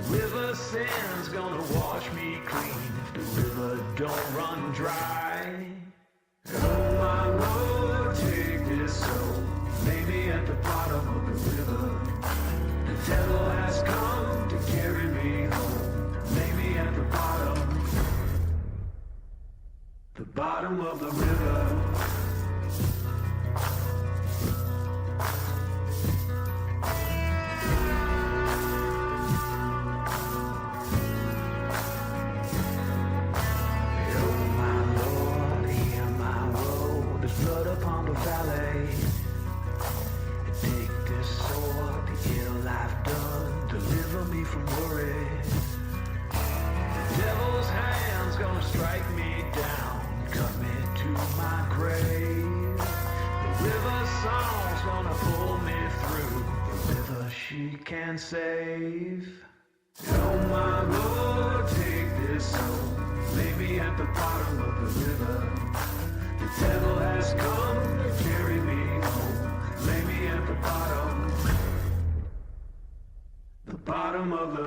river sand's gonna wash me clean if the river don't run dry. Oh my Lord, take this soul, lay me at the bottom of the river. The devil has come to carry me home, lay me at the bottom of the river. Upon the valley, take this sword, the ill I've done, deliver me from worry. The devil's hand's gonna strike me down, cut me to my grave. The river song's gonna pull me through, the river she can save. Oh my Lord, take this soul, lay me at the bottom of the river. The devil has come to carry me home, lay me at the bottom of the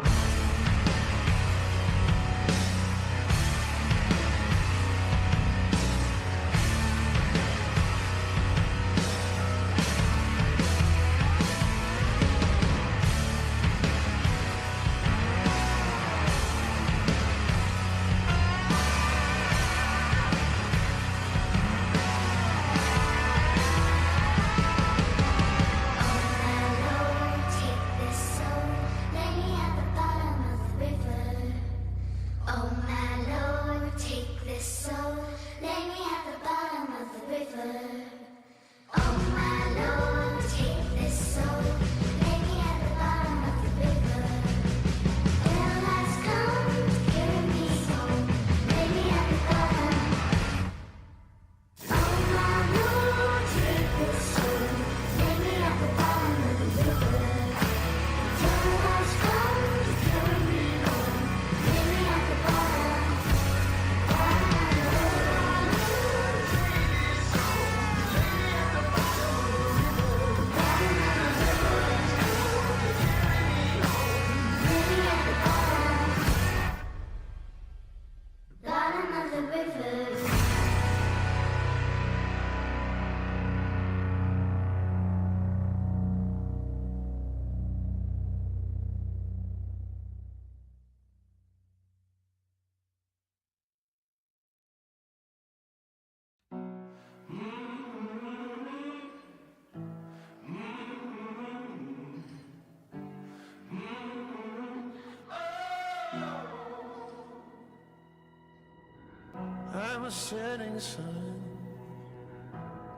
I'm a setting sun,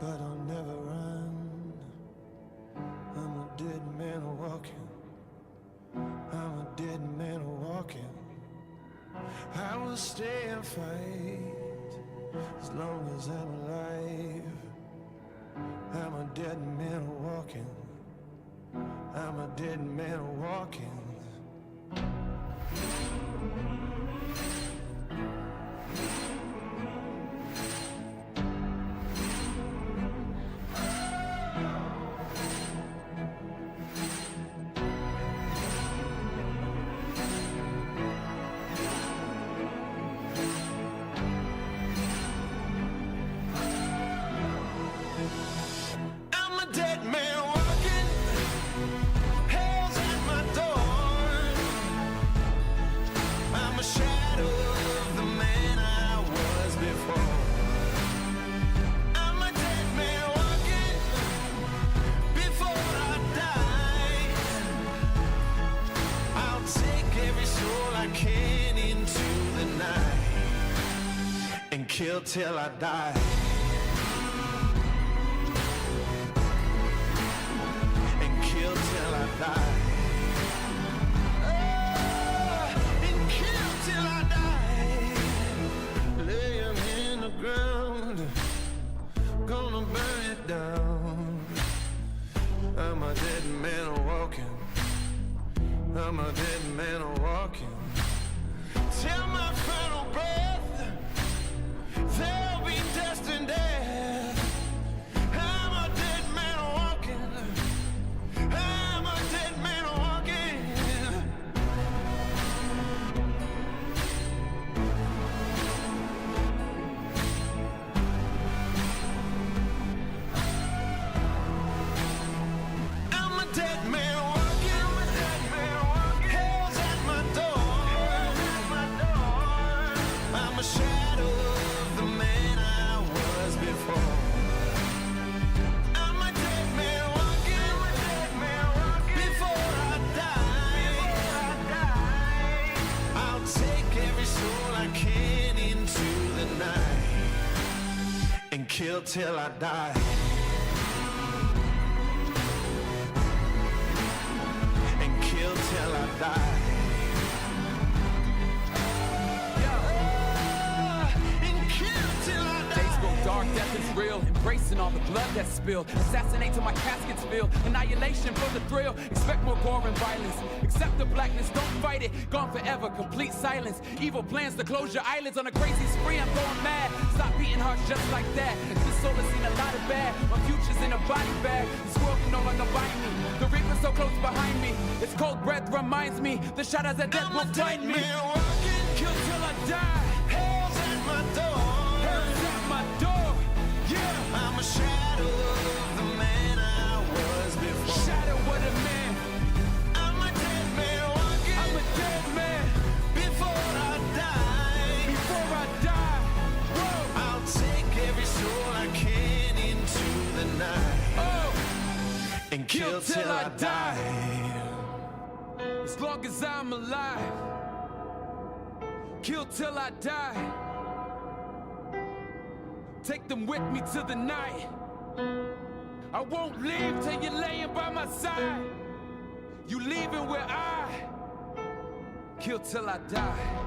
but I'll never run. I'm a dead man walking. I'm a dead man walking. I will stay and fight as long as I'm alive. I'm a dead man walking. I'm a dead man walking. Kill till I die. And kill till I die. Oh, and kill till I die. Laying in the ground, gonna burn it down. I'm a dead man walking. I'm a dead man walking. Till my final breath, there'll be dust and I can into the night and kill till I die. And kill till I die. Dark death is real, embracing all the blood that's spilled. Assassinate till my casket's filled. Annihilation for the thrill. Expect more gore and violence. Accept the blackness, don't fight it. Gone forever, complete silence. Evil plans to close your eyelids on a crazy spree. I'm going mad. Stop beating hearts just like that. This soul has seen a lot of bad. My future's in a body bag. This world can no longer bind me. The reaper's so close behind me. Its cold breath reminds me. The shadows of death will find me. Kill till I die. Hell's at my door. Hell's at my door. Yeah, I'm a shadow of the man I was before. Shadow of the man. I'm a dead man walking. I'm a dead man. Before I die. Before I die. Whoa. I'll take every soul I can into the night. Oh. And kill till I die. As long as I'm alive. Kill till I die. Take them with me to the night. I won't leave till you're laying by my side. You leaving where I kill till I die.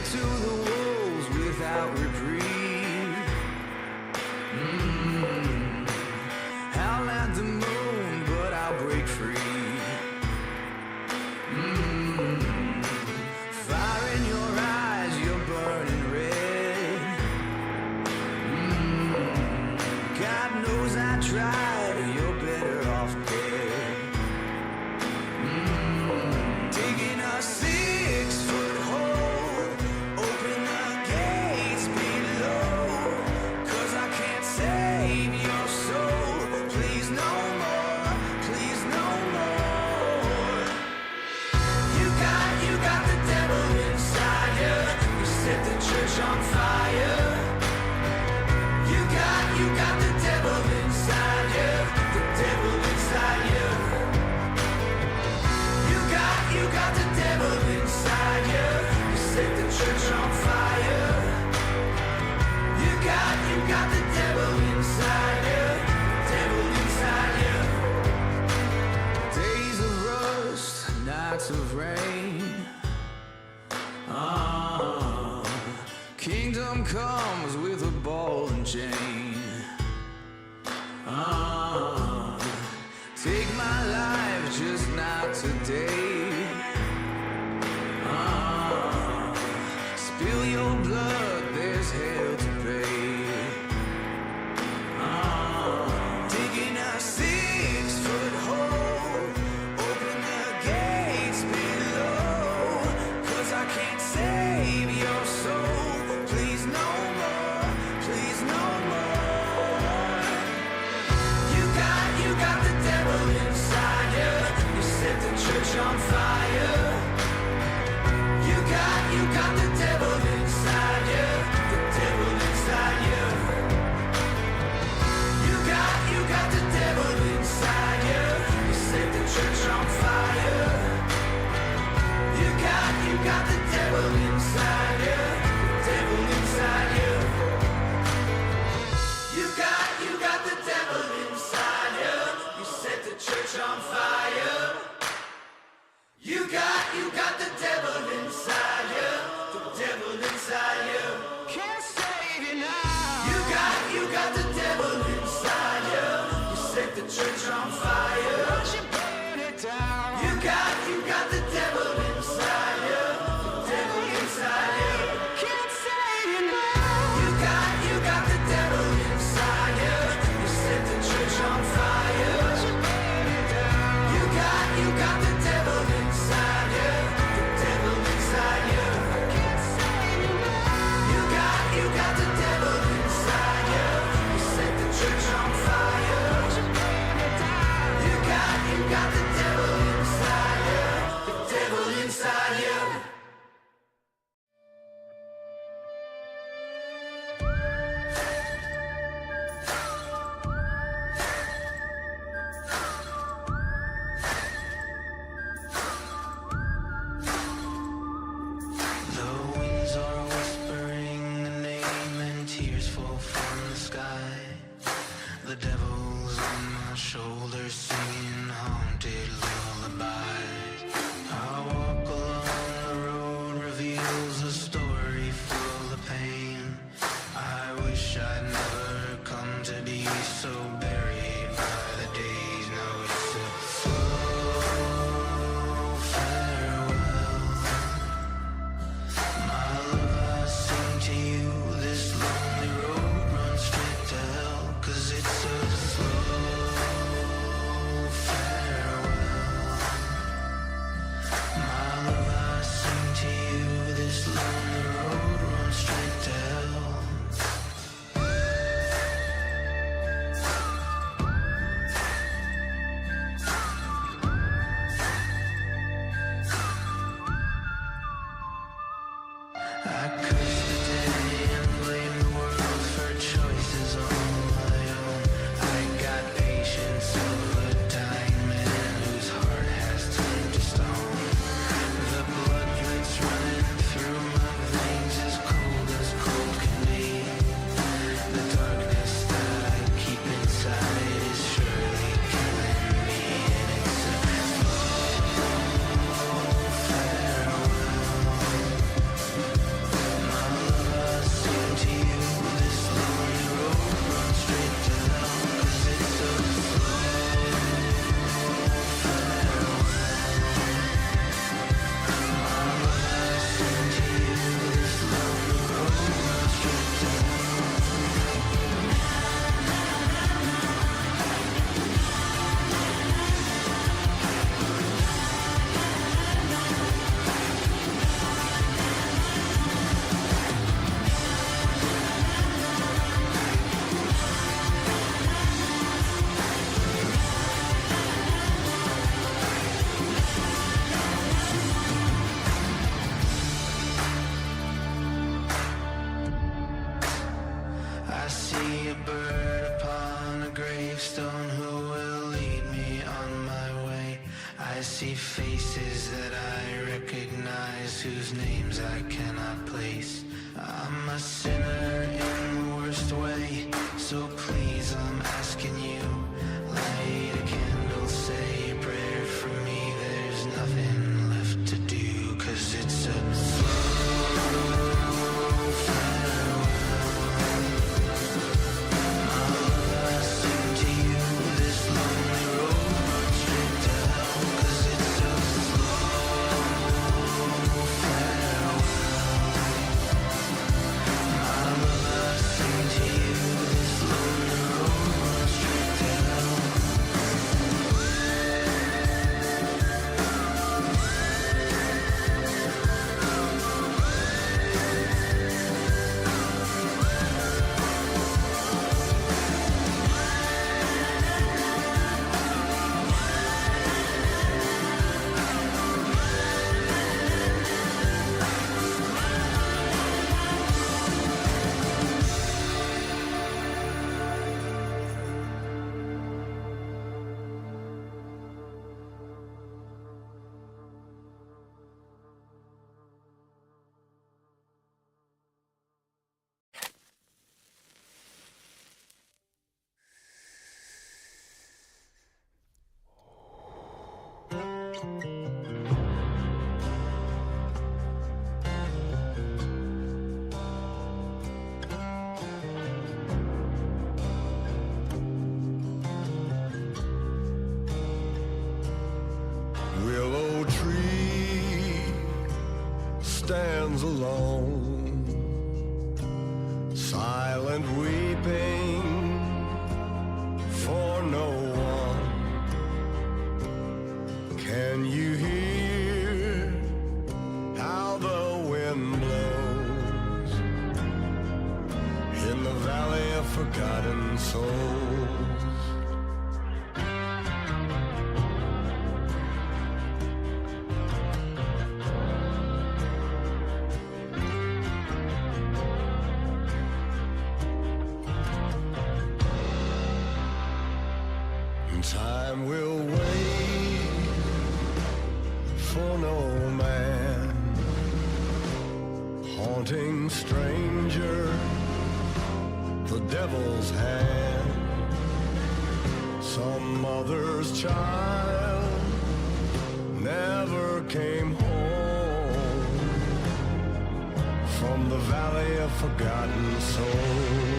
To the wolves without reprieve. Howl at the moon, but I'll break free. Fire in your eyes, you're burning red. God knows I tried, you're better off dead. Digging a 6-foot hole. Open the gates below, 'cause I can't save your soul. Please no more, please no more. You got the devil inside you. You set the church on fire. You got the devil inside you. The devil inside you. You got the devil inside you. Set the church on fire. You got the devil inside you. Devil inside you. Days of rust, nights of rain. Kingdom comes with a ball and chain. Take my life, just not today. Spill your blood, there's hell to pay. Digging a 6-foot hole. Open the gates below, 'cause I can't save your soul. Please no more, please no more. You got the devil inside you. You set the church on fire. You got the devil inside you. The devil inside you. You got the devil inside you. You set the church on fire. You got the devil inside you. The devil inside you. You got the devil inside you. You set the church on fire. You got the devil inside you. The devil inside you. Can't save you now. You got the devil inside you. You set the church on fire. Won't you burn it down? You got the devil inside you. The devil inside you. Can't save you now. You got the devil inside you. You set the church on fire. Won't you burn it down? I see faces that I recognize, whose names I cannot place. I'm a sinner in the worst way, so please I'm asking you, light a candle, say a prayer for me. There's nothing left to do, 'cause it's a slow farewell. My love, I sing to you, this lonely road runs straight to hell, 'cause it's a slow farewell. My love, I sing to you, this lonely road runs straight to hell. Willow tree stands alone, silent weeping for no one. Can you hear how the wind blows in the valley of forgotten souls? Time will wait for no man, haunting stranger, the devil's hand. Some mother's child never came home from the valley of forgotten souls.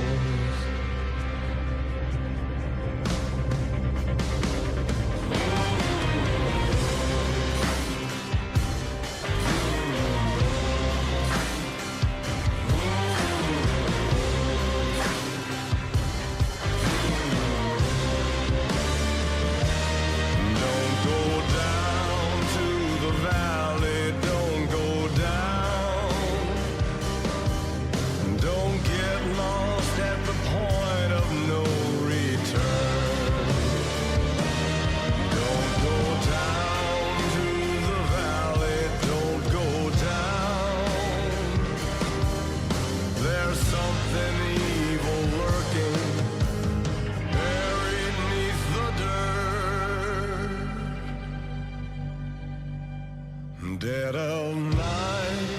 Dead of night,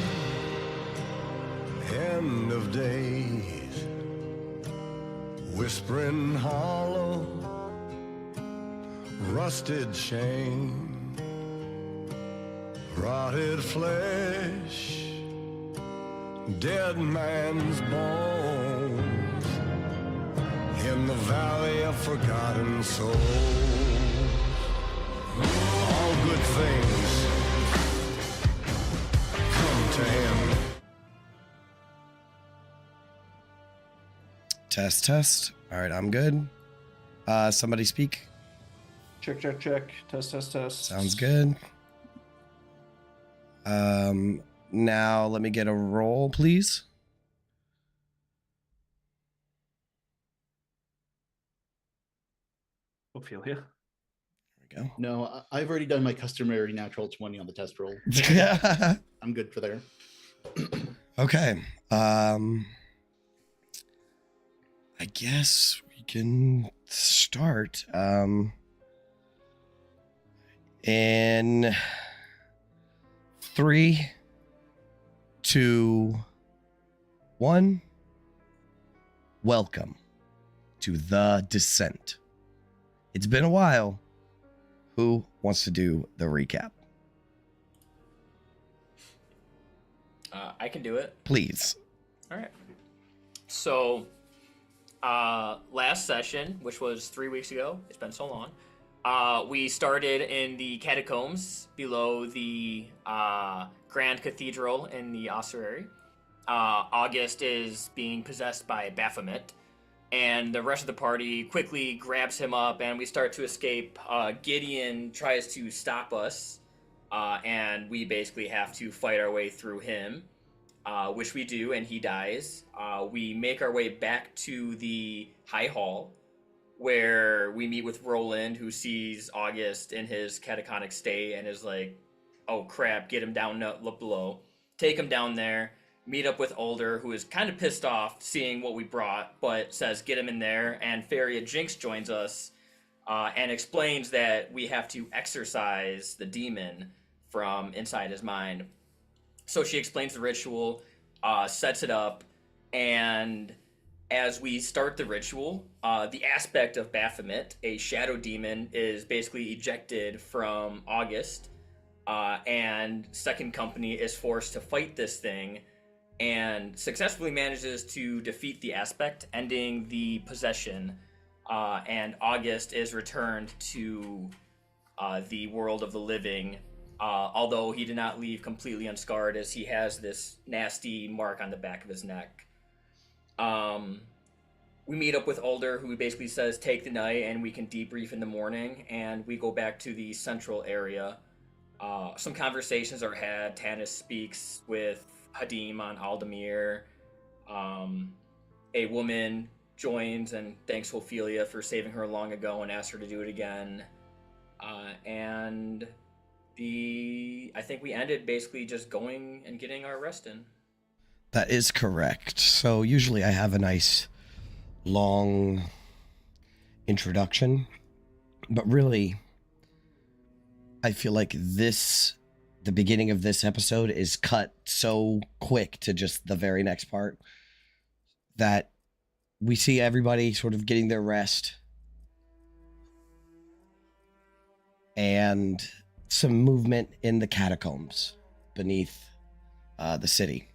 end of days, whispering hollow, rusted shame, rotted flesh, dead man's bones, in the valley of forgotten souls. All good things to him. Test, test. All right, I'm good. Somebody speak. Check, check, check. Test, test, test. Sounds good. Now let me get a roll, please. What feel here? There we go. No, I've already done my customary natural 20 on the test roll. I'm good for there. Okay. I guess we can start. In 3, 2, 1. Welcome to The Descent. It's been a while. Who wants to do the recap? I can do it. Please. All right. So, last session, which was 3 weeks ago, it's been so long, we started in the catacombs below the Grand Cathedral in the ossuary. August is being possessed by Baphomet, and the rest of the party quickly grabs him up, and we start to escape. Gideon tries to stop us, and we basically have to fight our way through him, which we do, and he dies. We make our way back to the High Hall, where we meet with Roland, who sees August in his catatonic state and is like, oh crap, get him down below. Take him down there, meet up with Older, who is kind of pissed off seeing what we brought, but says get him in there, and Faria Jinx joins us and explains that we have to exorcise the demon from inside his mind. So she explains the ritual, sets it up, and as we start the ritual, the aspect of Baphomet, a shadow demon, is basically ejected from August, and Second Company is forced to fight this thing and successfully manages to defeat the aspect, ending the possession, and August is returned to the world of the living, although he did not leave completely unscarred, as he has this nasty mark on the back of his neck. We meet up with Older, who basically says take the night and we can debrief in the morning, and we go back to the central area. Some conversations are had. Tanis speaks with Hadim on Aldemir. A woman joins and thanks Ophelia for saving her long ago and asks her to do it again. And I think we ended basically just going and getting our rest in. That is correct. So usually I have a nice long introduction, but really I feel like the beginning of this episode is cut so quick to just the very next part that we see everybody sort of getting their rest and some movement in the catacombs beneath the city.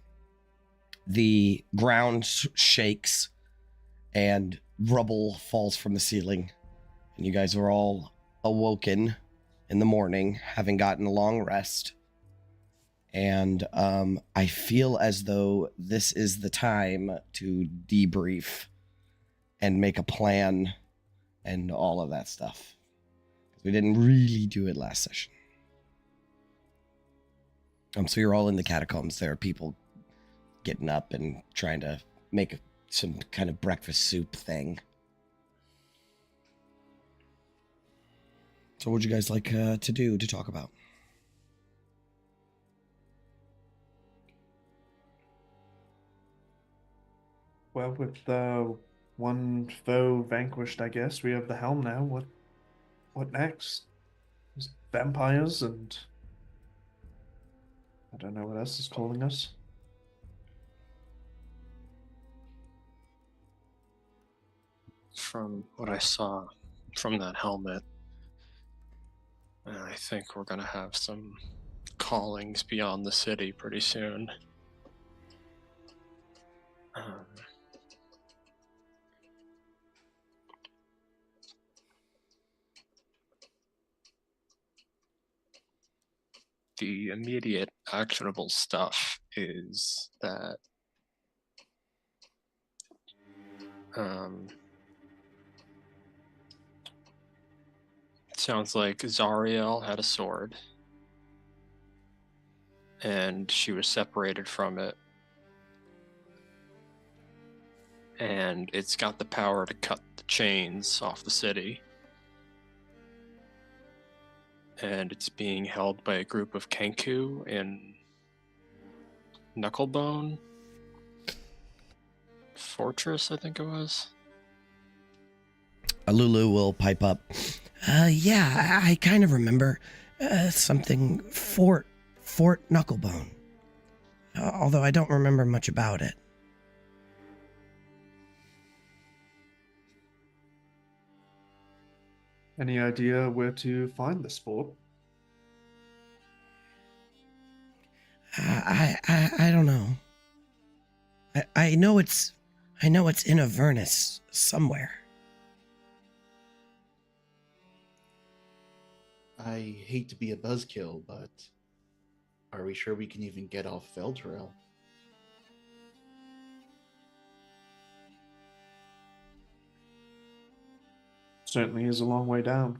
The ground shakes and rubble falls from the ceiling, and you guys are all awoken in the morning, having gotten a long rest. And I feel as though this is the time to debrief and make a plan and all of that stuff. We didn't really do it last session. So you're all in the catacombs. There are people getting up and trying to make some kind of breakfast soup thing. So what would you guys like to do, to talk about? Well, with the one foe vanquished, I guess we have the helm now. What next? There's vampires and I don't know what else is calling us. From what I saw from that helmet, I think we're going to have some callings beyond the city pretty soon. The immediate actionable stuff is that it sounds like Zariel had a sword and she was separated from it, and it's got the power to cut the chains off the city. And it's being held by a group of Kenku in Knucklebone Fortress, I think it was. Lulu will pipe up. Yeah, I kind of remember. Something Fort Knucklebone. Although I don't remember much about it. Any idea where to find this fort? I don't know. I know it's in Avernus somewhere. I hate to be a buzzkill, but are we sure we can even get off Veltrail? Certainly is a long way down.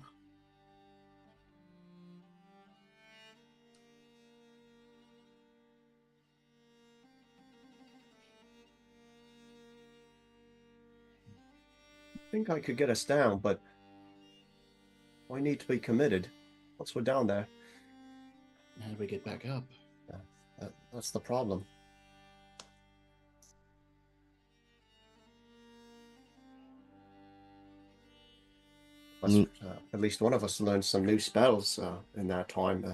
I think I could get us down, but I need to be committed once we're down there. How do we get back up? That's the problem. At least one of us learned some new spells in that time.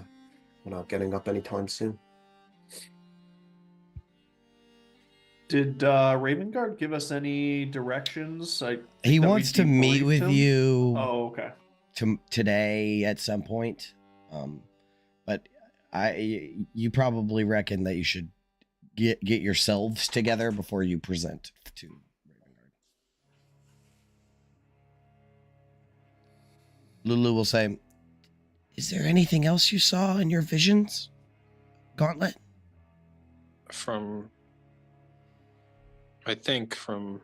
We're not getting up anytime soon. Did Ravengard give us any directions? He that we wants to meet debriefed with him? you Oh, okay. today at some point. But you probably reckon that you should get yourselves together before you present to Ravengard. Lulu will say, "Is there anything else you saw in your visions, Gauntlet?" I think from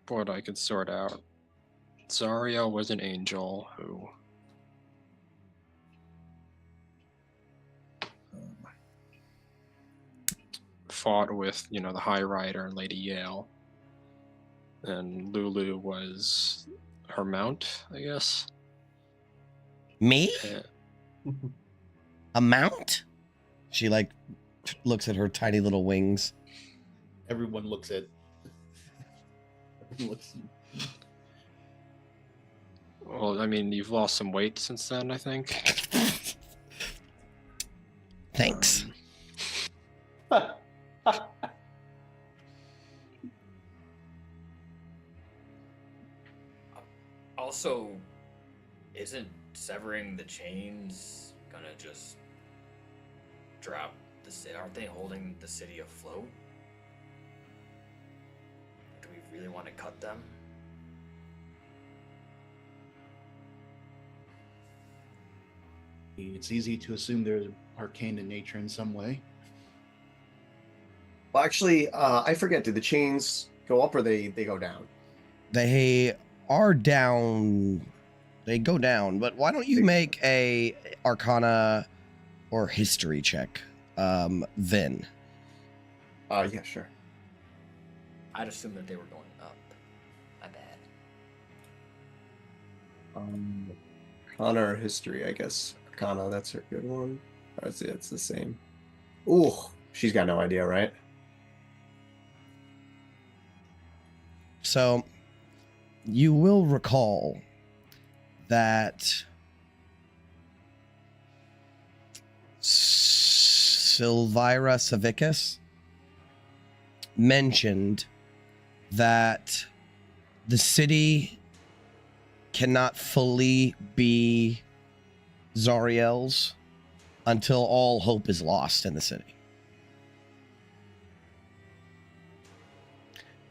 what I could sort out, Zariel was an angel who fought with, the High Rider and Lady Yale. And Lulu was her mount, I guess. Me? Yeah. A mount? She looks at her tiny little wings. Everyone looks at. Well, I mean, you've lost some weight since then, I think. Thanks. Also, isn't severing the chains gonna just drop the city? Aren't they holding the city afloat? Do we really want to cut them? It's easy to assume they're arcane in nature in some way. Well, actually, I forget. Do the chains go up or they go down? They are down. They go down, but why don't you make a Arcana or History check, then? Yeah, sure. I'd assume that they were going up. My bad. Arcana or History, I guess. Arcana, that's a good one. It's the same. Ooh, she's got no idea, right? So, you will recall that Silvira Savicus mentioned that the city cannot fully be Zariel's until all hope is lost in the city.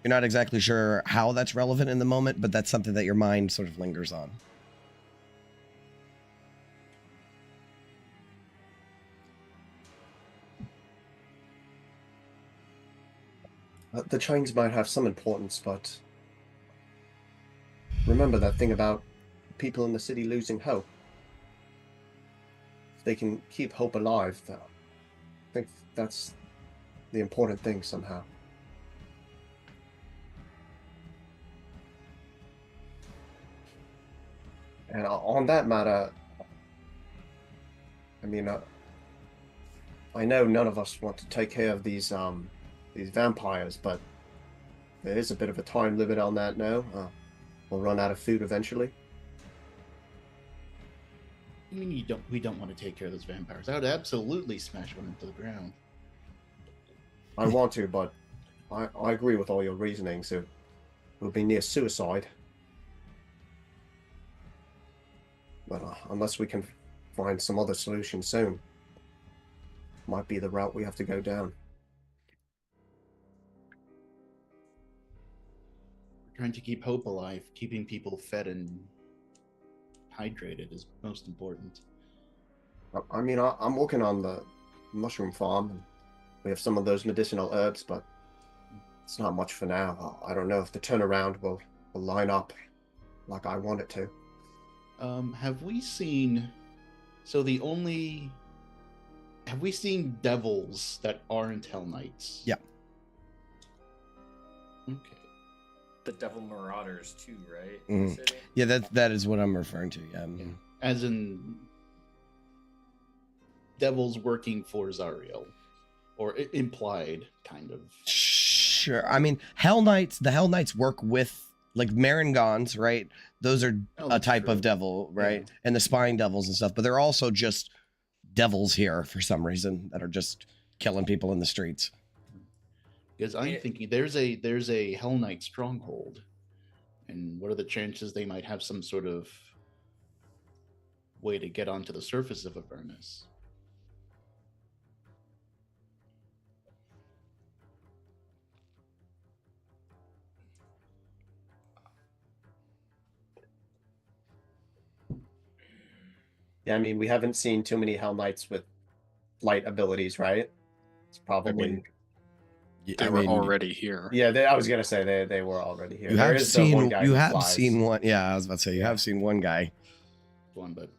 You're not exactly sure how that's relevant in the moment, but that's something that your mind sort of lingers on. The chains might have some importance, but remember that thing about people in the city losing hope. If they can keep hope alive, I think that's the important thing somehow. And on that matter, I mean, I know none of us want to take care of these vampires, but there is a bit of a time limit on that now. We'll run out of food eventually. I mean, we don't want to take care of those vampires. I would absolutely smash one into the ground. I want to, but I agree with all your reasonings. It would be near suicide. But unless we can find some other solution soon, might be the route we have to go down. We're trying to keep hope alive. Keeping people fed and hydrated is most important. I mean, I'm working on the mushroom farm, and we have some of those medicinal herbs, but it's not much for now. I don't know if the turnaround will line up like I want it to. Have we seen? Have we seen devils that aren't Hell Knights? Yeah. Okay. The Devil Marauders too, right? In the Mhm. city? Yeah, that is what I'm referring to. Yeah. Yeah. As in devils working for Zariel, or implied, kind of. Sure. I mean, Hell Knights. The Hell Knights work with like Marangons, right? Those are Oh, a that's type true. of devil, right? Yeah. And the spine devils and stuff. But they're also just devils here for some reason that are just killing people in the streets. Because I'm thinking there's a Hell Knight stronghold, and what are the chances they might have some sort of way to get onto the surface of Avernus? Yeah, I mean, we haven't seen too many Hell Knights with light abilities, right? It's probably. They were already here. Yeah, I was gonna say they were already here. You There have is the one seen guy you who have flies. seen one. Yeah, I was about to say you have seen one guy. But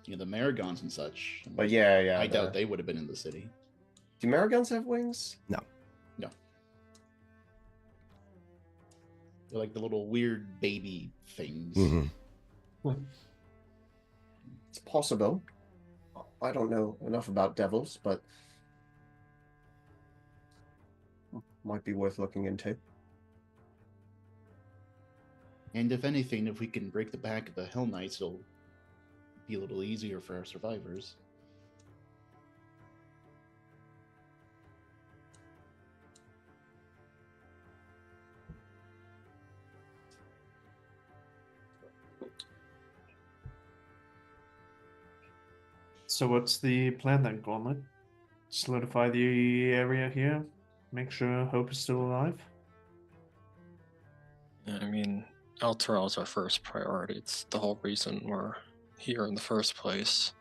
the Maragons and such. But yeah, I doubt they would have been in the city. Do Maragons have wings? No. No. They're like the little weird baby things. Mm-hmm. It's possible. I don't know enough about devils, but might be worth looking into. And if anything, if we can break the back of the Hell Knights, it'll be a little easier for our survivors. So what's the plan then, Gauntlet? Solidify the area here? Make sure Hope is still alive? I mean, Alterel is our first priority. It's the whole reason we're here in the first place.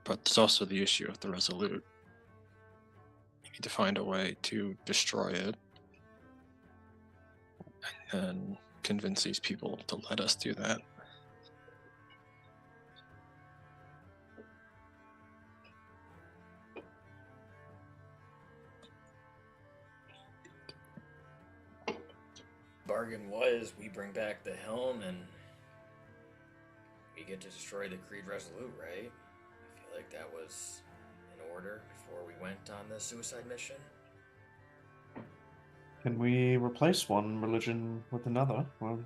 But there's also the issue of the Resolute. We need to find a way to destroy it and convince these people to let us do that. Bargain was we bring back the helm and we get to destroy the Creed Resolute, right? I feel like that was in order before we went on the suicide mission. Can we replace one religion with another? Well,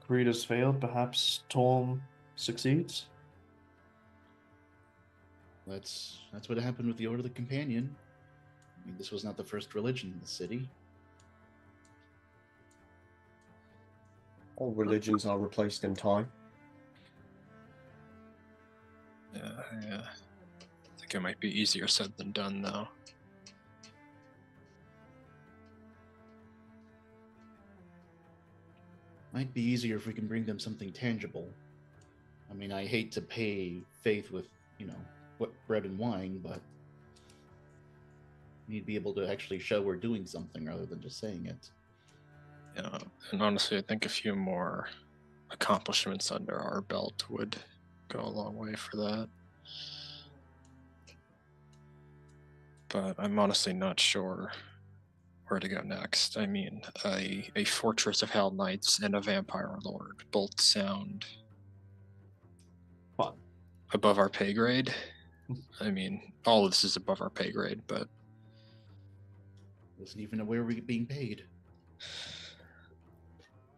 Creed has failed, perhaps Torm succeeds? That's what happened with the Order of the Companion. I mean, this was not the first religion in the city. All religions are replaced in time. Yeah, I think it might be easier said than done, though. Might be easier if we can bring them something tangible. I mean, I hate to pay faith with, what bread and wine, but we need to be able to actually show we're doing something rather than just saying it. Yeah, and honestly, I think a few more accomplishments under our belt would go a long way for that. But I'm honestly not sure where to go next. I mean, a Fortress of Hell Knights and a Vampire Lord both sound Fun. above our pay grade. I mean, all of this is above our pay grade, but Wasn't even aware we were being paid.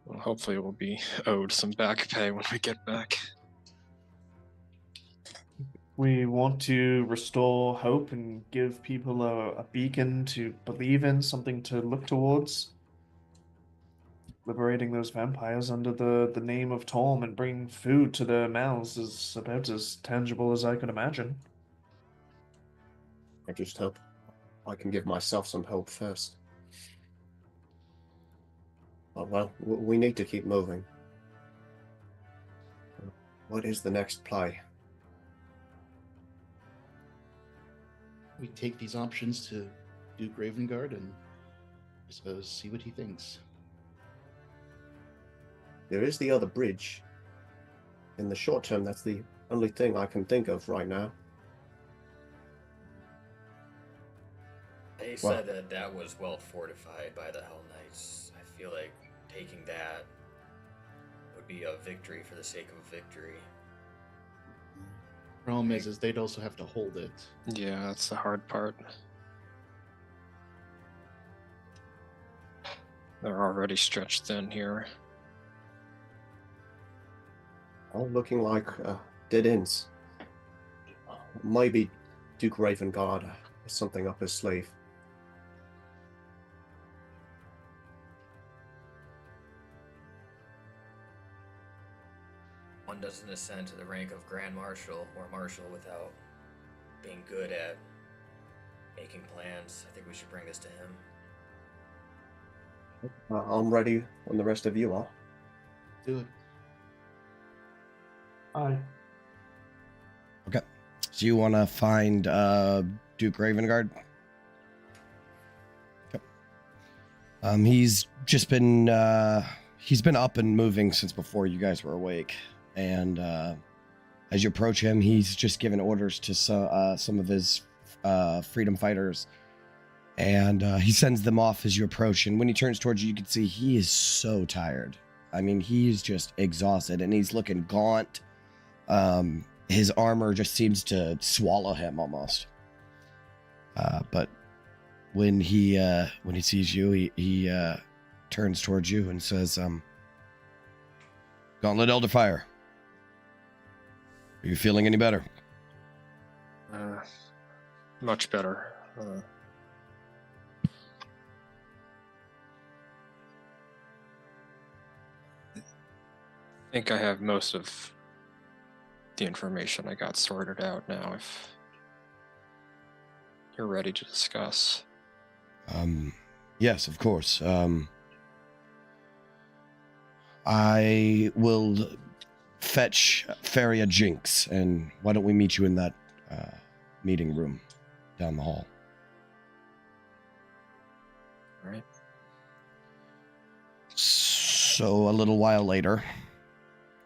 well, hopefully we'll be owed some back pay when we get back. We want to restore hope and give people a beacon to believe in, something to look towards. Liberating those vampires under the name of Torm and bringing food to their mouths is about as tangible as I could imagine. I just hope I can give myself some hope first. Oh, well, we need to keep moving. What is the next play? We take these options to Duke Ravengard and I suppose see what he thinks. There is the other bridge. In the short term, that's the only thing I can think of right now. They said that that was well fortified by the Hell Knights. I feel like taking that would be a victory for the sake of a victory. Problem is they'd also have to hold it. Yeah, that's the hard part. They're already stretched thin here. All looking like dead ends. Maybe Duke Ravengard has something up his sleeve. One doesn't ascend to the rank of Grand Marshal or Marshal without being good at making plans. I think we should bring this to him. I'm ready when the rest of you are. Do it. Aye. Okay. So you want to find Duke Ravengard? Okay. He's just been up and moving since before you guys were awake, and as you approach him, he's just given orders to some of his freedom fighters, and he sends them off as you approach. And when he turns towards you, you can see he is so tired. I mean, he's just exhausted, and he's looking gaunt. His armor just seems to swallow him almost. But when he sees you, he turns towards you and says, "Gauntlet Elderfire, are you feeling any better?" Much better. I think I have most of the information I got sorted out now, if you're ready to discuss. Yes, of course. I will fetch Feria Jinx, and why don't we meet you in that meeting room down the hall? All right. So a little while later,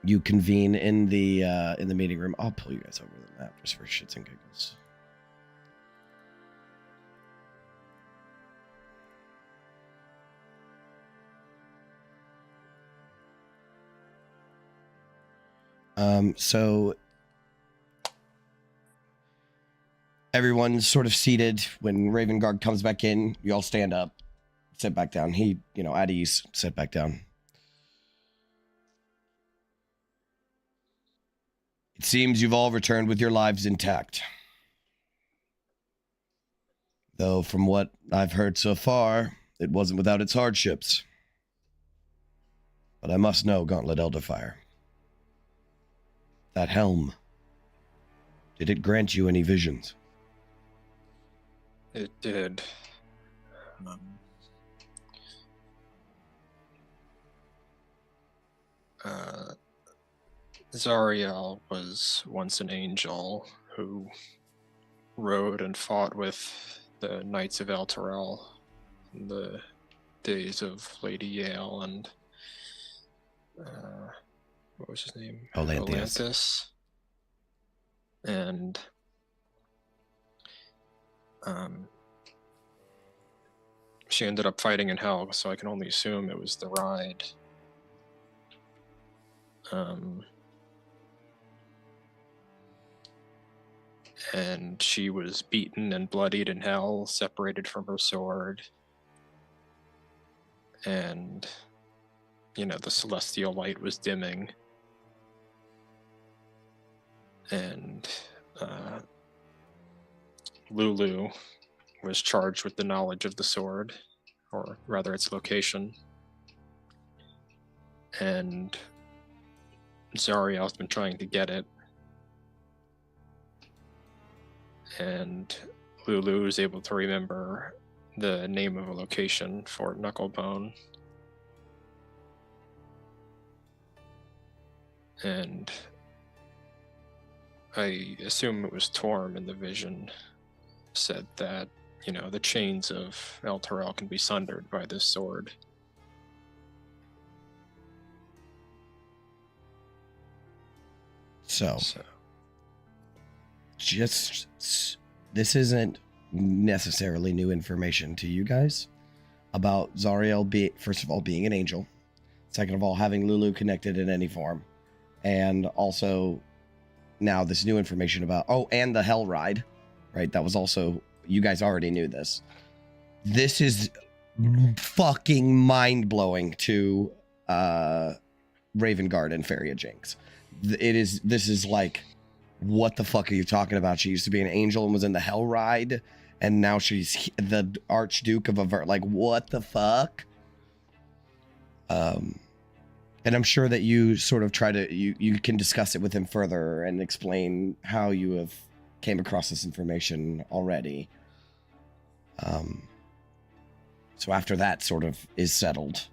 you convene in the meeting room. I'll pull you guys over the map just for shits and giggles. So everyone's sort of seated. When Ravengard comes back in, you all stand up, sit back down. He, at ease, sit back down. It seems you've all returned with your lives intact. Though from what I've heard so far, it wasn't without its hardships. But I must know, Gauntlet Elderfire. That helm, did it grant you any visions? It did. Zariel was once an angel who rode and fought with the Knights of Elturel in the days of Lady Yale and what was his name? Olanthius. And she ended up fighting in hell, so I can only assume it was the ride. And she was beaten and bloodied in hell, separated from her sword. And the celestial light was dimming. And Lulu was charged with the knowledge of the sword, or rather its location. And Zariel's been trying to get it. And Lulu is able to remember the name of a location, Fort Knucklebone. And I assume it was Torm in the vision said that, the chains of Elturel can be sundered by this sword. So, this isn't necessarily new information to you guys about Zariel first of all being an angel, second of all having Lulu connected in any form, and also now this new information about and the Hell Ride, right? That was also, you guys already knew this. This is fucking mind-blowing to Ravengard and Feria Jinx. This is like, what the fuck are you talking about? She used to be an angel and was in the Hell Ride, and now she's the Archduke of Avert. Like, what the fuck? And I'm sure that you sort of try to, you can discuss it with him further and explain how you have came across this information already. So after that sort of is settled,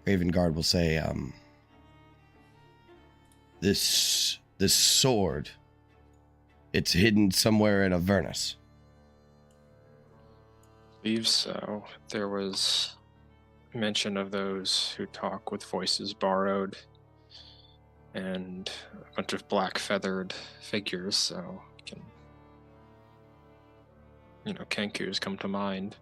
Ravengard will say, this sword, it's hidden somewhere in Avernus. I believe so. There was mention of those who talk with voices borrowed and a bunch of black feathered figures, so Kenku's come to mind.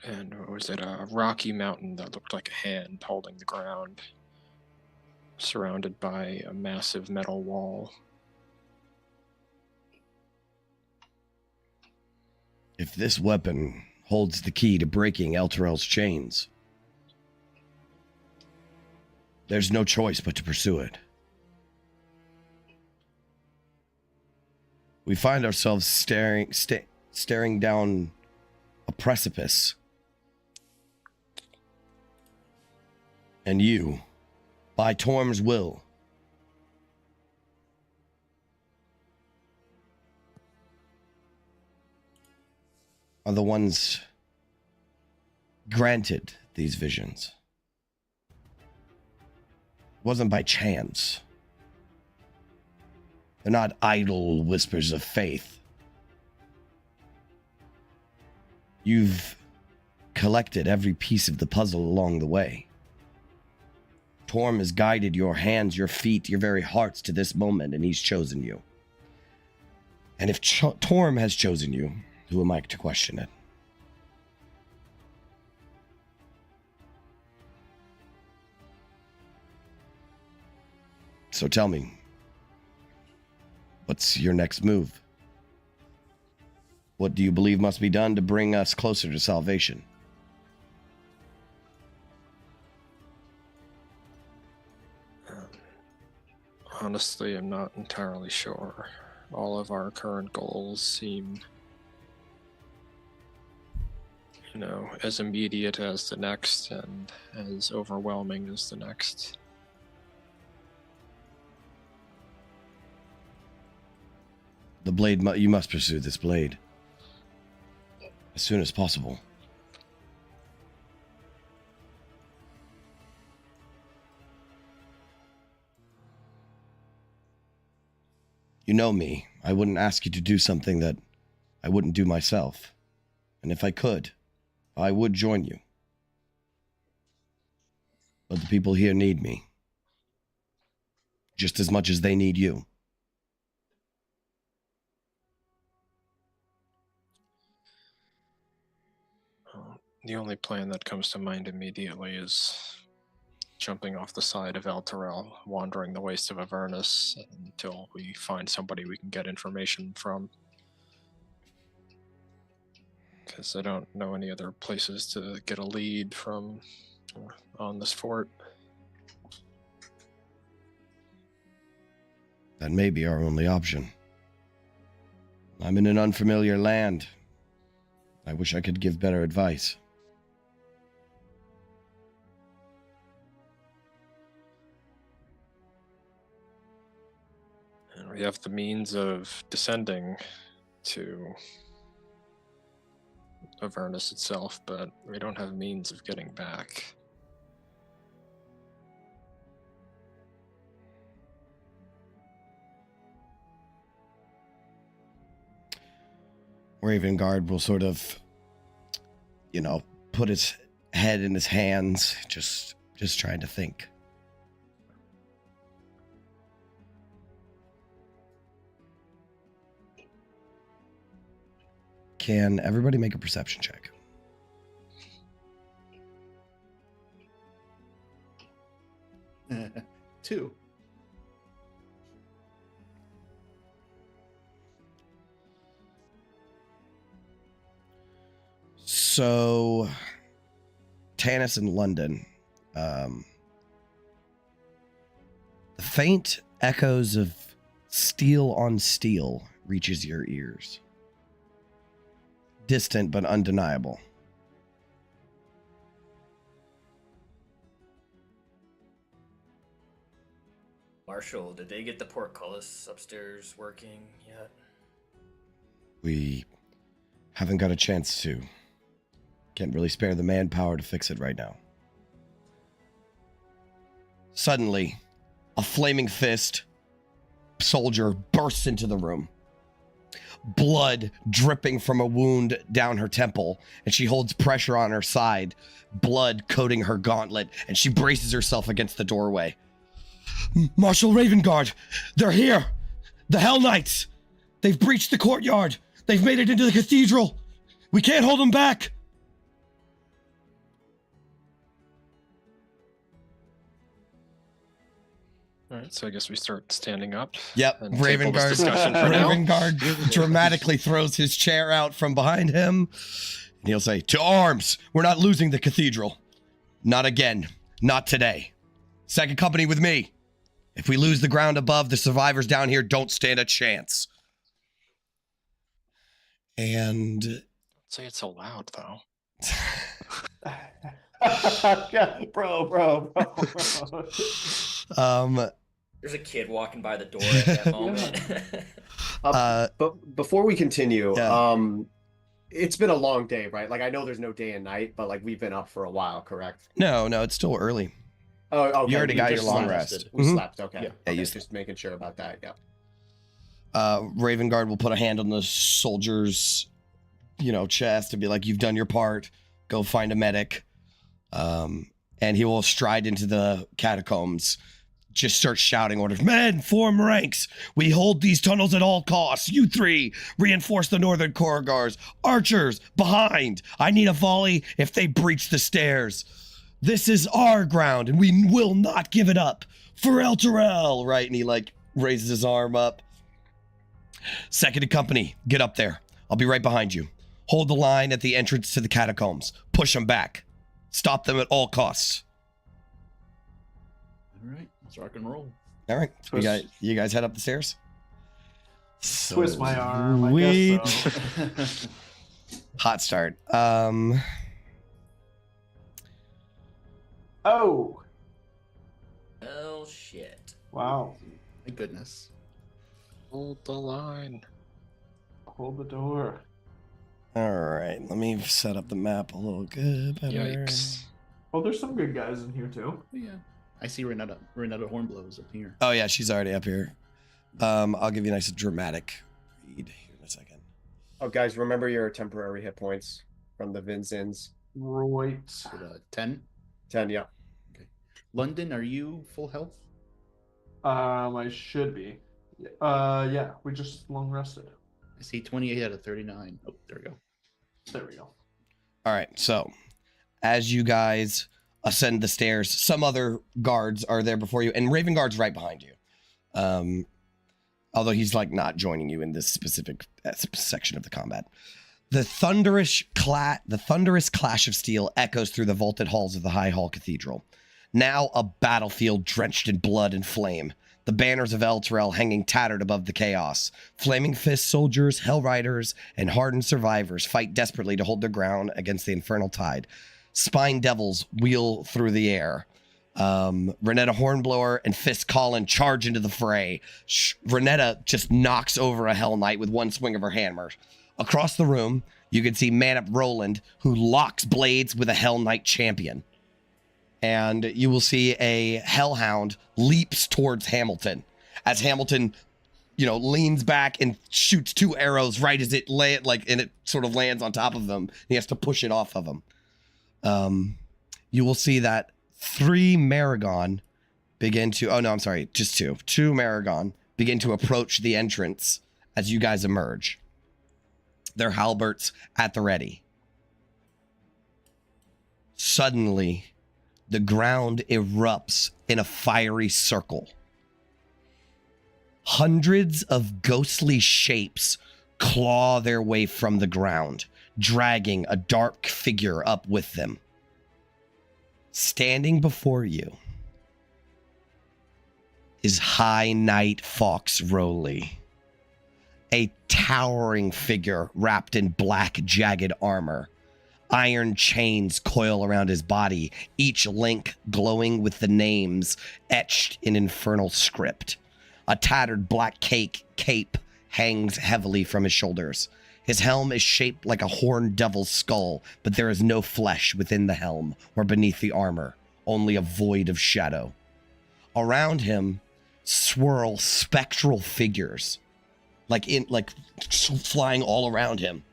And what was it? A rocky mountain that looked like a hand holding the ground, surrounded by a massive metal wall. If this weapon holds the key to breaking Elturel's chains, there's no choice but to pursue it. We find ourselves staring down a precipice. And you, by Torm's will, are the ones granted these visions. It wasn't by chance. They're not idle whispers of faith. You've collected every piece of the puzzle along the way. Torm has guided your hands, your feet, your very hearts to this moment, and he's chosen you. And if Torm has chosen you, who am I to question it? So tell me, what's your next move? What do you believe must be done to bring us closer to salvation? Honestly, I'm not entirely sure. All of our current goals seem, as immediate as the next and as overwhelming as the next. The blade, you must pursue this blade as soon as possible. You know me. I wouldn't ask you to do something that I wouldn't do myself. And if I could, I would join you. But the people here need me. Just as much as they need you. The only plan that comes to mind immediately is jumping off the side of El Terrell, wandering the waste of Avernus until we find somebody we can get information from. Because I don't know any other places to get a lead from on this fort. That may be our only option. I'm in an unfamiliar land. I wish I could give better advice. And we have the means of descending to Avernus itself, but we don't have means of getting back. Raven Guard will sort of, put his head in his hands, just trying to think. Can everybody make a perception check? Two. So, Tanis in London. The faint echoes of steel on steel reaches your ears. Distant but undeniable. Marshall, did they get the portcullis upstairs working yet? We haven't got a chance to. Can't really spare the manpower to fix it right now. Suddenly, a flaming fist soldier bursts into the room. Blood dripping from a wound down her temple, and she holds pressure on her side, blood coating her gauntlet, and she braces herself against the doorway. Marshal Ravengard, they're here! The Hell Knights! They've breached the courtyard! They've made it into the cathedral! We can't hold them back! All right, so I guess we start standing up. Yep, and table this Ravengard, discussion for now. Ravengard dramatically throws his chair out from behind him, and he'll say, "To arms! We're not losing the cathedral. Not again. Not today. Second company with me. If we lose the ground above, the survivors down here don't stand a chance." And... Don't say it so loud, though. Yeah, bro. There's a kid walking by the door at that moment. But before we continue, Yeah. It's been a long day, right? Like, I know there's no day and night, but like we've been up for a while, correct? No, it's still early. Oh, okay. You already we got your just long slept. rest. We Mhm. slept. Okay. Yeah. Okay, you just making sure about that. Yeah. Ravengard will put a hand on the soldier's, chest and be like, "You've done your part. Go find a medic." And he will stride into the catacombs, just start shouting orders. "Men, form ranks. We hold these tunnels at all costs. You three, reinforce the northern corridors. Archers, behind. I need a volley if they breach the stairs. This is our ground, and we will not give it up. For El Terrell," right? And he, raises his arm up. "Second and company, get up there. I'll be right behind you. Hold the line at the entrance to the catacombs. Push them back. Stop them at all costs." All right, let's rock and roll. All right. You guys head up the stairs? Twist my arm. I Sweet. guess so. Hot start. Oh, Oh shit. wow. My goodness. Hold the line. Hold the door. All right. Let me set up the map a little good better. Yikes. Oh, there's some good guys in here too. Oh, yeah. I see Renata Hornblows up here. Oh yeah, she's already up here. I'll give you a nice dramatic read here in a second. Oh, guys, remember your temporary hit points from the Vincents. Right. 10. 10, yeah. London, are you full health? I should be. Yeah, we just long rested. I see 28 out of 39. Oh, there we go. There we go. All right. So, as you guys ascend the stairs. Some other guards are there before you, and Raven Guard's right behind you. Although he's like not joining you in this specific section of the combat. The thunderous clash of steel echoes through the vaulted halls of the High Hall Cathedral. Now a battlefield drenched in blood and flame. The banners of Elturel hanging tattered above the chaos. Flaming Fist soldiers, Hell Riders, and hardened survivors fight desperately to hold their ground against the infernal tide. Spine devils wheel through the air. Renetta Hornblower and Fist Colin charge into the fray. Renetta just knocks over a Hell Knight with one swing of her hammer. Across the room, you can see Man Up Roland, who locks blades with a Hell Knight champion. And you will see a Hellhound leaps towards Hamilton as Hamilton, leans back and shoots 2 arrows right as it and it sort of lands on top of him. He has to push it off of him. You will see that 3 Maragon begin to, just 2. 2 Maragon begin to approach the entrance as you guys emerge. Their halberts at the ready. Suddenly, the ground erupts in a fiery circle. Hundreds of ghostly shapes claw their way from the ground, dragging a dark figure up with them. Standing before you is High Knight Fox Rowley, a towering figure wrapped in black, jagged armor. Iron chains coil around his body, each link glowing with the names etched in infernal script. A tattered black cape hangs heavily from his shoulders. His helm is shaped like a horned devil's skull, but there is no flesh within the helm or beneath the armor, only a void of shadow. Around him swirl spectral figures, flying all around him.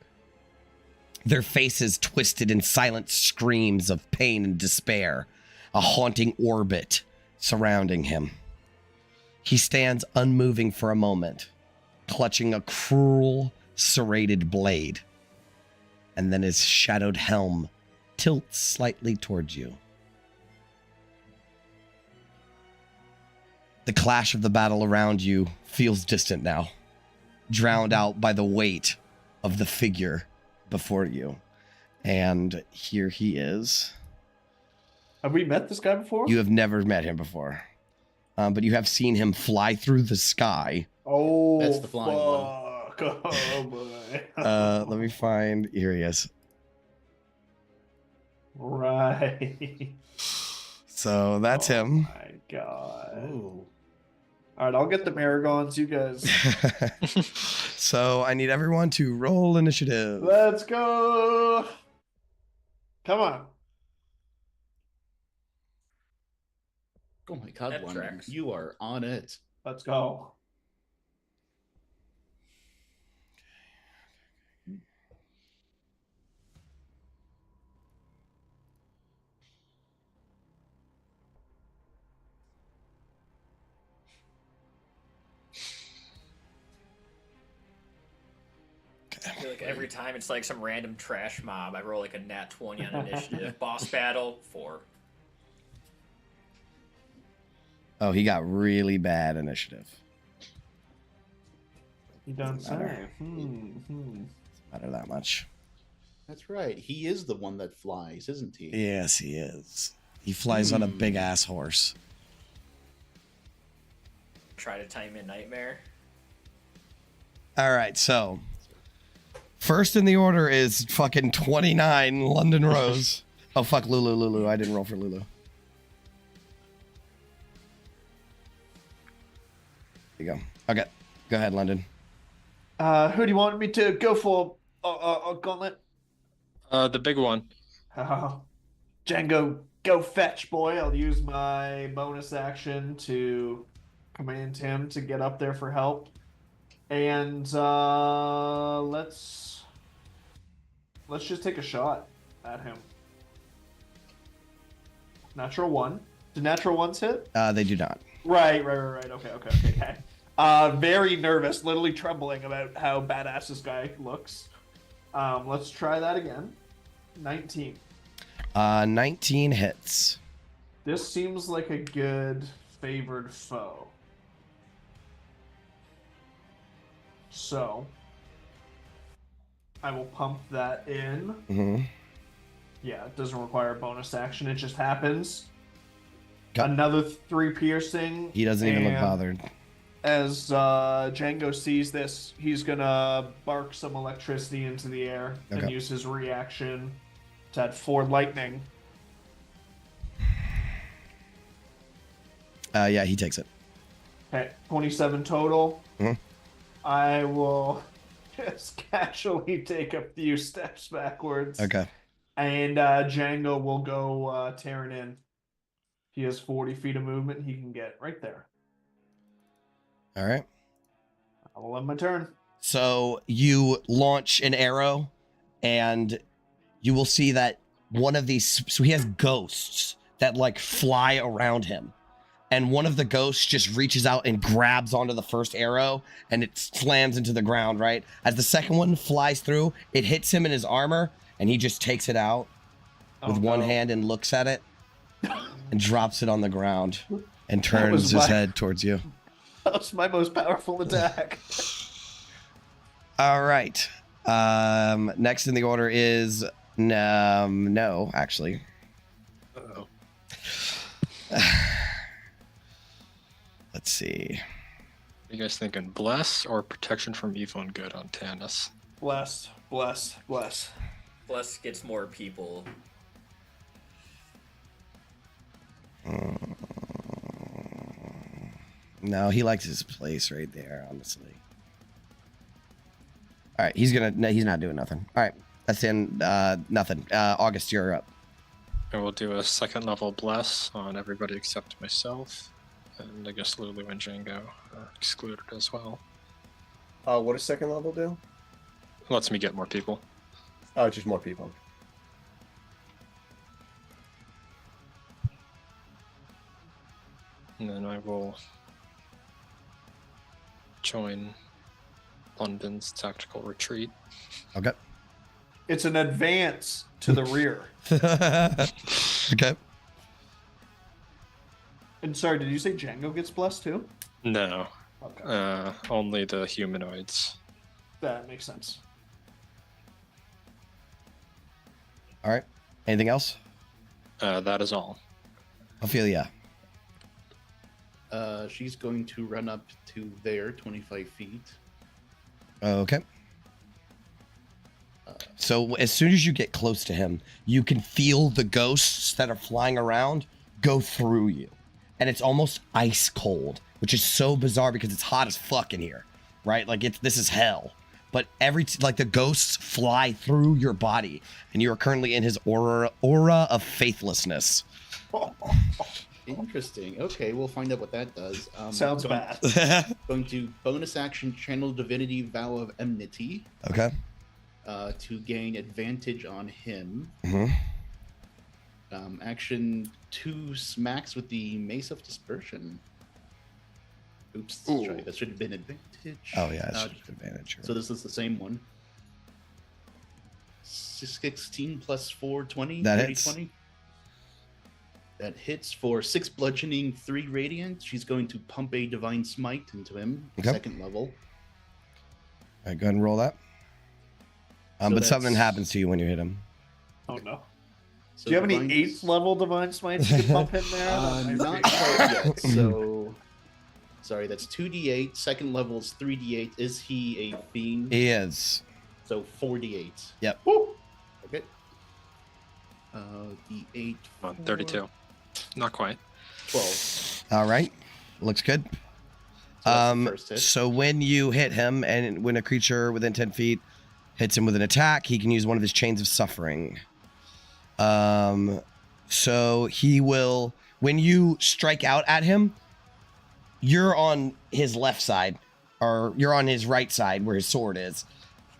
Their faces twisted in silent screams of pain and despair, a haunting orbit surrounding him. He stands unmoving for a moment, clutching a cruel, serrated blade, and then his shadowed helm tilts slightly towards you. The clash of the battle around you feels distant now, drowned out by the weight of the figure before you. And here he is. Have we met this guy before? You have never met him before. But you have seen him fly through the sky. Oh, That's the flying one. Oh, boy. Let me find... Here he is. Right. So that's him. Oh, my God. Ooh. All right, I'll get the Marigons, you guys. So I need everyone to roll initiative. Let's go. Come on. Oh my God, That London, tracks. you are on it. Let's go. I feel like every time it's like some random trash mob, I roll like a nat 20 on initiative. Boss battle, 4. Oh, he got really bad initiative. You don't Doesn't matter. say. Doesn't matter that much. That's right. He is the one that flies, isn't he? Yes, he is. He flies on a big ass horse. Try to time in Nightmare. All right, so first in the order is fucking 29 London Rose. Oh fuck, Lulu. I didn't roll for Lulu. There you go. Okay, go ahead, London. Who do you want me to go for? Gauntlet. The big one. Django, go fetch, boy. I'll use my bonus action to command him to get up there for help. And let's just take a shot at him. Natural 1. Do natural 1s hit? They do not. Right. Okay. Very nervous, literally trembling about how badass this guy looks. Let's try that again. 19. 19 hits. This seems like a good favored foe. So, I will pump that in. Mm-hmm. Yeah, it doesn't require a bonus action. It just happens. Okay. Another 3 piercing. He doesn't even look and bothered. As Django sees this, he's gonna bark some electricity into the air and Okay. use his reaction to add 4 lightning. Yeah, he takes it. Okay, 27 total. Mhm. I will just casually take a few steps backwards. Okay. And Django will go tearing in. He has 40 feet of movement. He can get right there. All right. I will end my turn. So you launch an arrow, and you will see that one of these. So he has ghosts that like fly around him, and one of the ghosts just reaches out and grabs onto the first arrow, and it slams into the ground. Right as the second one flies through, it hits him in his armor, and he just takes it out with one hand and looks at it, and drops it on the ground, and turns his head towards you. That was my most powerful attack. All right. Next in the order is no, actually. Uh-oh. Let's see. Are you guys thinking bless or protection from evil and good on Tanis? Bless, bless, bless. Bless gets more people. No, he likes his place right there, honestly. All right, he's not doing nothing. All right, that's in nothing. August, you're up. I will do a second level bless on everybody except myself, and I guess Lulu and Django are excluded as well. What does second level do? Lets me get more people. Oh, just more people. And then I will join London's tactical retreat. Okay. It's an advance to the rear. Okay. And sorry, did you say Django gets blessed too? No, Okay. only the humanoids. That makes sense. All right. Anything else? That is all. Ophelia. She's going to run up to there, 25 feet. Okay. So as soon as you get close to him, you can feel the ghosts that are flying around go through you. And it's almost ice cold, which is so bizarre because it's hot as fuck in here, right? Like this is hell. But the ghosts fly through your body, and you are currently in his aura of faithlessness. Interesting. Okay, we'll find out what that does. Sounds bad. Going to bonus action channel divinity vow of enmity Okay. to gain advantage on him. Mm-hmm. Action 2 smacks with the mace of dispersion. Oops, sorry, that should have been advantage. Oh yeah, it's advantage. So this is the same one. 16 plus 4, 20. That 30, hits. 20. That hits for 6 bludgeoning, 3 radiant. She's going to pump a divine smite into him, Okay. second level. All right, go ahead and roll that. So But something that's- happens to you when you hit him. Oh no. So Do you have any divine- 8th level divine smites you can pump in there? Not quite yet. So, sorry, that's 2d8. Second level is 3d8. Is he a fiend? He is. So 4d8. Yep. Woo! Okay. D8. 32. Not quite. 12. All right. Looks good. So that's the first hit. So when you hit him, and when a creature within 10 feet hits him with an attack, he can use one of his chains of suffering. So he will, when you strike out at him, you're on his left side, or you're on his right side where his sword is.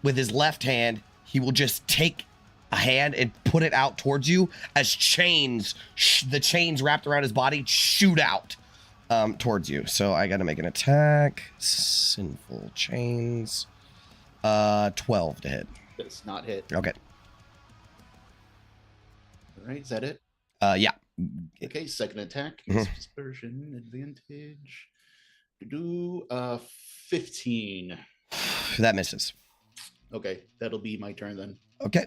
With his left hand, he will just take a hand and put it out towards you as chains, the chains wrapped around his body shoot out towards you. So I got to make an attack. Sinful chains. 12 to hit. Does not hit. Okay. All right, is that it? Yeah. Okay, second attack. Mhm. Use dispersion advantage. Do 15. That misses. Okay, that'll be my turn then. Okay.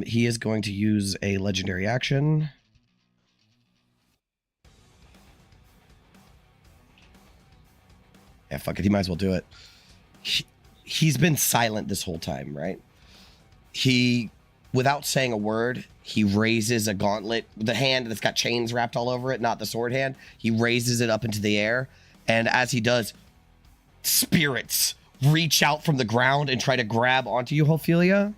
He is going to use a legendary action. Yeah, fuck it. He might as well do it. He's been silent this whole time, right? He, without saying a word, he raises a gauntlet. The hand that's got chains wrapped all over it, not the sword hand. He raises it up into the air. And as he does, spirits reach out from the ground and try to grab onto you, Ophelia.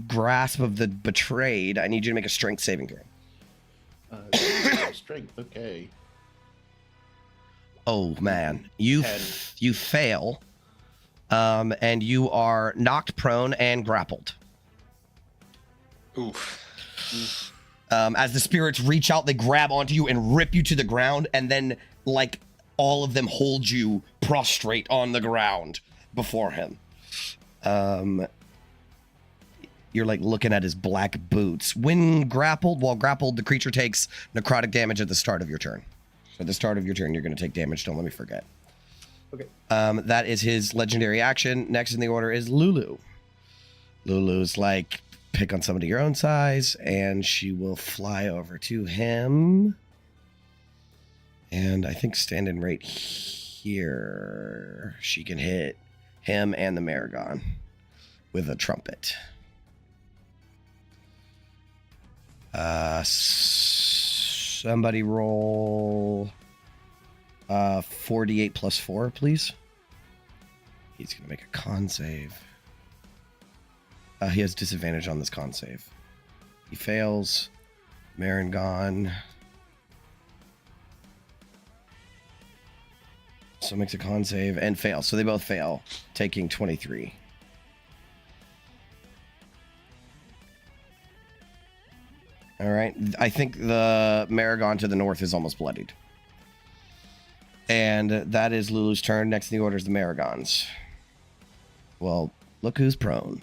Grasp of the betrayed. I need you to make a strength saving throw. Strength, okay. Oh man, you fail, and you are knocked prone and grappled. Oof. As the spirits reach out, they grab onto you and rip you to the ground, and then like all of them hold you prostrate on the ground before him. You're like looking at his black boots. While grappled, the creature takes necrotic damage at the start of your turn. At the start of your turn, you're going to take damage. Don't let me forget. Okay. That is his legendary action. Next in the order is Lulu. Lulu's like, pick on somebody your own size, and she will fly over to him. And I think standing right here, she can hit him and the Maragon with a trumpet. Somebody roll 48 plus 4, please. He's going to make a con save. He has disadvantage on this con save. He fails. Maragon. So makes a con save and fails. So they both fail, taking 23. All right. I think the Maragon to the north is almost bloodied. And that is Lulu's turn. Next in the order is the Maragons. Well, look who's prone.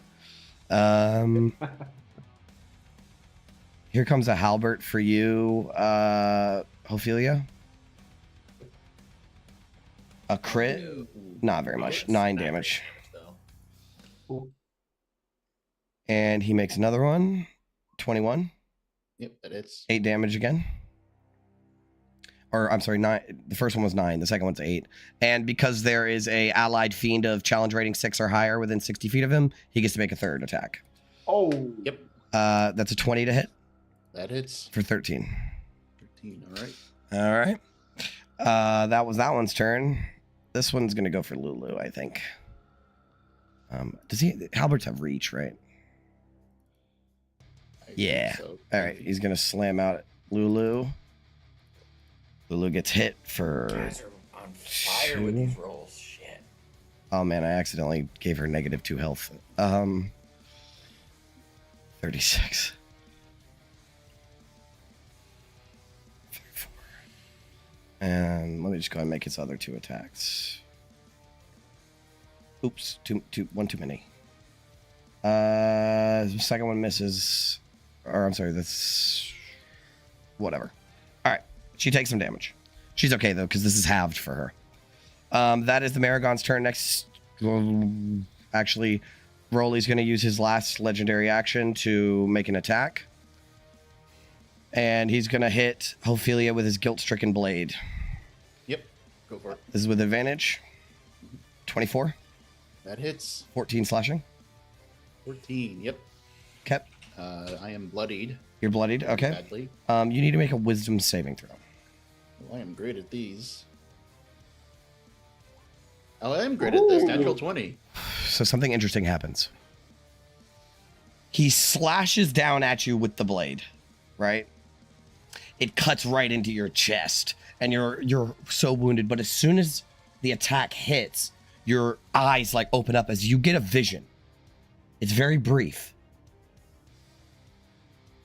Here comes a halberd for you, Ophelia. A crit? Not very much. 9 damage. And he makes another one. 21. Yep, that hits. 8 damage again. Or, I'm sorry, 9. The first one was 9. The second one's 8. And because there is a allied fiend of challenge rating 6 or higher within 60 feet of him, he gets to make a third attack. Oh. Yep. That's a 20 to hit. That hits. For 13. 13, all right. All right. That was that one's turn. This one's going to go for Lulu, I think. Does he... Halberds have reach, right? Yeah. So. All right. He's going to slam out at Lulu. Lulu gets hit for... You guys are on fire with these rolls. Shit. Oh, man. I accidentally gave her -2 health. 36. 34. And let me just go ahead and make his other 2 attacks. Oops. One too many. The second one misses... Or, I'm sorry, that's... Whatever. All right. She takes some damage. She's okay, though, because this is halved for her. That is the Maragon's turn. Next... Actually, Rolly's going to use his last legendary action to make an attack. And he's going to hit Ophelia with his guilt-stricken blade. Yep. Go for it. This is with advantage. 24. That hits. 14 slashing. 14, yep. Okay. I am bloodied. You're bloodied? Okay. Badly. You need to make a wisdom saving throw. Well, I am great at these. Oh, I am great at this. Natural 20. So something interesting happens. He slashes down at you with the blade, right? It cuts right into your chest, and you're so wounded. But as soon as the attack hits, your eyes like open up as you get a vision. It's very brief.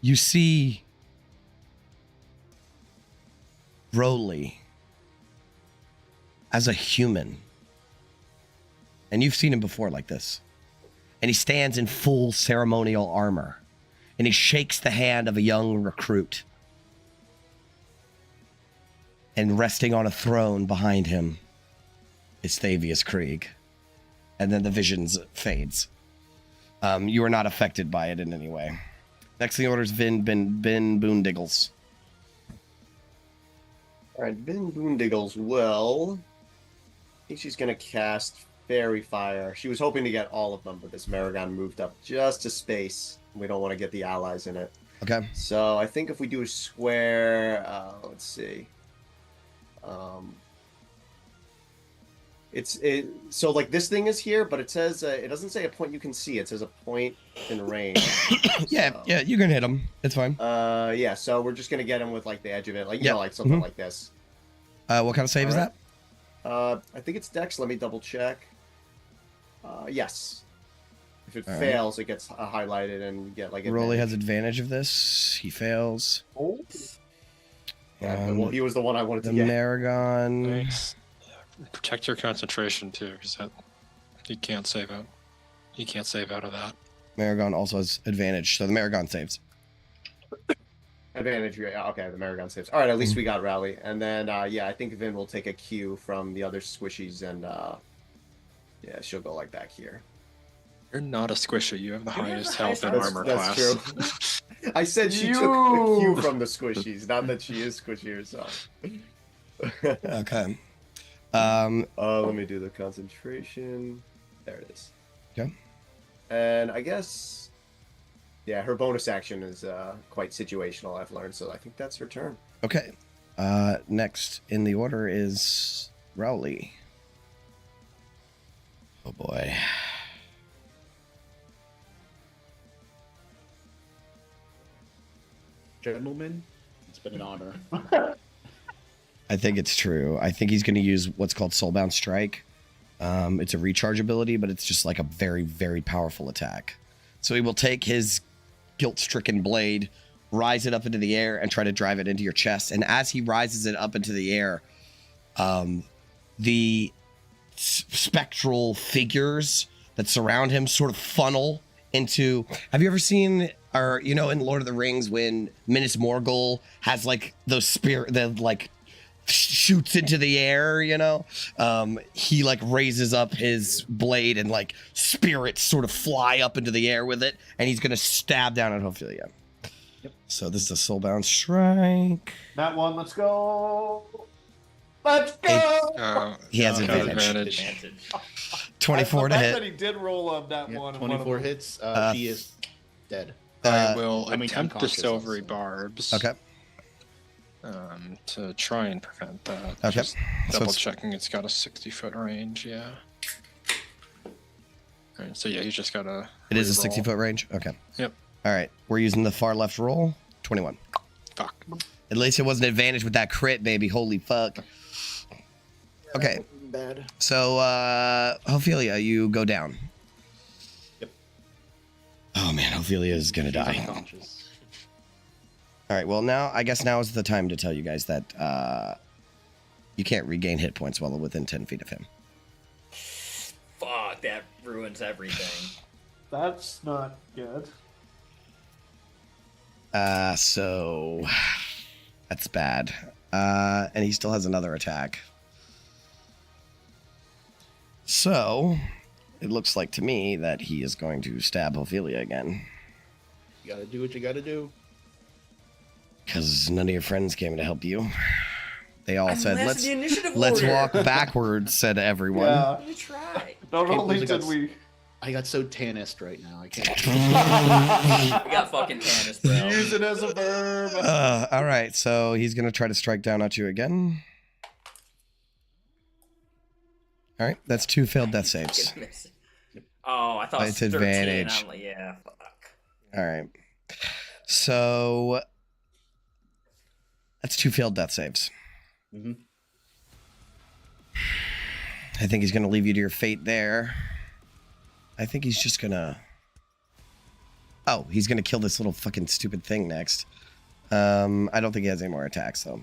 You see Roly as a human. And you've seen him before like this. And he stands in full ceremonial armor. and he shakes the hand of a young recruit. And resting on a throne behind him is Thavius Krieg. And then the visions fades. You are not affected by it in any way. Next in the order is Ben Boondiggles. All right, Ben Boondiggles will. I think she's going to cast Fairy Fire. She was hoping to get all of them, but this Maragon moved up just a space. We don't want to get the allies in it. Okay. So I think if we do a square, let's see. So like this thing is here, but it says it doesn't say a point you can see. It says a point in range. Yeah, you can hit him. It's fine. Yeah. So we're just gonna get him with like the edge of it, like you know, like something like this. What kind of save is that? I think it's Dex. Let me double check. Yes. If it All fails, it gets highlighted and you get like. Rolly has advantage of this. He fails. Oh. Yeah, well, he was the one I wanted to the get. Maragon. Nice. Protect your concentration too, because that he can't save out. He can't save out of that. Maragon also has advantage, so the Maragon saves. Advantage, yeah. Okay, the Maragon saves. All right, at least we got Rally, and then yeah, I think Vin will take a cue from the other squishies, and yeah, she'll go like back here. You're not a squishy. You have the highest health and That's- armor that's class. true. I said she took a cue from the squishies, not that she is squishy herself. Okay. Let me do the concentration. There it is. Okay. And I guess, yeah, her bonus action is quite situational, I've learned, so I think that's her turn. Okay. Next in the order is Rowley. Oh boy. Gentlemen, it's been an honor. I think it's true. I think he's going to use what's called Soulbound Strike. It's a recharge ability, but it's just like a very, very powerful attack. So he will take his guilt-stricken blade, rise it up into the air, and try to drive it into your chest. And as he rises it up into the air, the spectral figures that surround him sort of funnel into... Have you ever seen, or you know, in Lord of the Rings when Minas Morgul has like those spirit, the like shoots into the air, you know? He like raises up his blade and like spirits sort of fly up into the air with it, and he's gonna stab down at Ophelia. Yep. So this is a Soulbound Strike. That one, let's go. Let's go. He has got advantage. 24 to I hit. that he did roll up that Yeah, one. 24 hits. She is dead. I will I mean, attempt the unconscious silvery also. barbs. Okay. To try and prevent that. Okay. Just So double it's- checking it's got a 60-foot range, yeah. Alright, so yeah, he's just got a It is a reroll. 60-foot range? Okay. Yep. All right. We're using the far left roll. 21. Fuck. At least it wasn't advantage with that crit, baby. Holy fuck. Okay. Bad. So, Ophelia, you go down. Yep. Oh, man. Ophelia is going to She's die. unconscious. All right. Well, now, I guess now is the time to tell you guys that you can't regain hit points while within 10 feet of him. Fuck, that ruins everything. That's not good. So that's bad. And he still has another attack. So it looks like to me that he is going to stab Ophelia again. You gotta do what you gotta do. Because none of your friends came to help you. They all said, Unless let's the initiative let's order." walk backwards, said everyone. Yeah. You try. Not Can't only believe I did got- we I got so tannist right now. I can't. We got fucking Tannis, bro. use it as a verb. All right, so he's going to try to strike down at you again. All right, that's 2 failed death saves. Oh, I thought it was It's 13. advantage. I'm like, yeah, fuck. All right. So that's 2 failed death saves. Mhm. I think he's going to leave you to your fate there. I think he's just going to... Oh, he's going to kill this little fucking stupid thing next. I don't think he has any more attacks, though.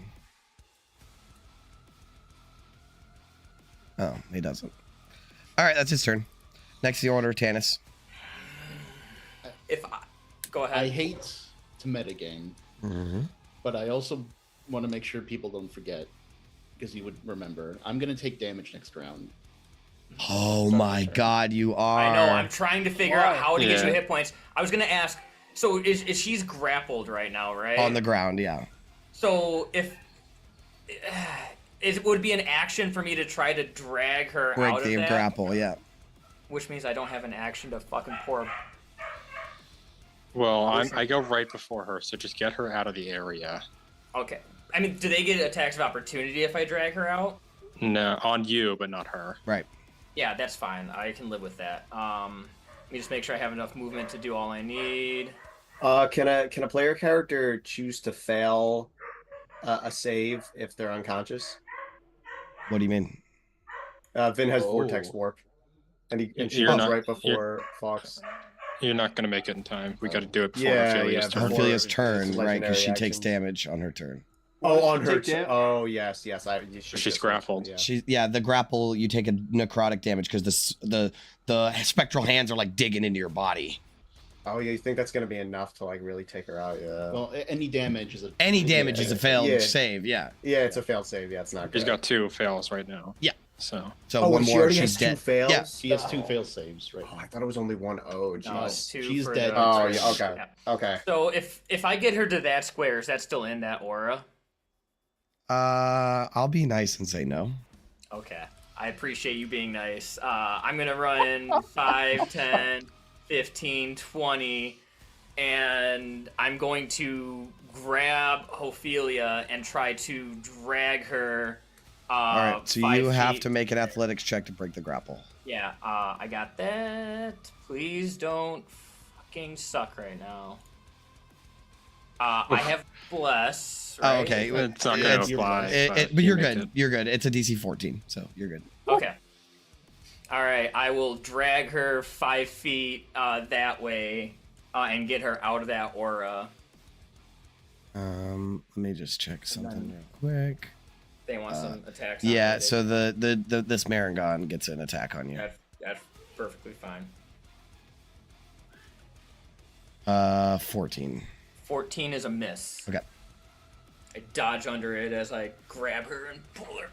Oh, he doesn't. All right, that's his turn. Next in the order, Tannis. If I... Go ahead. I hate to metagame, Mm-hmm. but I also want to make sure people don't forget, because you would remember. I'm going to take damage next round. Oh Start my my turn. God, you are. I know. I'm trying to figure out how to get you Yeah. hit points. I was gonna ask. So is she's grappled right now, right? on the ground. Yeah. So if it would be an action for me to try to drag her Break out of the that, grapple. Yeah. which means I don't have an action to fucking pour. Well, I go right before her, so just get her out of the area. Okay. I mean, do they get attacks of opportunity if I drag her out? No, on you, but not her. Right. Yeah, that's fine. I can live with that. Let me just make sure I have enough movement to do all I need. Can a player character choose to fail a save if they're unconscious? What do you mean? Vin has Oh. vortex warp, and she You're goes not- right before Fox. You're not going to make it in time. We got to do it before Yeah, Ophelia's yeah, turn. before- Ophelia's it's turn, right? legendary Because she takes action. damage on her turn. Oh, on Take her. dam- Oh, yes. She's grappled. Yeah. The grapple, you take a necrotic damage because the spectral hands are like digging into your body. Oh, yeah. You think that's gonna be enough to like really take her out? Yeah. Well, any damage is a Any damage is a failed Yeah. save. Yeah. Yeah, it's a failed save. Yeah, it's not. She's great. got 2 fails right now. Yeah. So So Oh, one and she more, already she's has dead. two fails. Yeah. She has 2 fail saves right Oh, now. I thought it was only one. Oh, No, jeez. it's two she's for dead. the- Oh, yeah. Okay. Yeah. Okay. So if I get her to that square, is that still in that aura? I'll be nice and say no. Okay. I appreciate you being nice. I'm going to run 5, 10, 15, 20, and I'm going to grab Ophelia and try to drag her. All right. So 5 you have feet. to make an athletics check to break the grapple. Yeah, I got that. Please don't fucking suck right now. I have bless. Right? Oh, okay. it's not going to apply. But you're you make good. it. You're good. It's a DC 14, so you're good. Okay. All right. I will drag her 5 feet that way and get her out of that aura. Let me just check something real quick. They want some attacks. on Yeah. her. So the this Marangon gets an attack on you. That's perfectly fine. 14. 14 is a miss. Okay. I dodge under it as I grab her and pull her.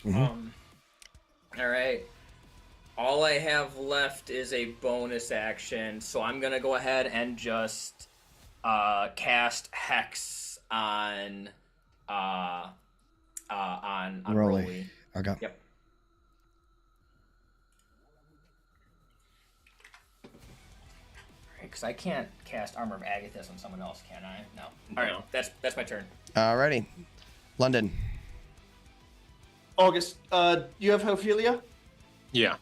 Mhm. All right. All I have left is a bonus action, so I'm gonna go ahead and just cast Hex on Rolly. Rolly. Okay. Yep. Because I can't cast Armor of Agathis on someone else, can I? No. All right, that's my turn. Alrighty. London. August, you have Ophelia? Yeah.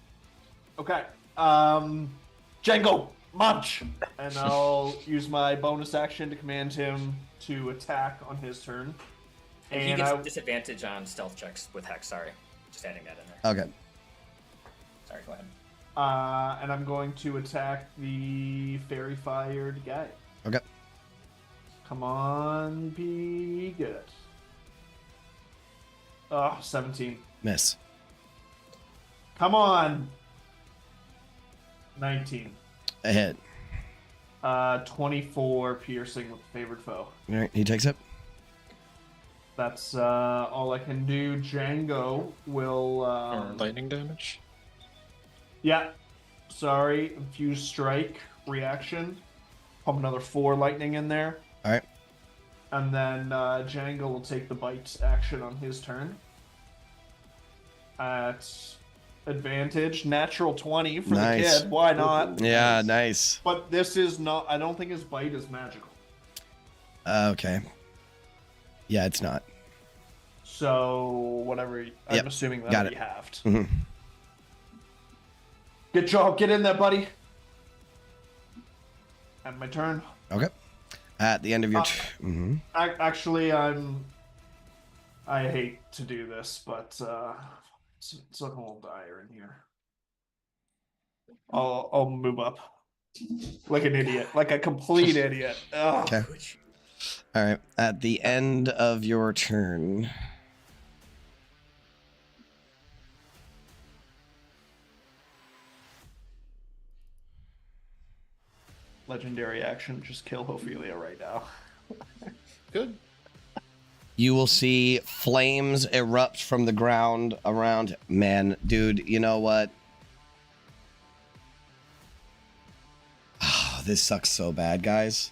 Okay. Django, munch! And I'll use my bonus action to command him to attack on his turn. And he And gets I- disadvantage on stealth checks with Hex. Sorry, just adding that in there. Okay. Sorry, go ahead. And I'm going to attack the fairy fired guy. Okay. Come on, be good. 17. Miss. Come on. 19. A hit. 24 piercing with the favored foe. All right. He takes it. That's all I can do. Django will. Or lightning damage. Yeah. Sorry. Infused strike reaction. Pump another 4 lightning in there. All right. And then Django will take the bite action on his turn. At advantage. Natural 20 for Nice. the kid. Why not? Yeah. Nice. But this is not. I don't think his bite is magical. Okay. Yeah, it's not. So, whatever. I'm Yep. assuming that Got he it. halved. Mhm. Good job. Get in there, buddy. And my turn. Okay. At the end of your. Uh, Actually, I hate to do this, but it's looking a little dire in here. I'll move up. Like an idiot. Like a complete idiot. Ugh. Okay. All right. At the end of your turn. legendary action, just kill Ophelia right now. Good. You will see flames erupt from the ground around. Man, dude, you know what? Oh, this sucks so bad, guys.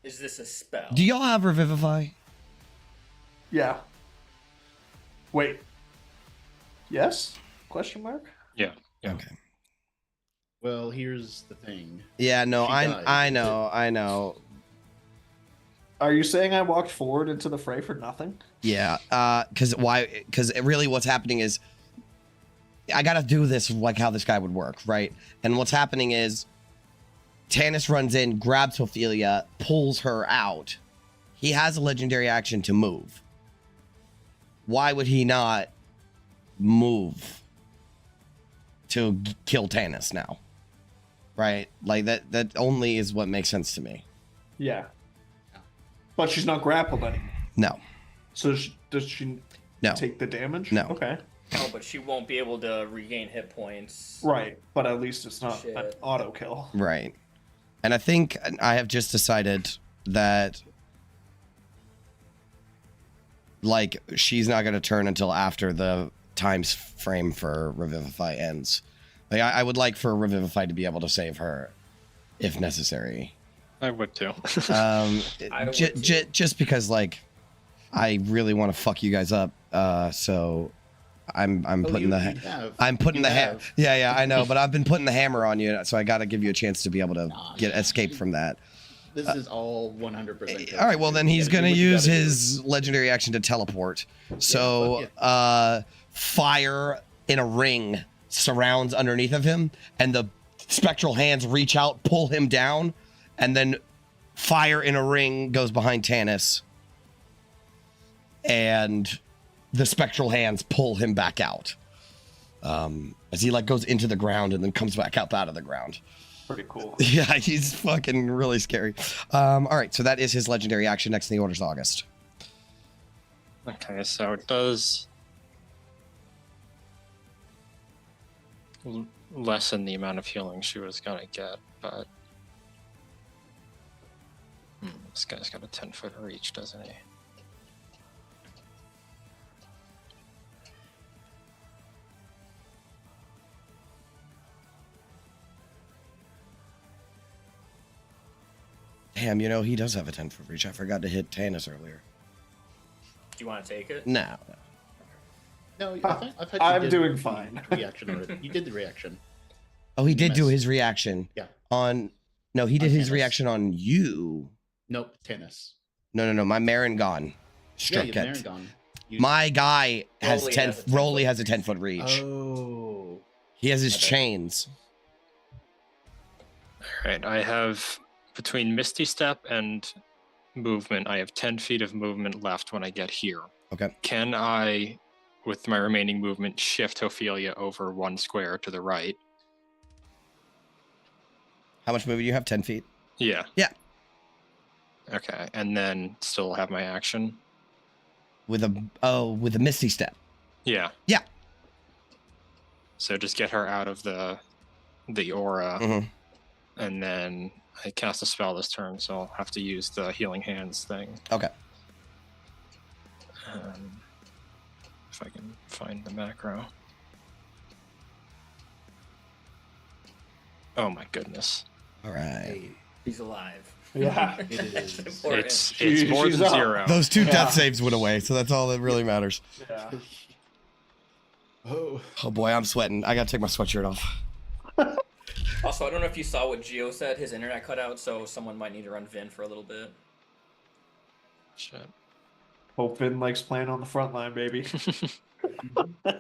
Is this a spell? Do y'all have Revivify? Yeah. Wait. Yes? Question mark? Yeah. Okay. Well, here's the thing. Yeah, no, She I died. know. Are you saying I walked forward into the fray for nothing? Yeah, because really what's happening is I gotta do this like how this guy would work, right? And what's happening is Tannis runs in, grabs Ophelia, pulls her out. He has a legendary action to move. Why would he not move to kill Tannis now? Right? Like that only is what makes sense to me. Yeah. But she's not grappled anymore. No. So does she No. take the damage? No. Okay. Oh, but she won't be able to regain hit points. Right. But at least it's not an Shit. auto kill. Right. And I think I have just decided that like she's not going to turn until after the time frame for Revivify ends. Like I would like for Revivify to be able to save her if necessary. I would too. Um, I would too. just because like I really want to fuck you guys up. So I'm putting I'm putting the hammer. Yeah, I know, but I've been putting the hammer on you, so I got to give you a chance to be able to escape from that. This is all 100%. All right, well then he's gonna use his legendary action to teleport. So fire in a ring surrounds underneath of him, and the spectral hands reach out, pull him down, and then fire in a ring goes behind Tannis, and the spectral hands pull him back out as he like goes into the ground and then comes back up out of the ground. Pretty cool. Yeah, he's fucking really scary. All right, so that is his legendary action. Next in the order is August. Okay, so it does lessen the amount of healing she was gonna get, but this guy's got a 10-foot reach, doesn't he? Damn, you know, he does have a 10-foot reach. I forgot to hit Tannis earlier. Do you want to take it? No. No, I thought you I'm did doing the fine. Reaction already. You did the reaction. Oh, he did do Miss. his reaction. Yeah. On... No, he did On his Tannis. reaction on you. Nope, tennis. No. My Marengon Yeah, struck you've it. gone. My guy has Rolly 10... has a 10-foot Rolly has a 10-foot reach. Oh. He has his My bad. chains. All right, I have between Misty Step and movement, I have 10 feet of movement left when I get here. Okay. Can I, with my remaining movement, shift Ophelia over one square to the right? How much movement do you have? 10 feet? Yeah. Yeah. Okay, and then still have my action? With a Misty Step. Yeah. Yeah. So just get her out of the aura, Mhm. and then I cast a spell this turn, so I'll have to use the healing hands thing. Okay. If I can find the macro. Oh my goodness. All right. He's alive. Yeah. It is. Important. It's more she's than up. 0. Those two Yeah. death saves went away, so that's all that really matters. Yeah. Oh. Oh boy, I'm sweating. I gotta take my sweatshirt off. Also, I don't know if you saw what Gio said. His internet cut out, so someone might need to run Vin for a little bit. Shit. Hope Finn likes playing on the front line, baby.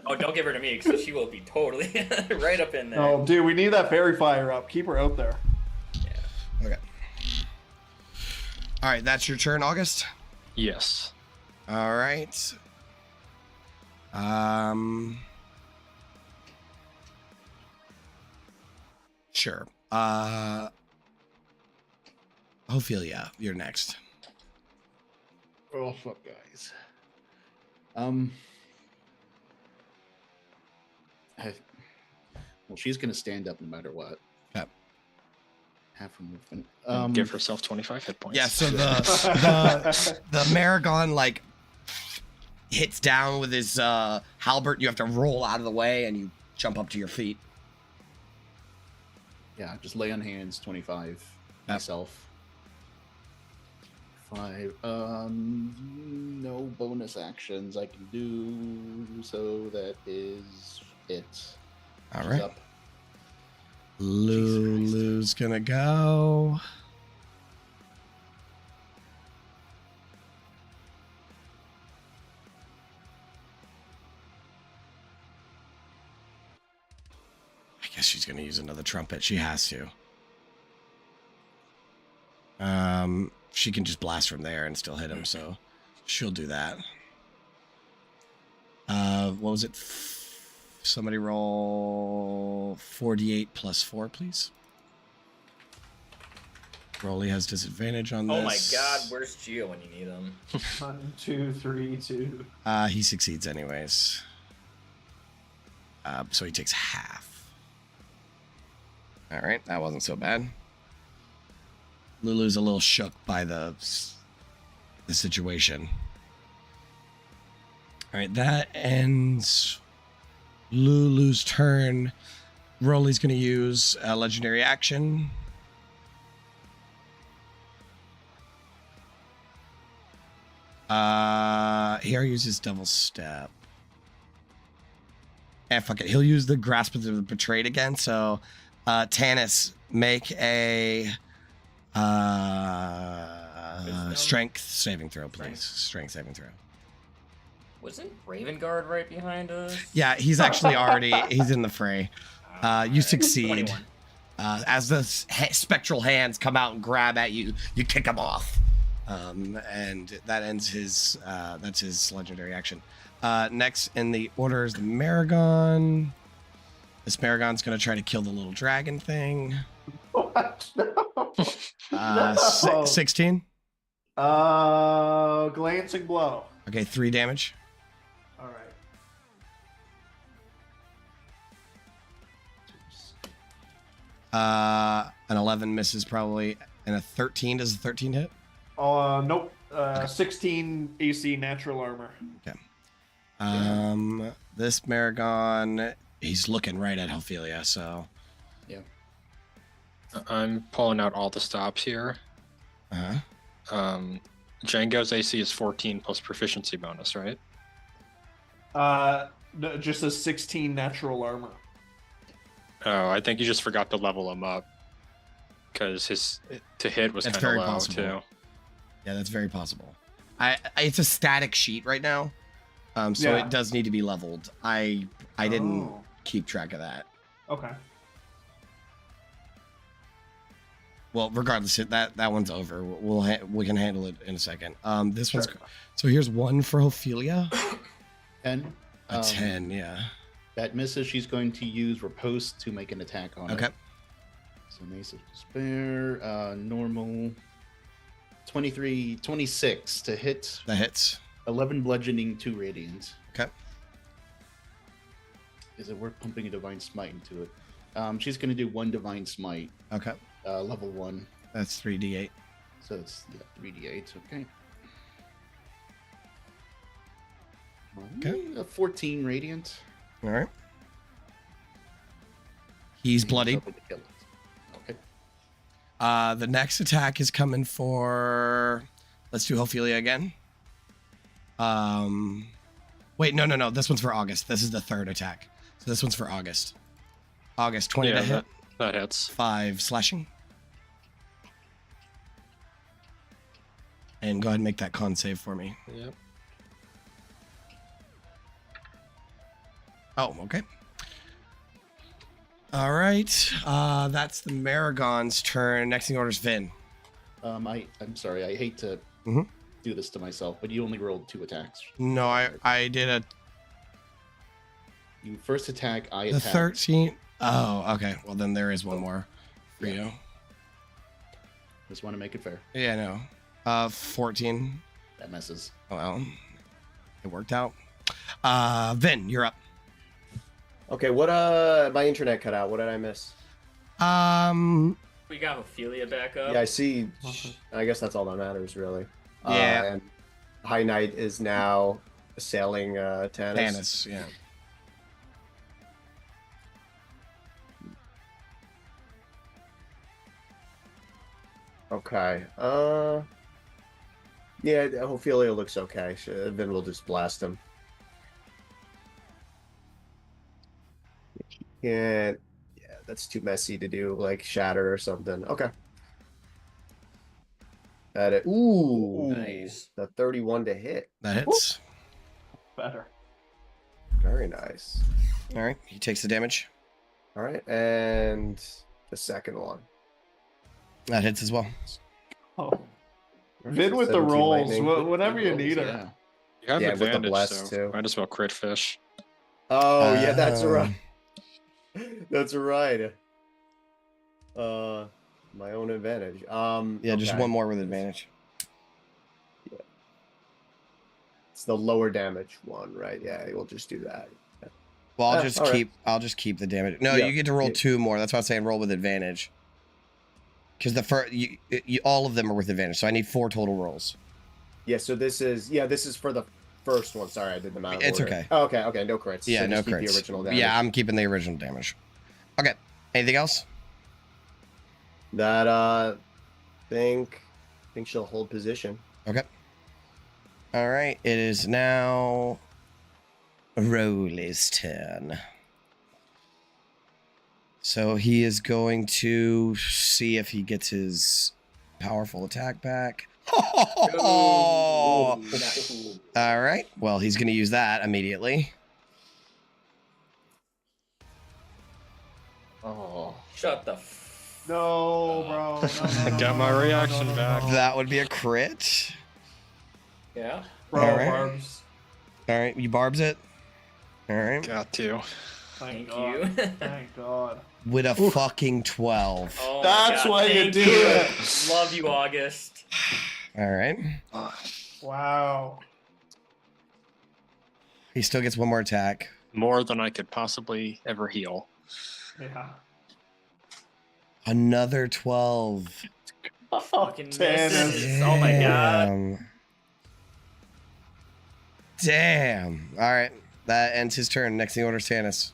Oh, don't give her to me, because she will be totally right up in there. Oh, dude, we need that fairy fire up. Keep her out there. Okay. All right, that's your turn, August. Yes. All right. Sure. Ophelia, you're next. Oh fuck, guys. Well, she's going to stand up no matter what. Yep. Half her movement. Give herself 25 hit points. Yeah, so the Maragon like hits down with his halberd. You have to roll out of the way and you jump up to your feet. Yeah, just lay on hands, 25 myself. 5. No bonus actions I can do, so that is it. All She's right. up. Lulu's gonna go. I guess she's gonna use another trumpet. She has to. She can just blast from there and still hit him, so she'll do that. What was it? Somebody roll 4d8 plus 4, please. Rolly has disadvantage on this. Oh my god, where's Gio when you need him? 1, 2, 3, 2. He succeeds anyways. So he takes half. All right, that wasn't so bad. Lulu's a little shook by the situation. All right, that ends Lulu's turn. Rolly's going to use a legendary action. Here uses Devil's Step. Fuck it. He'll use the Grasp of the Betrayed again. So, Tanis, make a strength saving throw, please. Strength saving throw. Wasn't Raven Guard right behind us? Yeah, he's actually he's in the fray. You succeed. 21. As the spectral hands come out and grab at you, you kick him off. And that ends his, that's his legendary action. Next in the order is the Maragon. This Maragon's going to try to kill the little dragon thing. What? No. 16. Glancing blow. Okay, 3 damage. All right. An 11 misses probably, and a 13. Does a 13 hit? Nope. 16 AC natural armor. Okay. This Maragon, he's looking right at Ophelia, so. Yeah. I'm pulling out all the stops here. Uh-huh. Django's AC is 14 plus proficiency bonus, right? No, just a 16 natural armor. Oh, I think you just forgot to level him up. Because his to hit was That's kind of very low, possible. too. Yeah, that's very possible. It's a static sheet right now, so Yeah. it does need to be leveled. I didn't Oh. keep track of that. Okay. Well, regardless, that one's over. We can handle it in a second. This one's Sure. so here's 1 for Ophelia. 10. A 10, yeah. That misses. She's going to use Riposte to make an attack on Okay. it. So Mace of Despair, normal. 23, 26 to hit. That hits. 11 bludgeoning, 2 radiant. Okay. Is it worth pumping a Divine Smite into it? She's going to do 1 Divine Smite, Okay. level 1. That's 3d8. So it's 3d8. Okay. Okay. 14 radiant. All right. He's bloody. Hoping to kill it. Okay. The next attack is coming for. Let's do Ophelia again. Wait, no. This one's for August. This is the 3rd attack. So this one's for August. August, 20 to hit. That hits. 5 slashing. And go ahead and make that con save for me. Yep. Oh, okay. All right. That's the Maragon's turn. Next in order is Vin. I'm sorry. I hate to Mhm. do this to myself, but you only rolled 2 attacks. No, I did You first attack. I the attack. 13. Oh, okay. Well, then there is one more for you. Just want to make it fair. Yeah, no. 14. That messes. Oh, well, it worked out. Vin, you're up. Okay, what my internet cut out. What did I miss? We got Ophelia back up. Yeah, I see. I guess that's all that matters, really. Yeah. And High Knight is now assailing Tannis. Tannis, yeah. Okay. Yeah, Ophelia looks okay. Then we'll just blast him. Can't. Yeah, that's too messy to do, like shatter or something. Okay. At it. Ooh, Nice. the 31 to hit. That hits. Better. Very nice. All right, he takes the damage. All right, and the second one. That hits as well. Oh. Vid with the 17 rolls, lightning. whatever you Rolls, need her. yeah. You have Yeah, with the advantage, blast, so too. might as well crit fish. Oh yeah, that's Um, right. That's right. My own advantage. Yeah, just okay. one more with advantage. It's the lower damage one, right? Yeah, we'll just do that. Well, I'll Ah, just all right. keep. I'll just keep the damage. No, Yeah, you get to roll yeah. 2 more. That's why I'm saying roll with advantage. Because the first, all of them are with advantage. So I need 4 total rolls. Yeah, so this is for the first one. Sorry, I did them out of It's order. okay. Oh, okay, no crits. Yeah, So no just keep crits. the original damage. Yeah, I'm keeping the original damage. Okay. Anything else? That think she'll hold position. Okay. All right. It is now Rolly's turn. So he is going to see if he gets his powerful attack back. All right. Well, he's going to use that immediately. Oh. Shut the. No, bro. I got my reaction back. That would be a crit. Yeah. Bro, All right. Barbs. All right. You barbs it. All right. Got to. Thank Thank God. you. Thank God. With a fucking 12. Oh my That's God, why you thank do it. Love you, August. All right. Wow. He still gets one more attack. More than I could possibly ever heal. Yeah. Another 12. Fucking Tannis. misses. Oh my God. Damn. All right. That ends his turn. Next thing orders Tannis.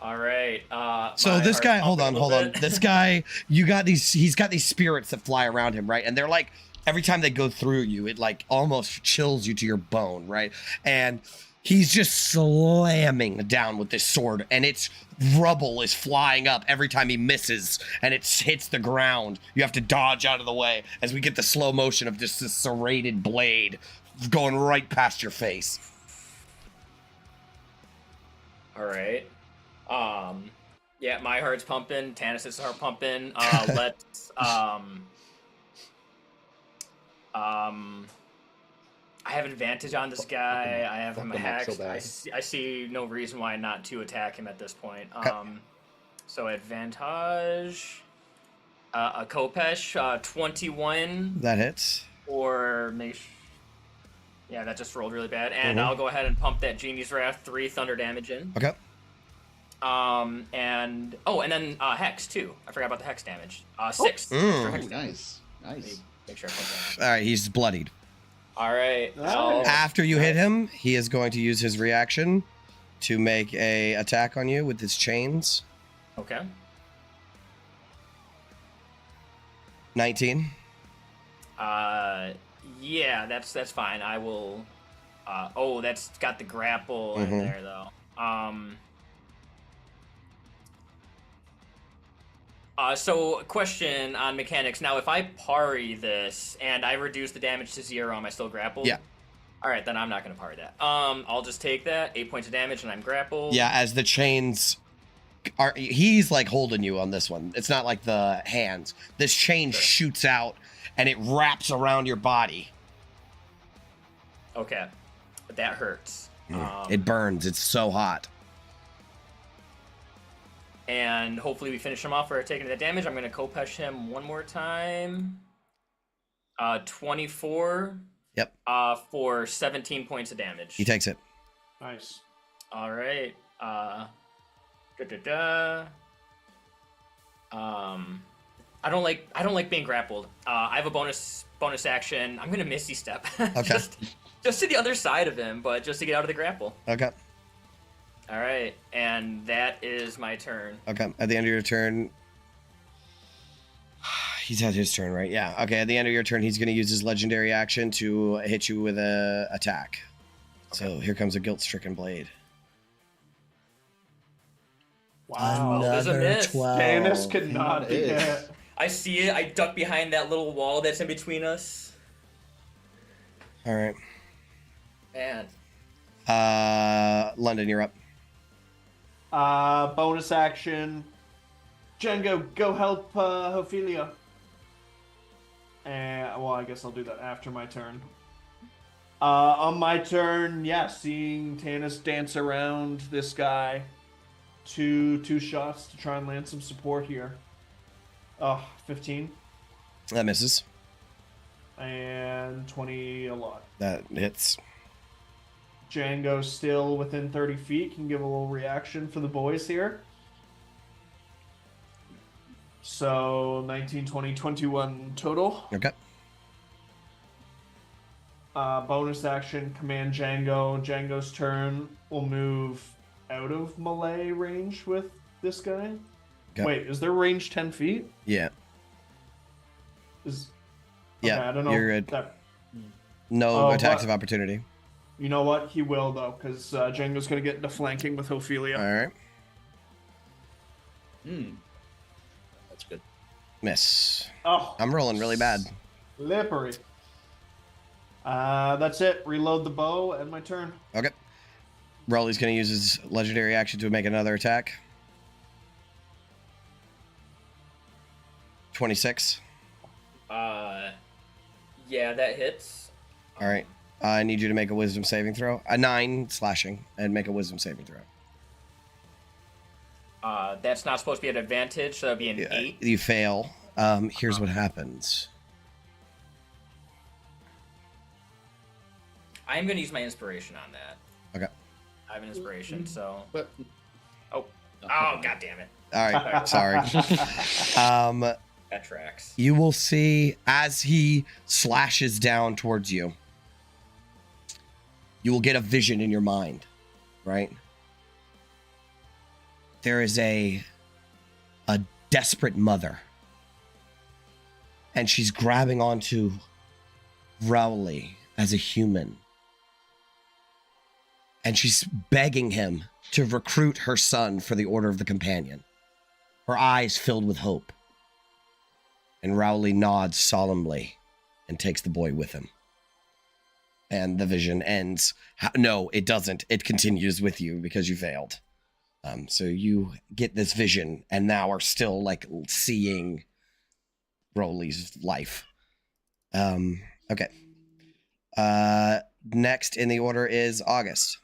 All right. So my this heart's guy, hold pumping on, a hold little on. bit. This guy, he's got these spirits that fly around him, right? And they're like, every time they go through you, it like almost chills you to your bone, right? And he's just slamming down with this sword, and its rubble is flying up every time he misses, and it hits the ground. You have to dodge out of the way as we get the slow motion of just this serrated blade going right past your face. All right. Yeah, my heart's pumping. Tannis' heart pumping. Let's I have advantage on this guy. I have him Fuck him up so hexed. bad. I see no reason why not to attack him at this point. Okay. So advantage. A Kopesh, 21, That hits. or yeah, that just rolled really bad. And Mhm. I'll go ahead and pump that Genie's Wrath 3 thunder damage in. Okay. And then hex too. I forgot about the hex damage. 6. Mm. Extra Ooh, hex damage. nice. Make sure I put that. All right, he's bloodied. All right. Nice. After you hit him, he is going to use his reaction to make a attack on you with his chains. Okay. 19. Yeah, that's fine. I will. That's got the grapple in Mhm. there though. So question on mechanics. Now, if I parry this and I reduce the damage to 0, am I still grappled? Yeah. All right, then I'm not gonna parry that. I'll just take that 8 points of damage and I'm grappled. Yeah, as the chains are, he's like holding you on this one. It's not like the hands. This chain shoots out and it wraps around your body. Okay. But that hurts. It burns. It's so hot. And hopefully we finish him off for taking that damage. I'm going to Kopesh him one more time. 24. Yep. For 17 points of damage. He takes it. Nice. All right. I don't like being grappled. I have a bonus action. I'm gonna Misty Step. Okay. just to the other side of him, but just to get out of the grapple. Okay. All right, and that is my turn. Okay. At the end of your turn, he's had his turn, right? Yeah. Okay. At the end of your turn, he's going to use his legendary action to hit you with a attack. Okay. So here comes a guilt-stricken blade. Wow. There's a miss. 12. Tannis cannot be It is. hit. I see it. I duck behind that little wall that's in between us. All right. Man. London, you're up. Bonus action. Django, go help Ophelia. And well, I guess I'll do that after my turn. On my turn, yeah, seeing Tannis dance around this guy. Two shots to try and land some support here. 15 That misses. and 20 a lot. That hits. Django still within 30 feet. Can give a little reaction for the boys here. So 19, 20, 21 total. Okay. Bonus action, command Django. Django's turn will move out of melee range with this guy. Okay. Wait, is their range 10 feet? Yeah. Is Yeah. okay, I don't know. You're good. That, No Oh, attacks but- of opportunity. you know what? He will though, because Django's gonna get into flanking with Ophelia. All right. That's good. Miss. Oh, I'm rolling really bad. slippery. That's it. Reload the bow and my turn. Okay. Rowley's going to use his legendary action to make another attack. 26. Yeah, that hits. All right. I need you to make a wisdom saving throw. A 9 slashing and make a wisdom saving throw. That's not supposed to be an advantage, so that'd be an 8. You fail. Here's what happens. I'm gonna use my inspiration on that. Okay. I have an inspiration, so. But Oh, god damn it. All right. Sorry. That tracks. You will see as he slashes down towards you, you will get a vision in your mind, right? There is a desperate mother, and she's grabbing onto Rowley as a human, and she's begging him to recruit her son for the Order of the Companion, her eyes filled with hope. And Rowley nods solemnly and takes the boy with him. And the vision ends. No, it doesn't. It continues with you because you failed. So you get this vision and now are still like seeing Rowley's life. Okay. Next in the order is August.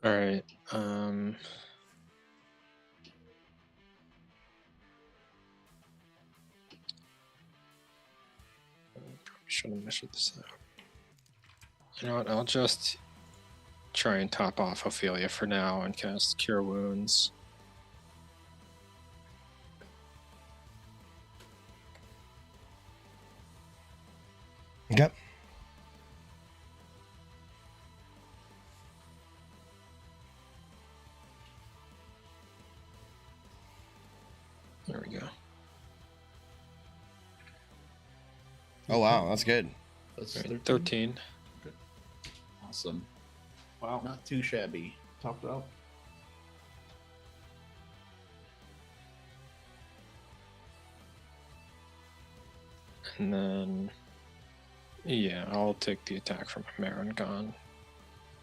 All right. Should have measured this out. You know what? I'll just try and top off Ophelia for now and cast Cure Wounds. Okay. There we go. Oh, wow. That's good. That's All 13. right, 13. Awesome. Wow, Not too shabby. topped up. And then, yeah, I'll take the attack from Marin Gone.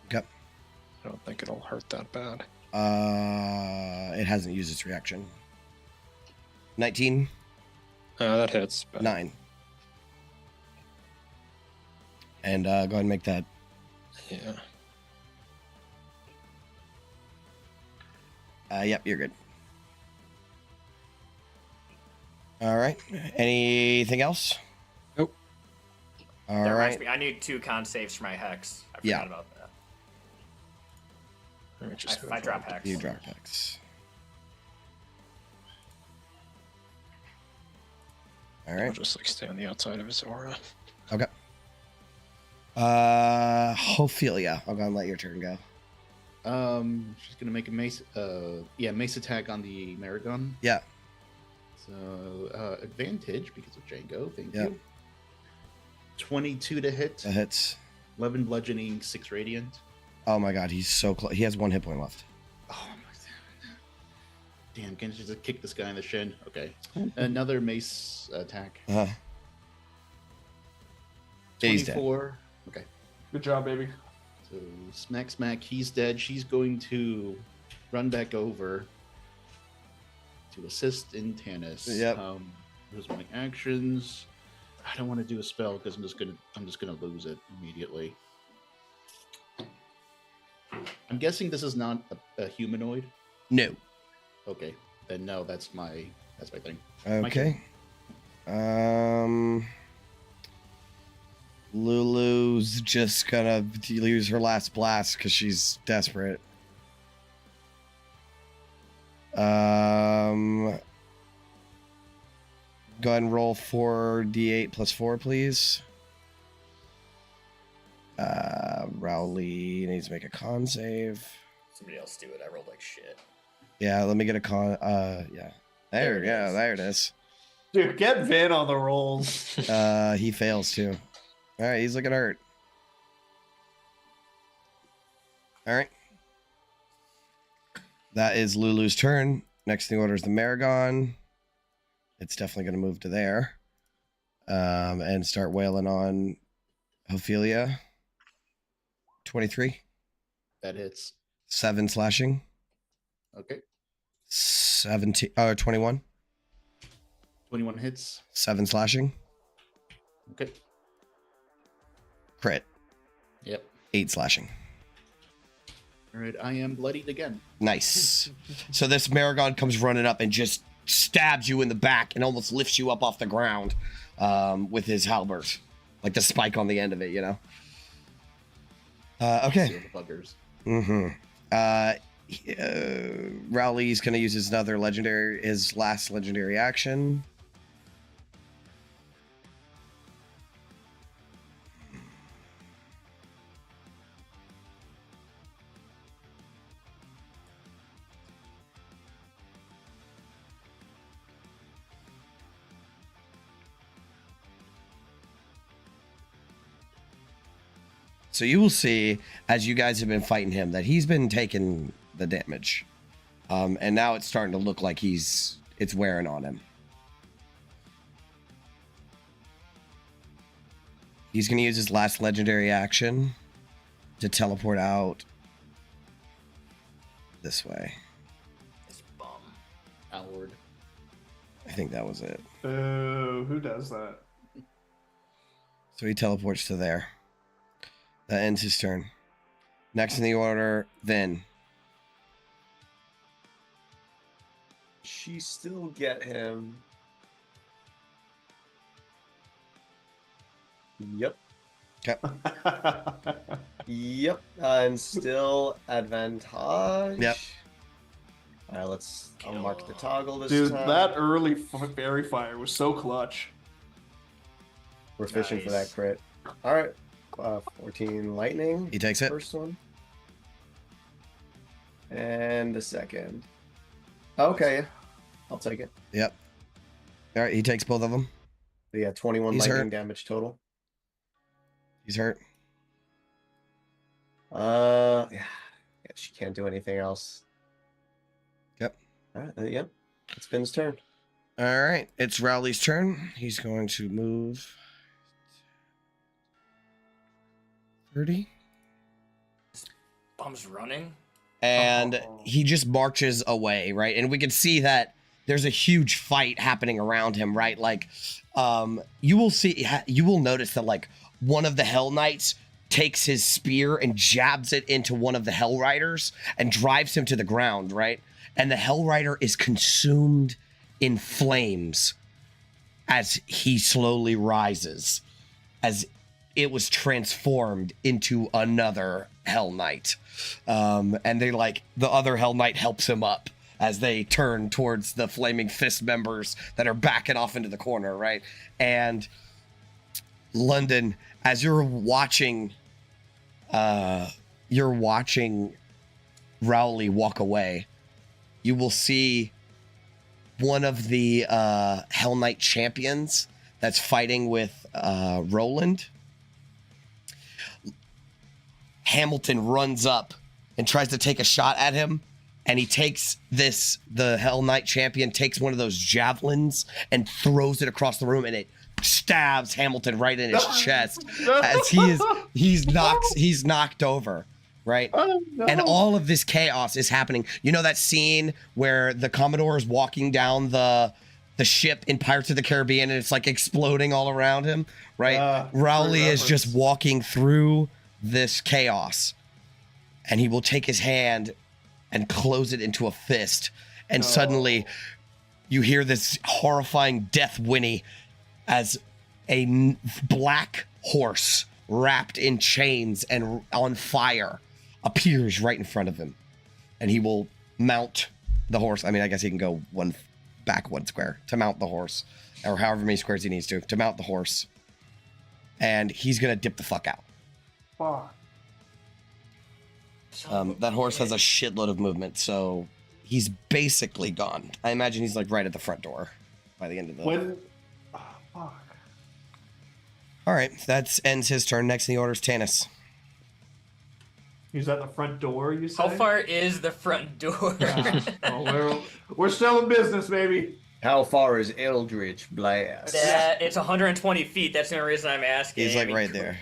Okay. I don't think it'll hurt that bad. It hasn't used its reaction. 19, That hits. But 9. And go ahead and make that. Yeah. Yep, you're good. All right. Anything else? Nope. All That reminds right. me, I need 2 con saves for my hex. I forgot Yeah. about that. Let me just I drop hex. You drop hex. All I'll right. just like stay on the outside of his aura. Okay. Ophelia, I'll go and let your turn go. She's gonna make a mace. Mace attack on the Maragon. Yeah. So advantage because of Django. Thank Yep. you. 22 to hit. That hits. 11 bludgeoning, 6 radiant. Oh my god, he's so close. He has 1 hit point left. Oh my god. Damn, can I just kick this guy in the shin? Okay. Another mace attack. Uh-huh. He's dead. 24. Okay. Good job, baby. So smack, he's dead. She's going to run back over to assist in Tanis. Yep. Those are my actions. I don't want to do a spell because I'm just gonna lose it immediately. I'm guessing this is not a humanoid. No. Okay, then no, that's my thing. Okay. Lulu's just gonna use her last blast because she's desperate. Go ahead and roll 4d8 plus 4, please. Rowley needs to make a con save. Somebody else do it. I rolled like shit. Yeah, let me get a con. Yeah. There we go. There it is. Dude, get Vin on the rolls. He fails too. All right, he's looking hurt. All right. That is Lulu's turn. Next in the order is the Maragon. It's definitely going to move to there. And start wailing on Ophelia. 23. That hits. 7 slashing. Okay. 21. 21 hits. 7 slashing. Okay. Crit. Yep. 8 slashing. All right, I am bloodied again. Nice. So this Maragon comes running up and just stabs you in the back and almost lifts you up off the ground with his halberd. Like the spike on the end of it, you know? Okay. See the buggers. Mm-hmm. Rowley's going to use his last legendary action. So you will see, as you guys have been fighting him, that he's been taking the damage. And now it's starting to look like it's wearing on him. He's going to use his last legendary action to teleport out this way. This bum. Outward. I think that was it. Oh, who does that? So he teleports to there. That ends his turn. Next in the order, Vin. She still get him. Yep. Okay. Yep. And still advantage. Yep. All right, let's unmark the toggle this Dude, time. that early fairy fire was so clutch. We're fishing for Nice. that crit. All right. 14 lightning. He takes it. First one. And the second. Okay. I'll take it. Yep. All right, he takes both of them. Yeah, 21 He's lightning hurt. damage total. He's hurt. Yeah, she can't do anything else. Yep. All right, yep. It's Finn's turn. All right, it's Rowley's turn. He's going to move 30. Bum's running. And he just marches away, right? And we can see that there's a huge fight happening around him, right? Like, you will notice that like one of the Hell Knights takes his spear and jabs it into one of the Hell Riders and drives him to the ground, right? And the Hell Rider is consumed in flames as he slowly rises, as it was transformed into another Hell Knight. And they like the other Hell Knight helps him up as they turn towards the Flaming Fist members that are backing off into the corner, right? And London, as you're watching Rowley walk away, you will see one of the Hell Knight champions that's fighting with Roland. Hamilton runs up and tries to take a shot at him, and he takes the Hell Knight champion takes one of those javelins and throws it across the room, and it stabs Hamilton right in his chest as he's knocked over, right? Oh, no. And all of this chaos is happening. You know that scene where the Commodore is walking down the ship in Pirates of the Caribbean and it's like exploding all around him, right? Rowley is just walking through this chaos, and he will take his hand and close it into a fist, and suddenly you hear this horrifying death whinny as a black horse wrapped in chains and on fire appears right in front of him, and he will mount the horse. I mean, I guess he can go back one square to mount the horse, or however many squares he needs to mount the horse, and he's gonna dip the fuck out. Fuck. That horse has a shitload of movement, so he's basically gone. I imagine he's like right at the front door by the end of the. Fuck. All right, that ends his turn. Next in the order is Tanis. He's at the front door, you say? How far is the front door? Oh, we're still in business, baby. How far is Eldritch Blast? It's 120 feet. That's the only reason I'm asking. He's like right there.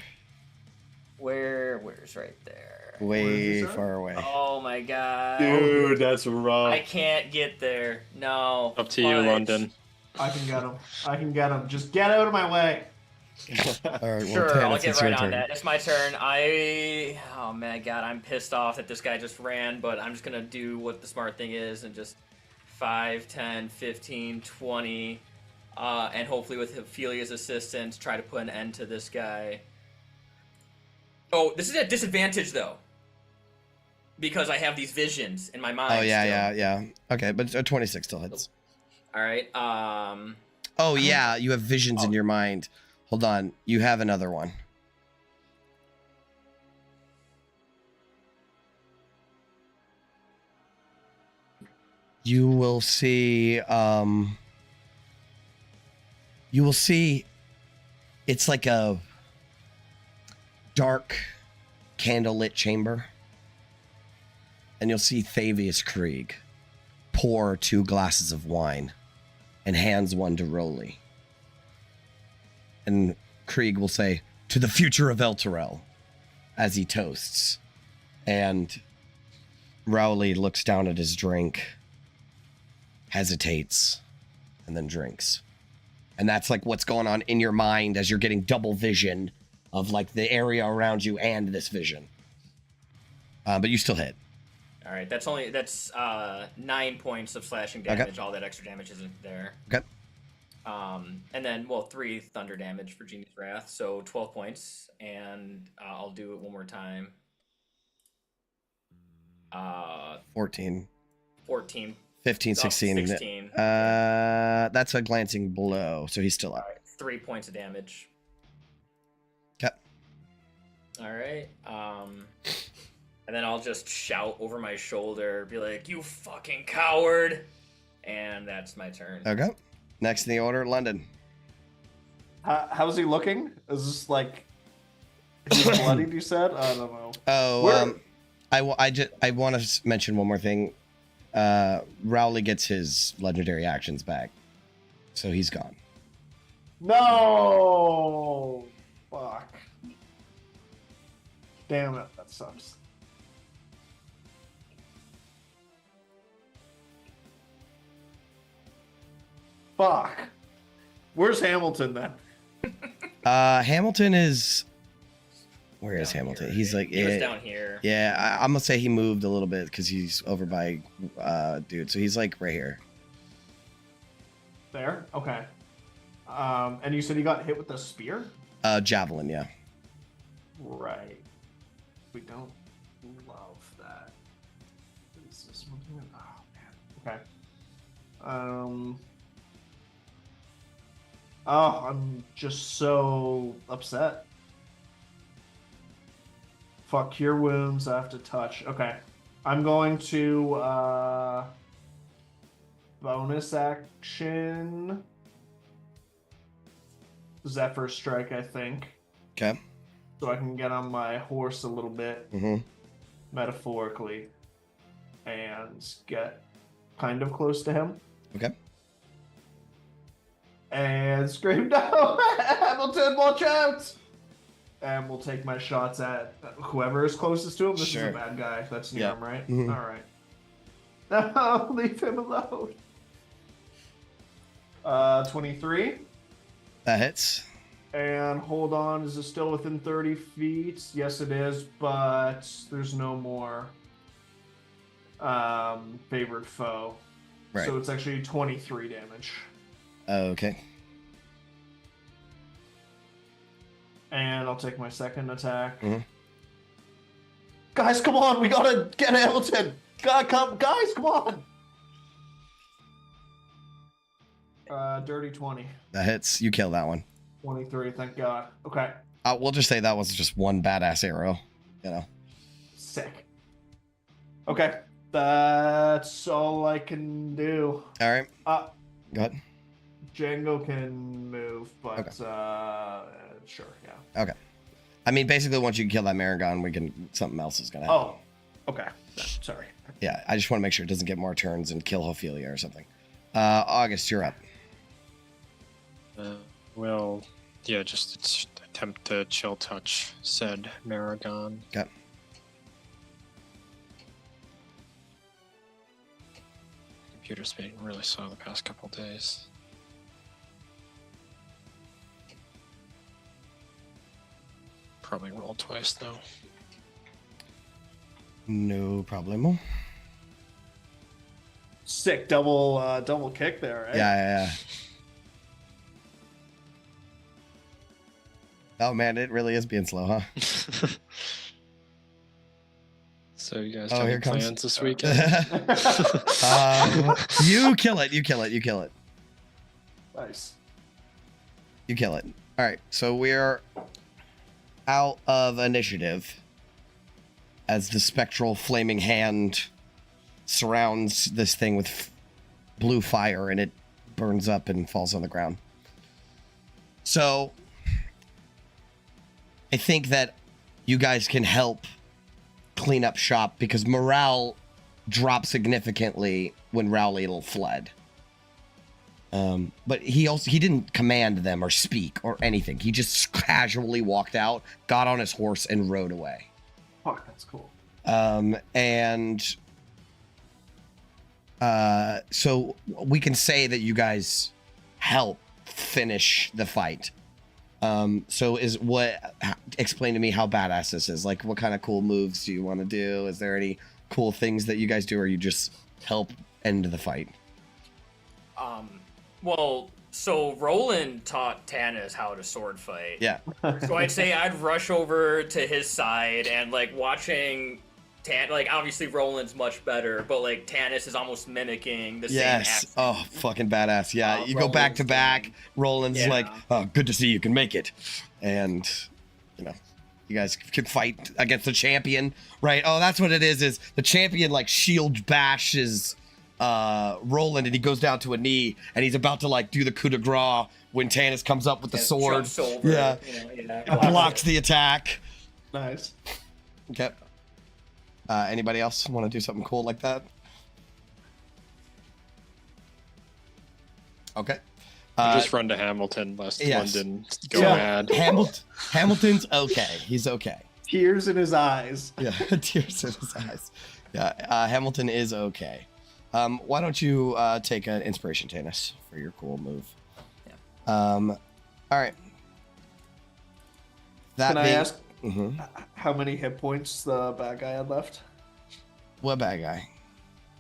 Where's right there? Way far away. Oh my god. Dude, that's rough. I can't get there. No. Up to you, London. I can get him. Just get out of my way. All right, well, Sure, Tanis, I'll get it's your right on turn. that. It's my turn. Oh my god, I'm pissed off that this guy just ran, but I'm just gonna do what the smart thing is and just 5, 10, 15, 20, and hopefully with Ophelia's assistance, try to put an end to this guy. Oh, this is at disadvantage though, because I have these visions in my mind. Oh yeah. Okay, but 26 still hits. All right. Oh yeah, you have visions in your mind. Hold on, you have another one. You will see. It's like a dark, candlelit chamber, and you'll see Thavius Krieg pour 2 glasses of wine and hands one to Rowley. And Krieg will say, "To the future of Elturel," as he toasts. And Rowley looks down at his drink, hesitates, and then drinks. And that's like what's going on in your mind as you're getting double vision of like the area around you and this vision. But you still hit. All right, that's 9 points of slashing damage. Okay. All that extra damage isn't there. Okay. And then 3 thunder damage for Genie's Wrath, so 12 points, and I'll do it one more time. 14. 14. 15, 16. 16. That's a glancing blow, so he's still up. All right, 3 points of damage. Okay. All right. And then I'll just shout over my shoulder, be like, "You fucking coward!" And that's my turn. Okay. Next in the order, London. How's he looking? Is this like he's bloodied? You said? I don't know. Oh, I want to mention one more thing. Rowley gets his legendary actions back, so he's gone. No. Fuck. Damn it, that sucks. Fuck. Where's Hamilton then? Hamilton is. Where is Hamilton? Here. He's like. He was down here. Yeah, I'm gonna say he moved a little bit because he's over by dude. So he's like right here. There? Okay. And you said he got hit with the spear? Javelin, yeah. Right. We don't love that. Is this one here? Oh man. Okay. Oh, I'm just so upset. Fuck, cure wounds. I have to touch. Okay. I'm going to bonus action Zephyr Strike, I think. Okay. So I can get on my horse a little bit, metaphorically, and get kind of close to him. Okay. And scream, no! Hamilton, watch out! And we'll take my shots at whoever is closest to him. This is a bad guy. That's near him, right? All right. No, leave him alone. 23. That hits. And hold on, is it still within 30 feet? Yes, it is, but there's no more favored foe. Right. So it's actually 23 damage. Okay. And I'll take my second attack. Guys, come on! We gotta get Hamilton! Guys, come on! Dirty 20. That hits. You kill that one. 23, thank God. Okay. We'll just say that was just one badass arrow. You know. Sick. Okay. That's all I can do. All right. Go ahead. Django can move, but sure, yeah. Okay. I mean, basically, once you kill that Maragon, something else is gonna happen. Oh, okay. Sorry. Yeah, I just want to make sure it doesn't get more turns and kill Ophelia or something. August, you're up. Well, yeah, just attempt to chill touch said Maragon. Okay. Computer's been really slow the past couple days. Probably roll twice though. No problemo. Sick double kick there, right? Yeah. Oh man, it really is being slow, huh? So you guys have any plans this weekend? You kill it. Nice. You kill it. All right, so we're out of initiative as the spectral flaming hand surrounds this thing with blue fire and it burns up and falls on the ground. So I think that you guys can help clean up shop because morale dropped significantly when Rowley fled. But he didn't command them or speak or anything. He just casually walked out, got on his horse, and rode away. Fuck, that's cool. So we can say that you guys help finish the fight. Explain to me how badass this is. Like, what kind of cool moves do you want to do? Is there any cool things that you guys do, or you just help end the fight? Well, so Roland taught Tanis how to sword fight. Yeah. So I'd say I'd rush over to his side and watching obviously Roland's much better, but Tanis is almost mimicking the same action. Oh, fucking badass. Yeah, you go back to back. Roland's oh, good to see you can make it. And, you guys can fight against the champion, right? Oh, that's what it is the champion, shield bashes Roland, and he goes down to a knee, and he's about to, do the coup de grace when Tanis comes up with the sword. Over, blocks the attack. Nice. Okay. Anybody else want to do something cool like that? Okay. Just run to Hamilton lest London go mad. Hamilton's okay. He's okay. Tears in his eyes. Yeah, tears in his eyes. Yeah, Hamilton is okay. Why don't you take an inspiration, Tanis, for your cool move? Yeah. All right. Can I ask how many hit points the bad guy had left? What bad guy?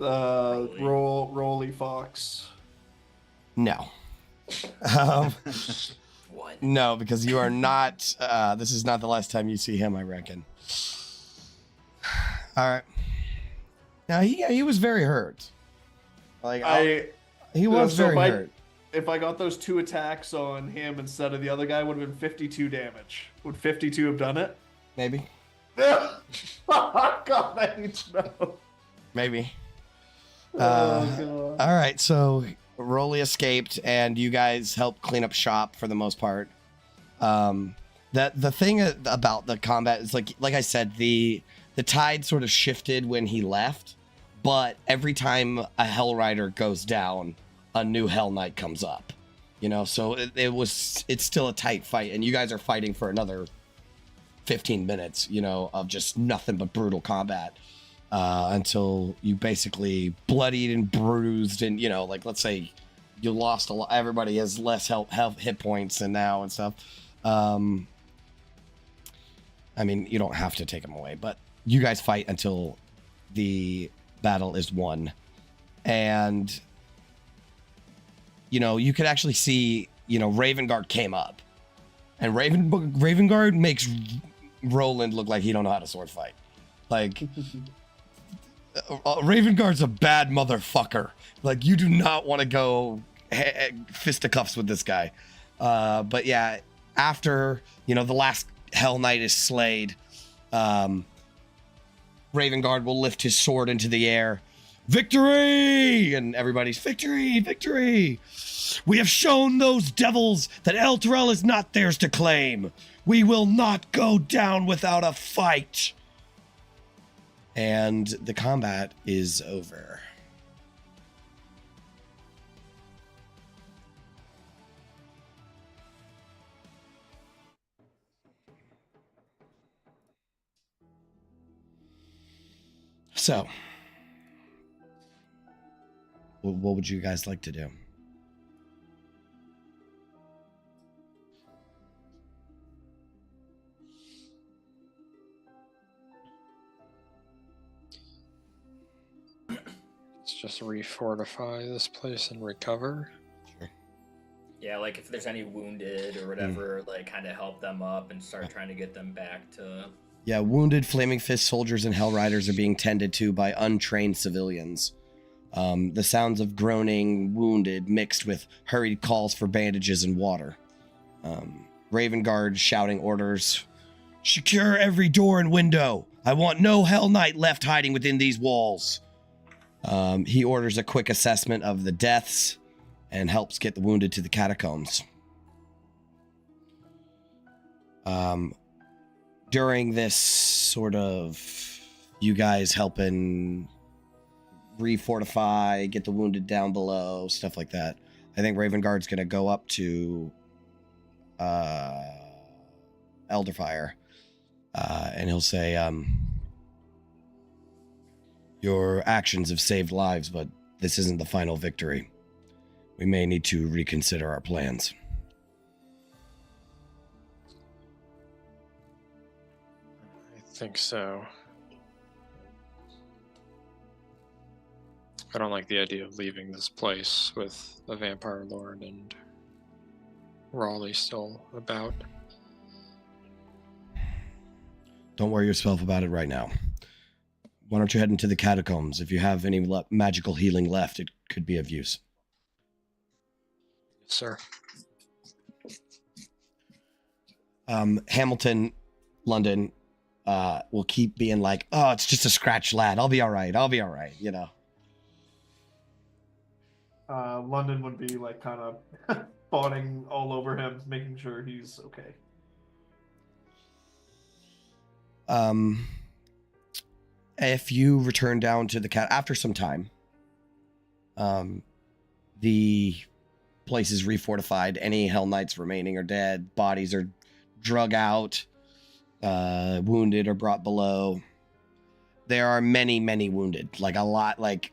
Rolly Fox. No. one. No, because you are not. This is not the last time you see him, I reckon. All right. Now he was very hurt. Like he was very hurt. If I got those 2 attacks on him instead of the other guy, would have been 52 damage. Would 52 have done it? Maybe. Oh, God, I need to know. Maybe. Oh, God. All right, so Rolly escaped, and you guys helped clean up shop for the most part. The thing about the combat is like I said, the tide sort of shifted when he left, but every time a Hell Rider goes down, a new Hell Knight comes up. You know, so it's still a tight fight, and you guys are fighting for another 15 minutes, you know, of just nothing but brutal combat. Until you basically bloodied and bruised, and you know, like let's say you lost a lot. Everybody has less health hit points and now and stuff. I mean, you don't have to take them away, but you guys fight until the battle is won, and you know you could actually see, you know, Ravengard came up, and Ravengard makes Roland look like he don't know how to sword fight, like. Ravengard's a bad motherfucker. Like, you do not want to go fisticuffs with this guy. But yeah, after, you know, the last Hell Knight is slayed, Ravengard will lift his sword into the air. Victory! And everybody's, victory, victory! We have shown those devils that Elturel is not theirs to claim. We will not go down without a fight. And the combat is over. So, what would you guys like to do? Let's just refortify this place and recover. Sure. Yeah, like if there's any wounded or whatever, like kind of help them up and start trying to get them back to... Yeah, wounded Flaming Fist soldiers and Hell Riders are being tended to by untrained civilians. The sounds of groaning, wounded, mixed with hurried calls for bandages and water. Ravengard shouting orders. Secure every door and window. I want no Hell Knight left hiding within these walls. He orders a quick assessment of the deaths and helps get the wounded to the catacombs. During this sort of you guys helping refortify, get the wounded down below, stuff like that, I think Ravengard's going to go up to Elderfire and he'll say, your actions have saved lives, but this isn't the final victory. We may need to reconsider our plans. I think so. I don't like the idea of leaving this place with a vampire lord and Raleigh still about. Don't worry yourself about it right now. Why don't you head into the catacombs? If you have any magical healing left, it could be of use. Sir. Hamilton, London, will keep being like, oh, it's just a scratch lad. I'll be all right. I'll be all right. You know. London would be like kind of fawning all over him, making sure he's okay. If you return down to the cat after some time, the place is refortified. Any Hell Knights remaining are dead. Bodies are drug out. Wounded are brought below. There are many, many wounded. Like a lot, like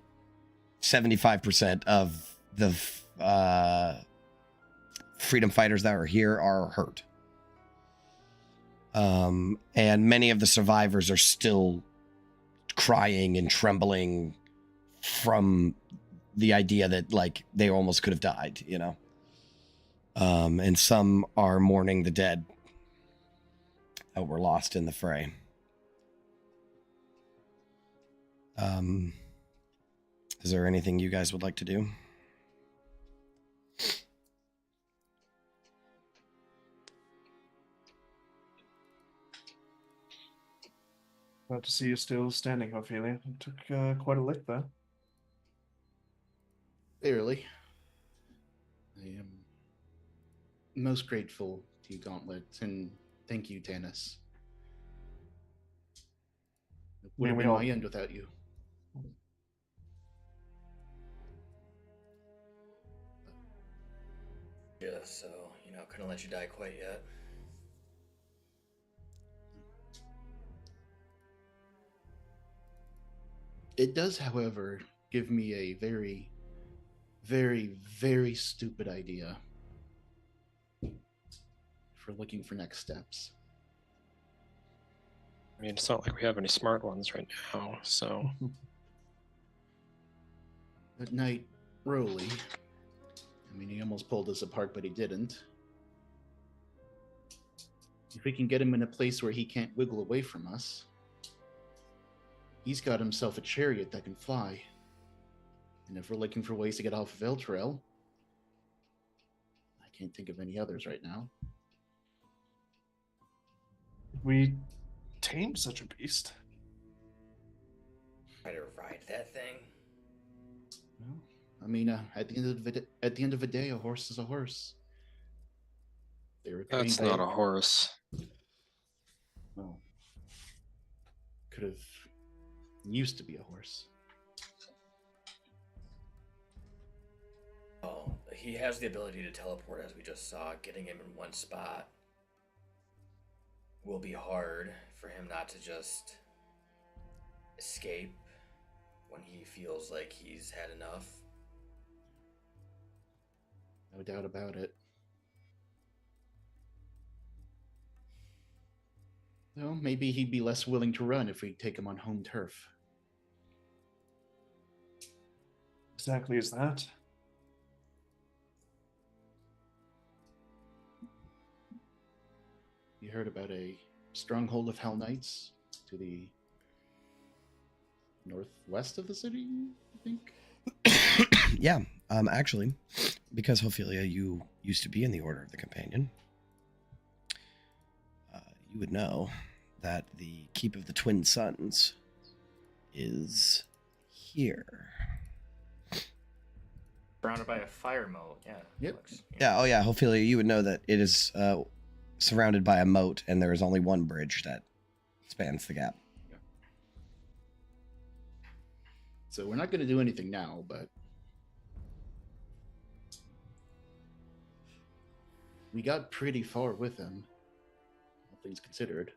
75% of the freedom fighters that are here are hurt. And many of the survivors are still crying and trembling from the idea that like they almost could have died, you know. And some are mourning the dead that were lost in the fray. Is there anything you guys would like to do? Glad to see you still standing, Ophelia. It took quite a lick there. Barely. I am most grateful to you, Gauntlet, and thank you, Tanis. It would have been my end without you. Yeah, so, couldn't let you die quite yet. It does, however, give me a very, very, very stupid idea for looking for next steps. I mean, it's not like we have any smart ones right now, so. That night, Rowley, he almost pulled us apart, but he didn't. If we can get him in a place where he can't wiggle away from us, he's got himself a chariot that can fly. And if we're looking for ways to get off of Elturel, I can't think of any others right now. We tamed such a beast. Try to ride that thing. Well, at the end of the day, a horse is a horse. That's not a horse. Well, could have used to be a horse. Oh, he has the ability to teleport, as we just saw. Getting him in one spot will be hard for him not to just escape when he feels like he's had enough. No doubt about it. Well, maybe he'd be less willing to run if we take him on home turf. Exactly is that. You heard about a stronghold of Hell Knights to the northwest of the city, I think? Yeah, actually, because Ophelia, you used to be in the Order of the Companion, you would know that the Keep of the Twin Suns is here. Surrounded by a fire moat, yeah. Yep. Yeah, oh yeah, Ophelia, you would know that it is surrounded by a moat, and there is only one bridge that spans the gap. So we're not going to do anything now, but we got pretty far with him, all things considered.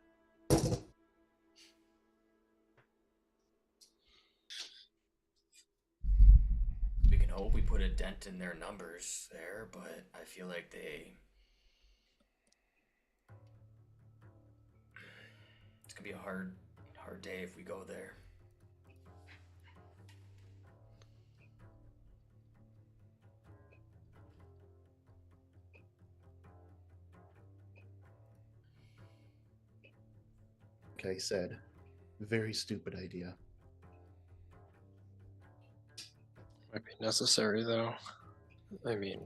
We can hope we put a dent in their numbers there, but I feel like it's gonna be a hard day if we go there. Like I said, very stupid idea. Might be necessary, though. I mean,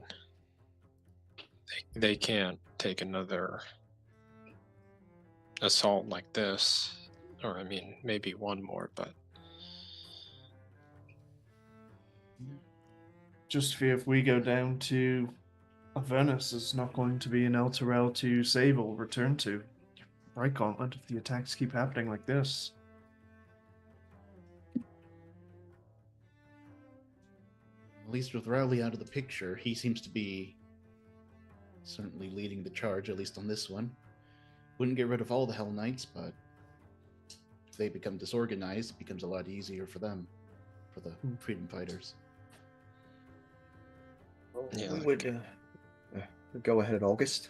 they can't take another assault like this. Or, I mean, maybe one more, but... Just fear if we go down to Avernus, there's not going to be an Elturel to save or return to. Right, Gauntlet, if the attacks keep happening like this. At least with Rowley out of the picture, he seems to be certainly leading the charge, at least on this one. Wouldn't get rid of all the Hell Knights, but if they become disorganized, it becomes a lot easier for them, for the freedom fighters. Yeah, We would go ahead, August.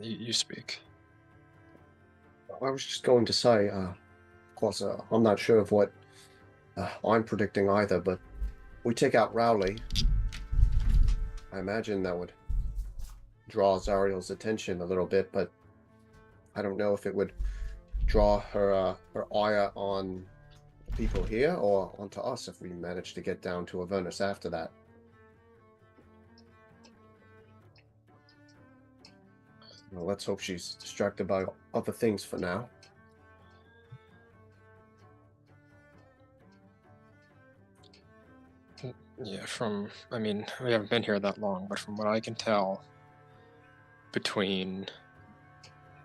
You speak. I was just going to say, of course, I'm not sure of what I'm predicting either, but we take out Rowley. I imagine that would draw Zariel's attention a little bit, but I don't know if it would draw her ire on the people here or onto us if we manage to get down to Avernus after that. Well, let's hope she's distracted by other things for now. Yeah, I mean, we haven't been here that long, but from what I can tell, between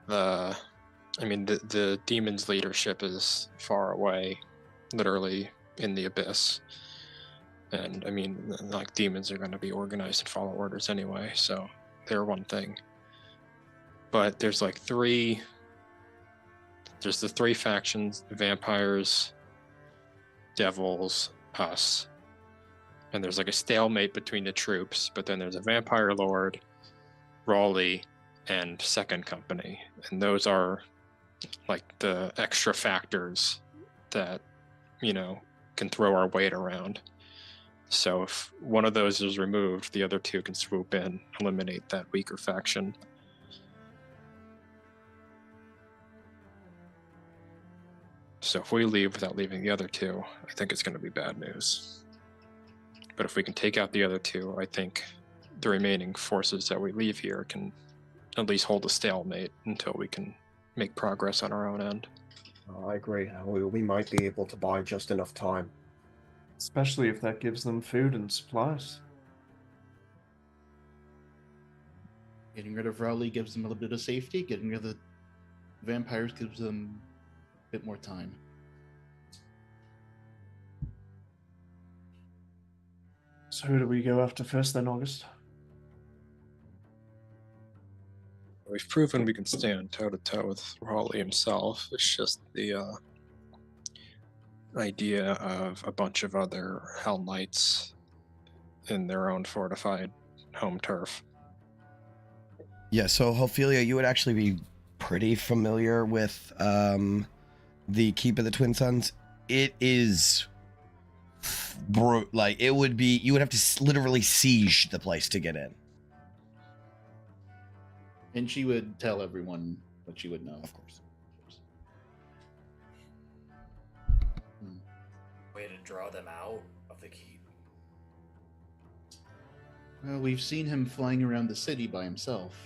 the demon's leadership is far away, literally in the abyss. And I mean, like, demons are going to be organized and follow orders anyway, so they're one thing. But there's the three factions: vampires, devils, us. And there's a stalemate between the troops, but then there's a vampire lord, Raleigh, and Second Company. And those are the extra factors that, can throw our weight around. So if one of those is removed, the other two can swoop in, eliminate that weaker faction. So if we leave without leaving the other two, I think it's going to be bad news. But if we can take out the other two, I think the remaining forces that we leave here can at least hold a stalemate until we can make progress on our own end. I agree. We might be able to buy just enough time. Especially if that gives them food and supplies. Getting rid of Rowley gives them a little bit of safety. Getting rid of the vampires gives them a bit more time. So who do we go after first then, August? We've proven we can stand toe-to-toe with Raleigh himself. It's just the idea of a bunch of other Hell Knights in their own fortified home turf. Yeah, so Ophelia, you would actually be pretty familiar with the Keep of the Twin Suns. It is it would be, you would have to literally siege the place to get in. And she would tell everyone what she would know. Of course. Way to draw them out of the keep. Well, we've seen him flying around the city by himself.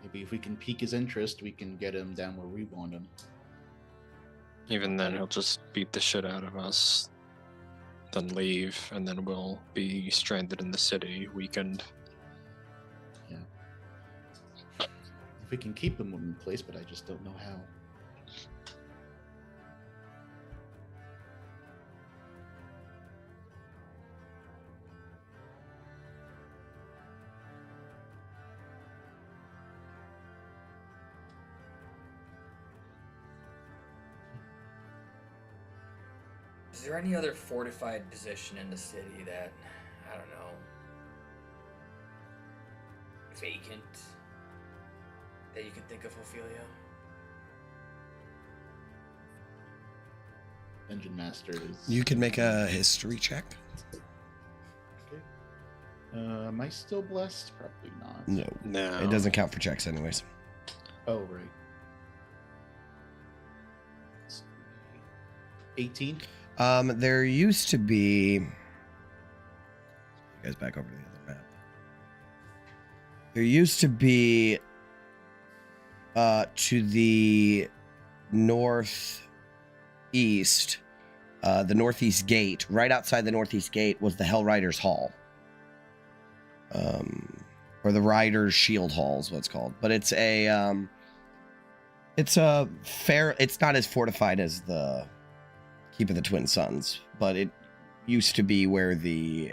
Maybe if we can pique his interest, we can get him down where we want him. Even then, he'll just beat the shit out of us, then leave, and then we'll be stranded in the city, weakened. Yeah. If we can keep him in place, but I just don't know how. Is there any other fortified position in the city that, I don't know, vacant, that you can think of, Ophelia? Engine Master is... You can make a history check. Okay. Am I still blessed? Probably not. No. It doesn't count for checks anyways. Oh, right. 18? There used to be... You guys back over to the other map. There used to be to the northeast, the northeast gate. Right outside the northeast gate was the Hell Riders Hall. Or the Riders Shield Hall is what it's called. But it's a fair, it's not as fortified as the Keep of the Twin Suns, but it used to be where the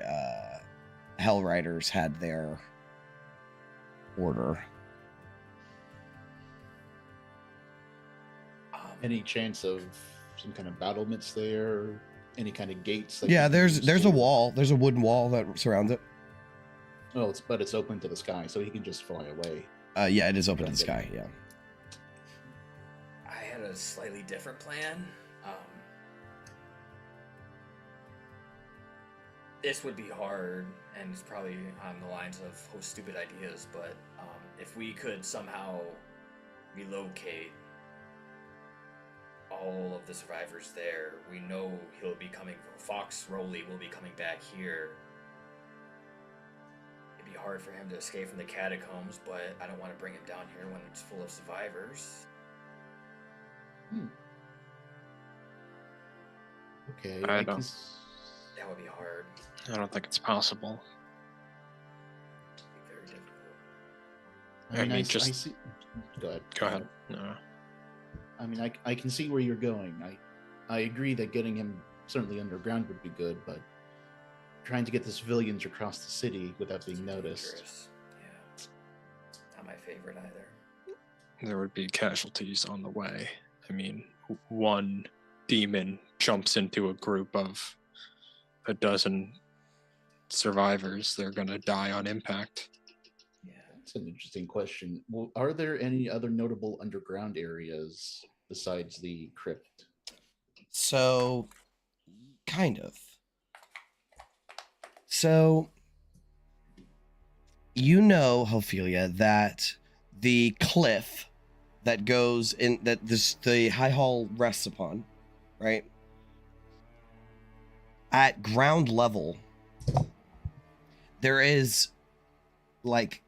Hell Riders had their order. Any chance of some kind of battlements there? Any kind of gates? Yeah, there's a wall. There's a wooden wall that surrounds it. Oh, but it's open to the sky, so he can just fly away. Yeah, it is open to the sky. Yeah. I had a slightly different plan. This would be hard, and it's probably on the lines of stupid ideas, but if we could somehow relocate all of the survivors there, we know he'll be coming, Fox Rowley will be coming back here. It'd be hard for him to escape from the catacombs, but I don't want to bring him down here when it's full of survivors. Okay, I I don't- can That would be hard. I don't think it's possible. It'd be very difficult. I mean, I I just- see. Go ahead. Go ahead. No. I mean, I can see where you're going. I agree that getting him certainly underground would be good, but trying to get the civilians across the city without being noticed. Dangerous. Yeah. Not my favorite either. There would be casualties on the way. I mean, one demon jumps into a group of a dozen survivors, they're going to die on impact. Yeah. That's an interesting question. Well, are there any other notable underground areas besides the crypt? So, kind of. So, you know, Ophelia, that the cliff that goes in, that the High Hall rests upon, right? At ground level, there is, like,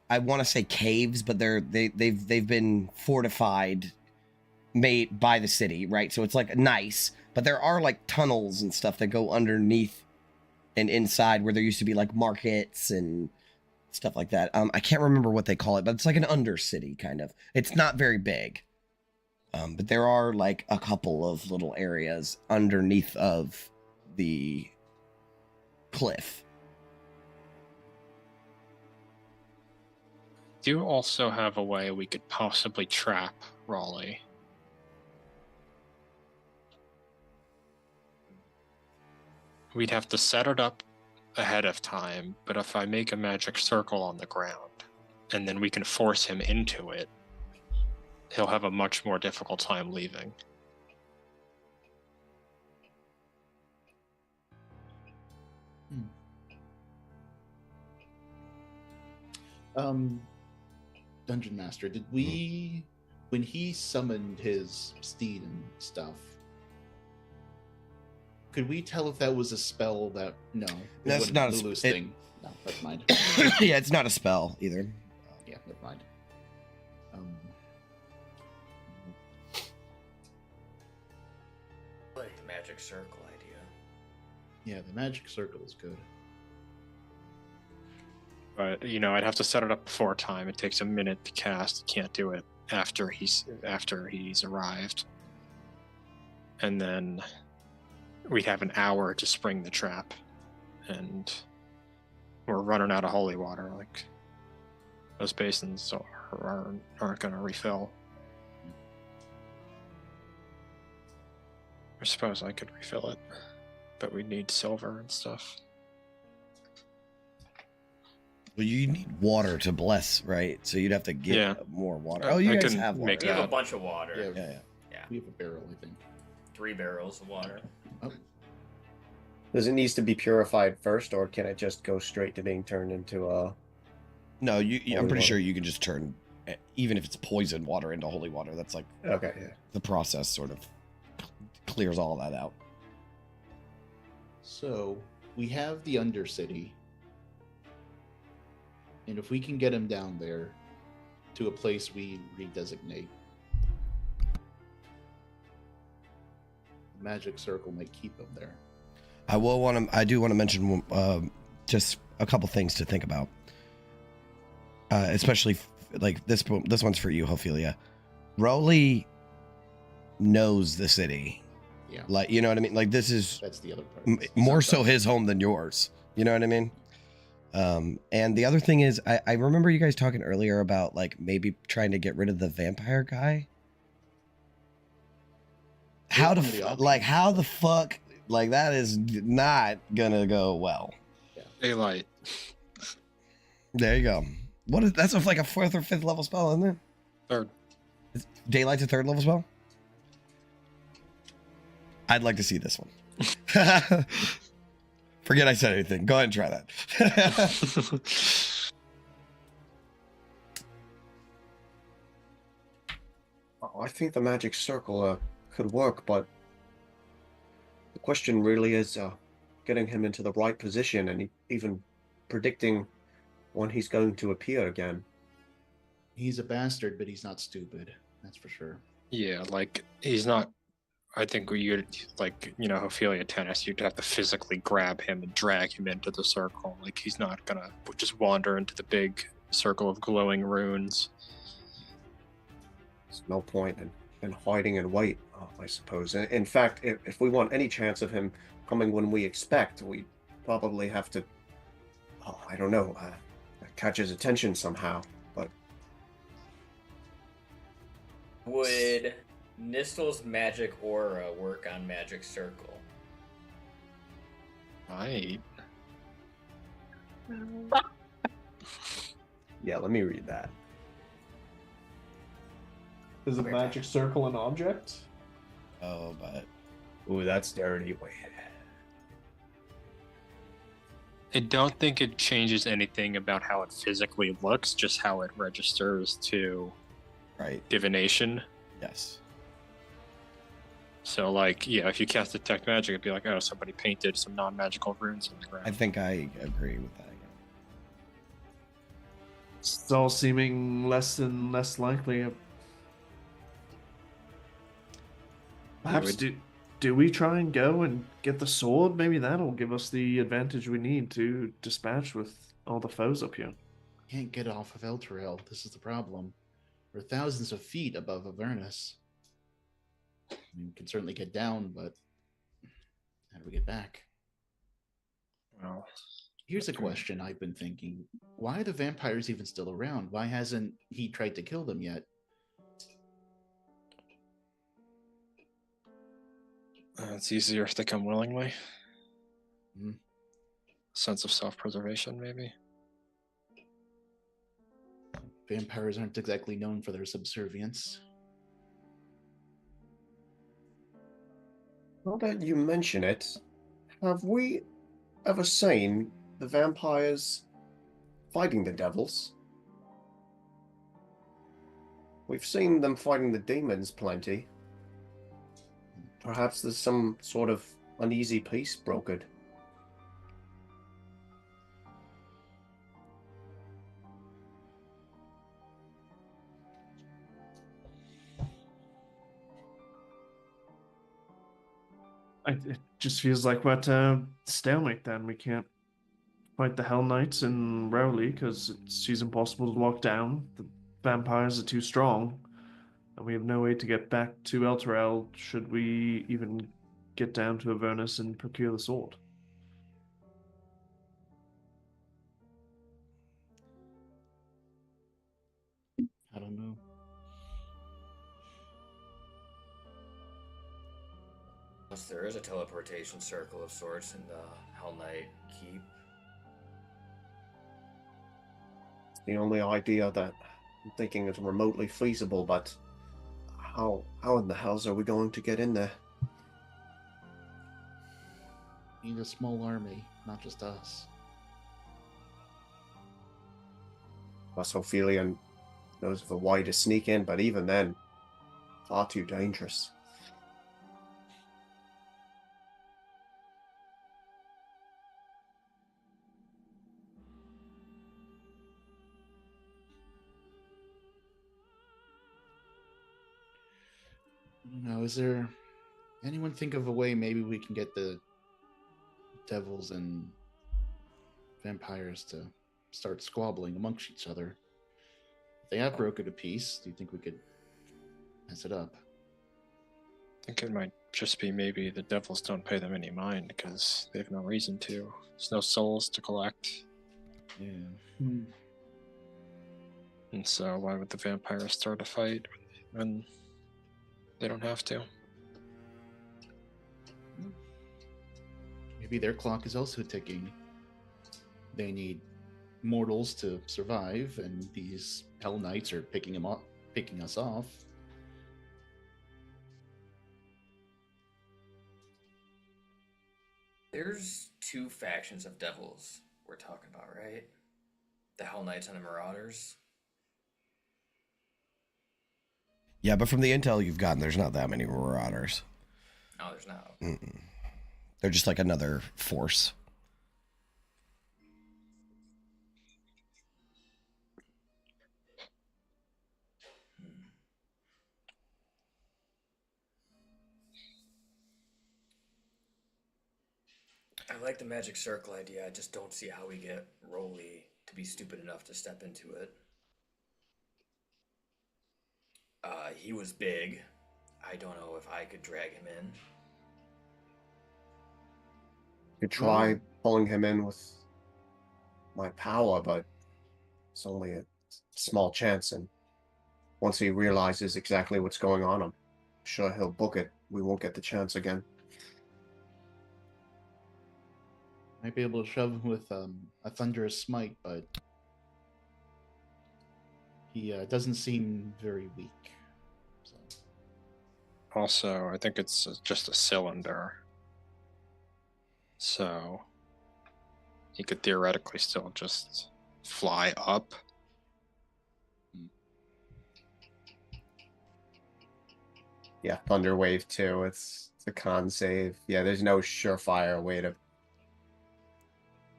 I want to say caves, but they've been fortified, made by the city, right? So it's like nice, but there are like tunnels and stuff that go underneath and inside where there used to be like markets and stuff like that. I can't remember what they call it, but it's like an undercity kind of. It's not very big, but there are like a couple of little areas underneath of the cliff. Do you also have a way we could possibly trap Raleigh? We'd have to set it up ahead of time, but if I make a magic circle on the ground, and then we can force him into it, he'll have a much more difficult time leaving. Dungeon Master, did we, when he summoned his steed and stuff, could we tell if that was a spell that, no, it That's wasn't not a Lulu's sp- it- thing. No, never mind. Yeah, it's not a spell either. Yeah, never mind. I like the magic circle idea. Yeah, the magic circle is good. But I'd have to set it up before time. It takes a minute to cast. Can't do it after he's arrived. And then we'd have an hour to spring the trap, and we're running out of holy water. Like, those basins aren't going to refill. I suppose I could refill it, but we'd need silver and stuff. Well, you need water to bless, right? So you'd have to get more water. Oh, you I guys can have water. make We have a that. bunch of water. Yeah, Yeah. we have a barrel, I think. 3 barrels of water. Does it needs to be purified first, or can it just go straight to being turned into a? No, I'm Holy pretty water. sure you can just turn, even if it's poisoned water, into holy water. That's like Okay, yeah. the process sort of clears all that out. So we have the Undercity, and if we can get him down there to a place we redesignate, the magic circle might keep him there. I do want to mention just a couple things to think about, especially like this one's for you, Ophelia. Rowley knows the city. Yeah, Like, you know what I mean? Like, this is that's the other part. more so his home than yours. You know what I mean? And the other thing is, I remember you guys talking earlier about like maybe trying to get rid of the vampire guy. How one of the the options. how the fuck, like, that is not gonna go well. Daylight. There you go. What is that's like a 4th or 5th level spell, isn't it? Third. Daylight's a 3rd level spell. I'd like to see this one. Forget I said anything. Go ahead and try that. I think the magic circle could work, but the question really is getting him into the right position and even predicting when he's going to appear again. He's a bastard, but he's not stupid. That's for sure. Yeah, like he's not. I think you'd like, you know, Ophelia tennis. You'd have to physically grab him and drag him into the circle. Like he's not gonna just wander into the big circle of glowing runes. There's no point in hiding and wait, I suppose. In fact, if we want any chance of him coming when we expect, we probably have to, I don't know, catch his attention somehow. But Would Nistel's magic aura work on magic circle? Right. yeah, let me read that. Is a magic circle an object? Oh, but Ooh, that's dirty. Wait. I don't think it changes anything about how it physically looks, just how it registers to right. divination. Yes. So, like, yeah, if you cast Detect Magic, it'd be like, oh, somebody painted some non-magical runes on the ground. I think I agree with that. It's all seeming less and less likely. Perhaps do we try and go and get the sword? Maybe that'll give us the advantage we need to dispatch with all the foes up here. Can't get off of Elturel. This is the problem. We're thousands of feet above Avernus. I mean, we can certainly get down, but how do we get back? Well, here's a question I've been thinking. Why are the vampires even still around? Why hasn't he tried to kill them yet? it's easier if they come willingly. Hmm. Sense of self-preservation, maybe. Vampires aren't exactly known for their subservience. Now that you mention it, have we ever seen the vampires fighting the devils? We've seen them fighting the demons plenty. Perhaps there's some sort of uneasy peace brokered. It just feels like we're at a stalemate then. We can't fight the Hell Knights in Rowley because it's impossible to lock down. The vampires are too strong. And we have no way to get back to Elturel should we even get down to Avernus and procure the sword. I don't know. Plus, there is a teleportation circle of sorts in the Hell Knight Keep. It's the only idea that I'm thinking is remotely feasible, but how in the hells are we going to get in there? We need a small army, not just us. Plus Ophelia knows of a way to sneak in, but even then, far too dangerous. I don't know, is there anyone think of a way maybe we can get the devils and vampires to start squabbling amongst each other? If they have brokered a peace, do you think we could mess it up? I think it might just be maybe the devils don't pay them any mind because they have no reason to. There's no souls to collect. Yeah. And so why would the vampires start a fight when they don't have to? Maybe their clock is also ticking. They need mortals to survive, and these Hell Knights are picking us off. There's two factions of devils we're talking about, right? The Hell Knights and the Marauders. Yeah, but from the intel you've gotten, there's not that many Marauders. No, there's not. Mm-mm. They're just like another force. I like the magic circle idea. I just don't see how we get Rolly to be stupid enough to step into it. He was big. I don't know if I could drag him in. You could try pulling him in with my power, but it's only a small chance. And once he realizes exactly what's going on, I'm sure he'll book it. We won't get the chance again. Might be able to shove him with a thunderous smite, but he doesn't seem very weak. So. Also, I think it's just a cylinder. So he could theoretically still just fly up. Yeah, Thunder Wave 2. It's a con save. Yeah, there's no surefire way to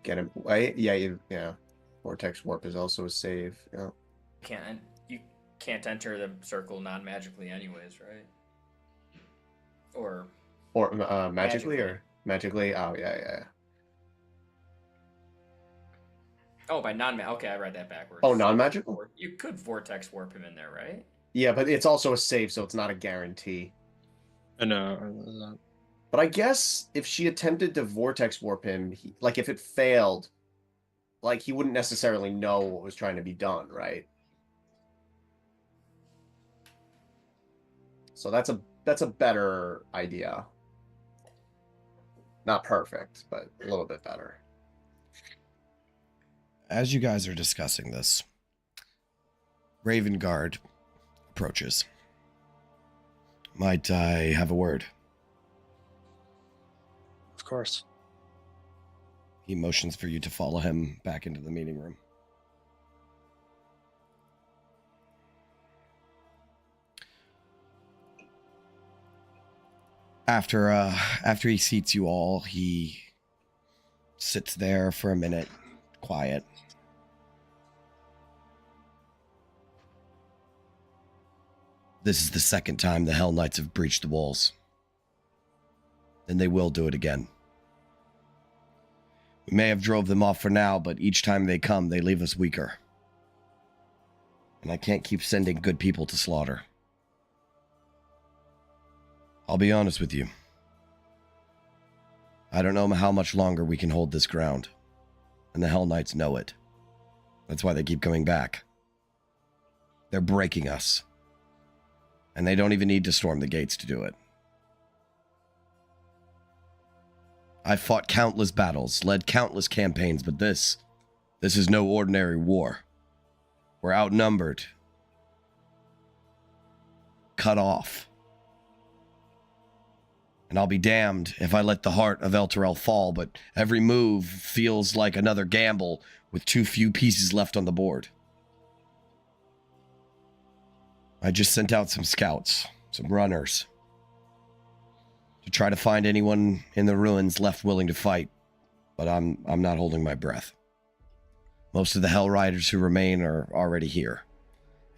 get him. Yeah. Vortex Warp is also a save. Yeah. You can't enter the circle non-magically anyways, right? Or Magically or magically? Oh, yeah. Oh, by okay, I read that backwards. Oh, non-magical? You could Vortex Warp him in there, right? Yeah, but it's also a save, so it's not a guarantee. I know. But I guess if she attempted to Vortex Warp him, if it failed, he wouldn't necessarily know what was trying to be done, right? So that's a better idea. Not perfect, but a little bit better. As you guys are discussing this, Raven Guard approaches. Might I have a word? Of course. He motions for you to follow him back into the meeting room. After he seats you all, he sits there for a minute, quiet. This is the second time the Hell Knights have breached the walls. And they will do it again. We may have drove them off for now, but each time they come, they leave us weaker. And I can't keep sending good people to slaughter. I'll be honest with you. I don't know how much longer we can hold this ground. And the Hell Knights know it. That's why they keep coming back. They're breaking us. And they don't even need to storm the gates to do it. I fought countless battles, led countless campaigns, but this is no ordinary war. We're outnumbered. Cut off. And I'll be damned if I let the heart of Elturel fall, but every move feels like another gamble with too few pieces left on the board. I just sent out some scouts, some runners, to try to find anyone in the ruins left willing to fight, but I'm not holding my breath. Most of the Hell Riders who remain are already here,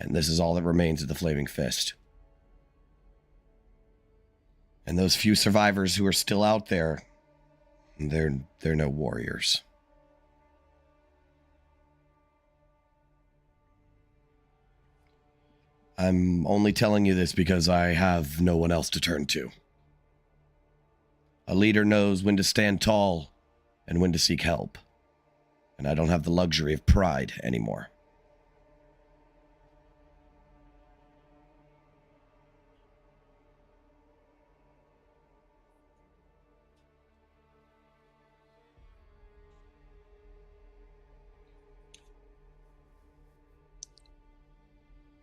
and this is all that remains of the Flaming Fist. And those few survivors who are still out there, they're no warriors. I'm only telling you this because I have no one else to turn to. A leader knows when to stand tall and when to seek help. And I don't have the luxury of pride anymore.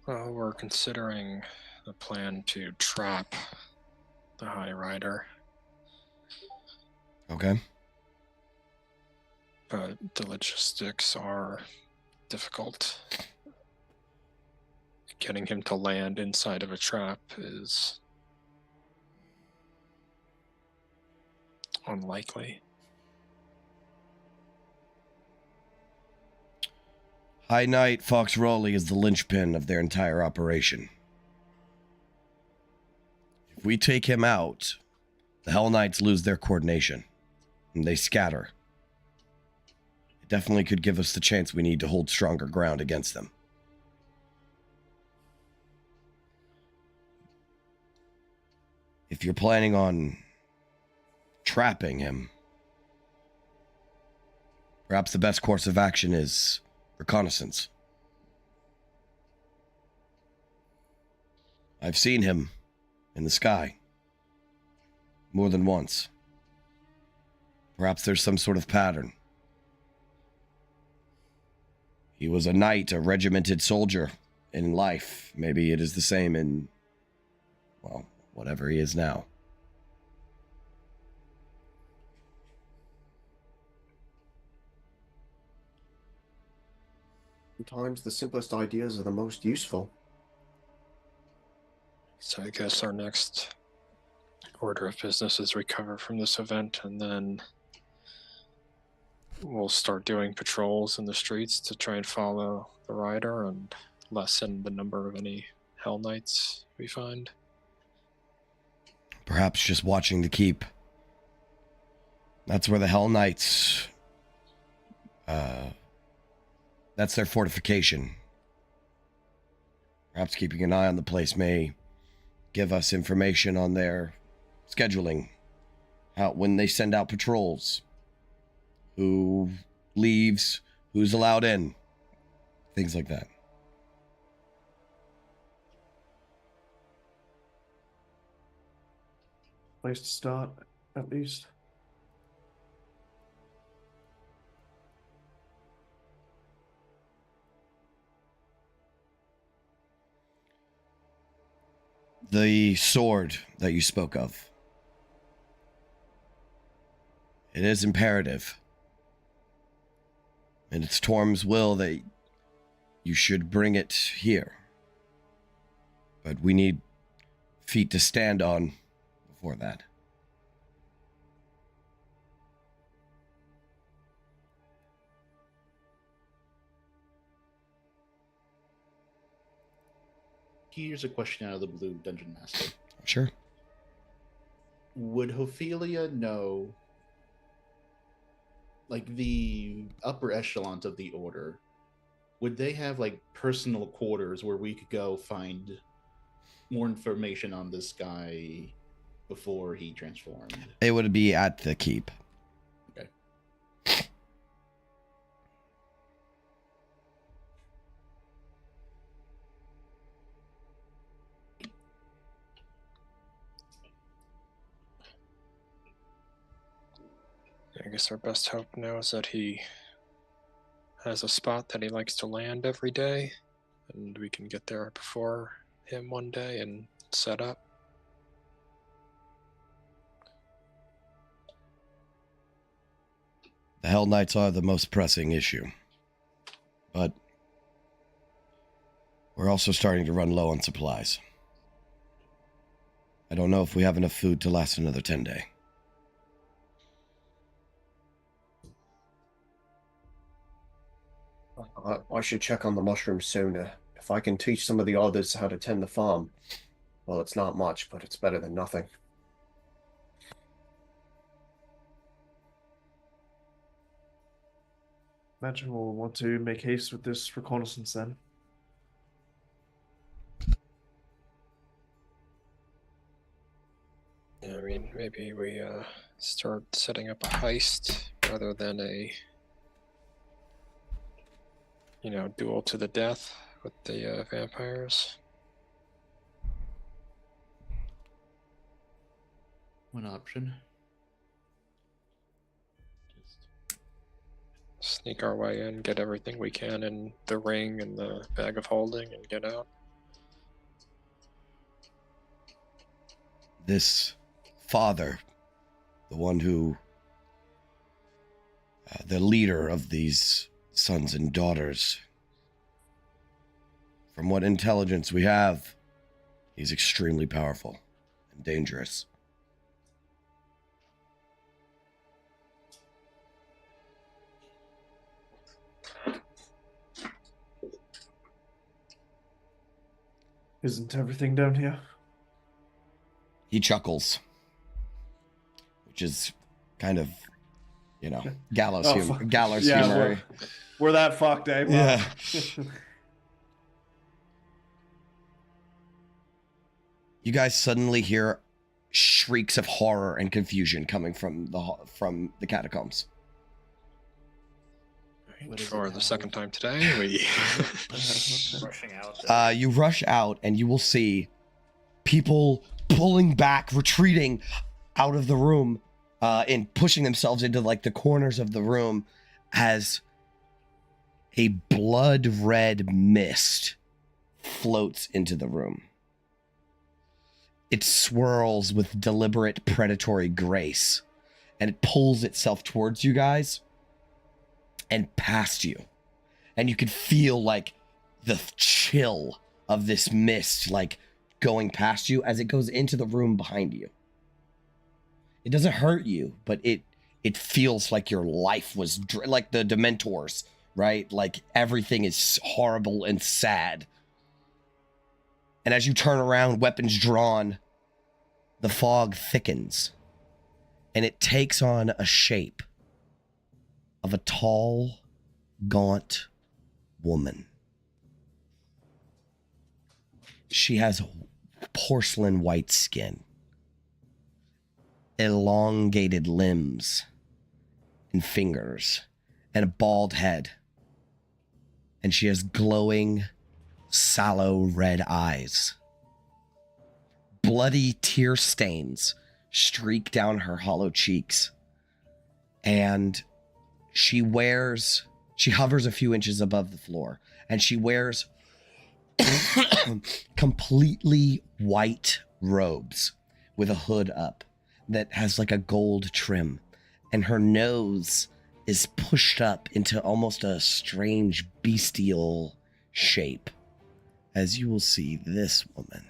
Well, we're considering a plan to trap the High Rider. Okay. but the logistics are difficult. Getting him to land inside of a trap is unlikely. High Knight Fox Rowley is the linchpin of their entire operation. If we take him out, the Hell Knights lose their coordination, and they scatter. It definitely could give us the chance we need to hold stronger ground against them. If you're planning on trapping him, perhaps the best course of action is reconnaissance. I've seen him in the sky more than once. Perhaps there's some sort of pattern. He was a knight, a regimented soldier in life. Maybe it is the same in, well, whatever he is now. Sometimes the simplest ideas are the most useful. So I guess our next order of business is recover from this event, and then we'll start doing patrols in the streets to try and follow the rider and lessen the number of any Hell Knights we find. Perhaps just watching the keep. That's where the Hell Knights... that's their fortification. Perhaps keeping an eye on the place may give us information on their scheduling. When they send out patrols. Who leaves, who's allowed in. Things like that. Place to start, at least. The sword that you spoke of. It is imperative. And it's Torm's will that you should bring it here. But we need feet to stand on before that. Here's a question out of the blue, Dungeon Master. Sure. Would Ophelia know, like, the upper echelons of the order? Would they have, like, personal quarters where we could go find more information on this guy before he transformed? It would be at the keep. Okay. I guess our best hope now is that he has a spot that he likes to land every day, and we can get there before him one day and set up. The Hell Knights are the most pressing issue. But we're also starting to run low on supplies. I don't know if we have enough food to last another 10 days. I should check on the mushrooms sooner. If I can teach some of the others how to tend the farm, well, it's not much, but it's better than nothing. Imagine we'll want to make haste with this reconnaissance then. Yeah, I mean, maybe we start setting up a heist rather than a, duel to the death with the vampires. One option. Sneak our way in, get everything we can in the ring and the bag of holding, and get out. This father, the one who the leader of these sons and daughters. From what intelligence we have, he's extremely powerful and dangerous. Isn't everything down here? He chuckles, which is kind of, gallows Oh, humor. fuck. Gallows Yeah, humor. We're that fucked, eh? Wow. Yeah. You guys suddenly hear shrieks of horror and confusion coming from the catacombs. For the second time today, we Rushing out. You rush out and you will see people pulling back, retreating out of the room, and pushing themselves into like the corners of the room as a blood red mist floats into the room. It swirls with deliberate predatory grace, and it pulls itself towards you guys and past you. And you can feel like the chill of this mist like going past you as it goes into the room behind you. It doesn't hurt you, but it feels like your life was like the Dementors, right? Like everything is horrible and sad. And as you turn around, weapons drawn, the fog thickens, and it takes on a shape of a tall, gaunt woman. She has porcelain white skin, elongated limbs and fingers, and a bald head. And she has glowing, sallow red eyes. Bloody tear stains streak down her hollow cheeks. And she hovers a few inches above the floor, and she wears completely white robes with a hood up that has like a gold trim, and her nose is pushed up into almost a strange bestial shape, as you will see this woman.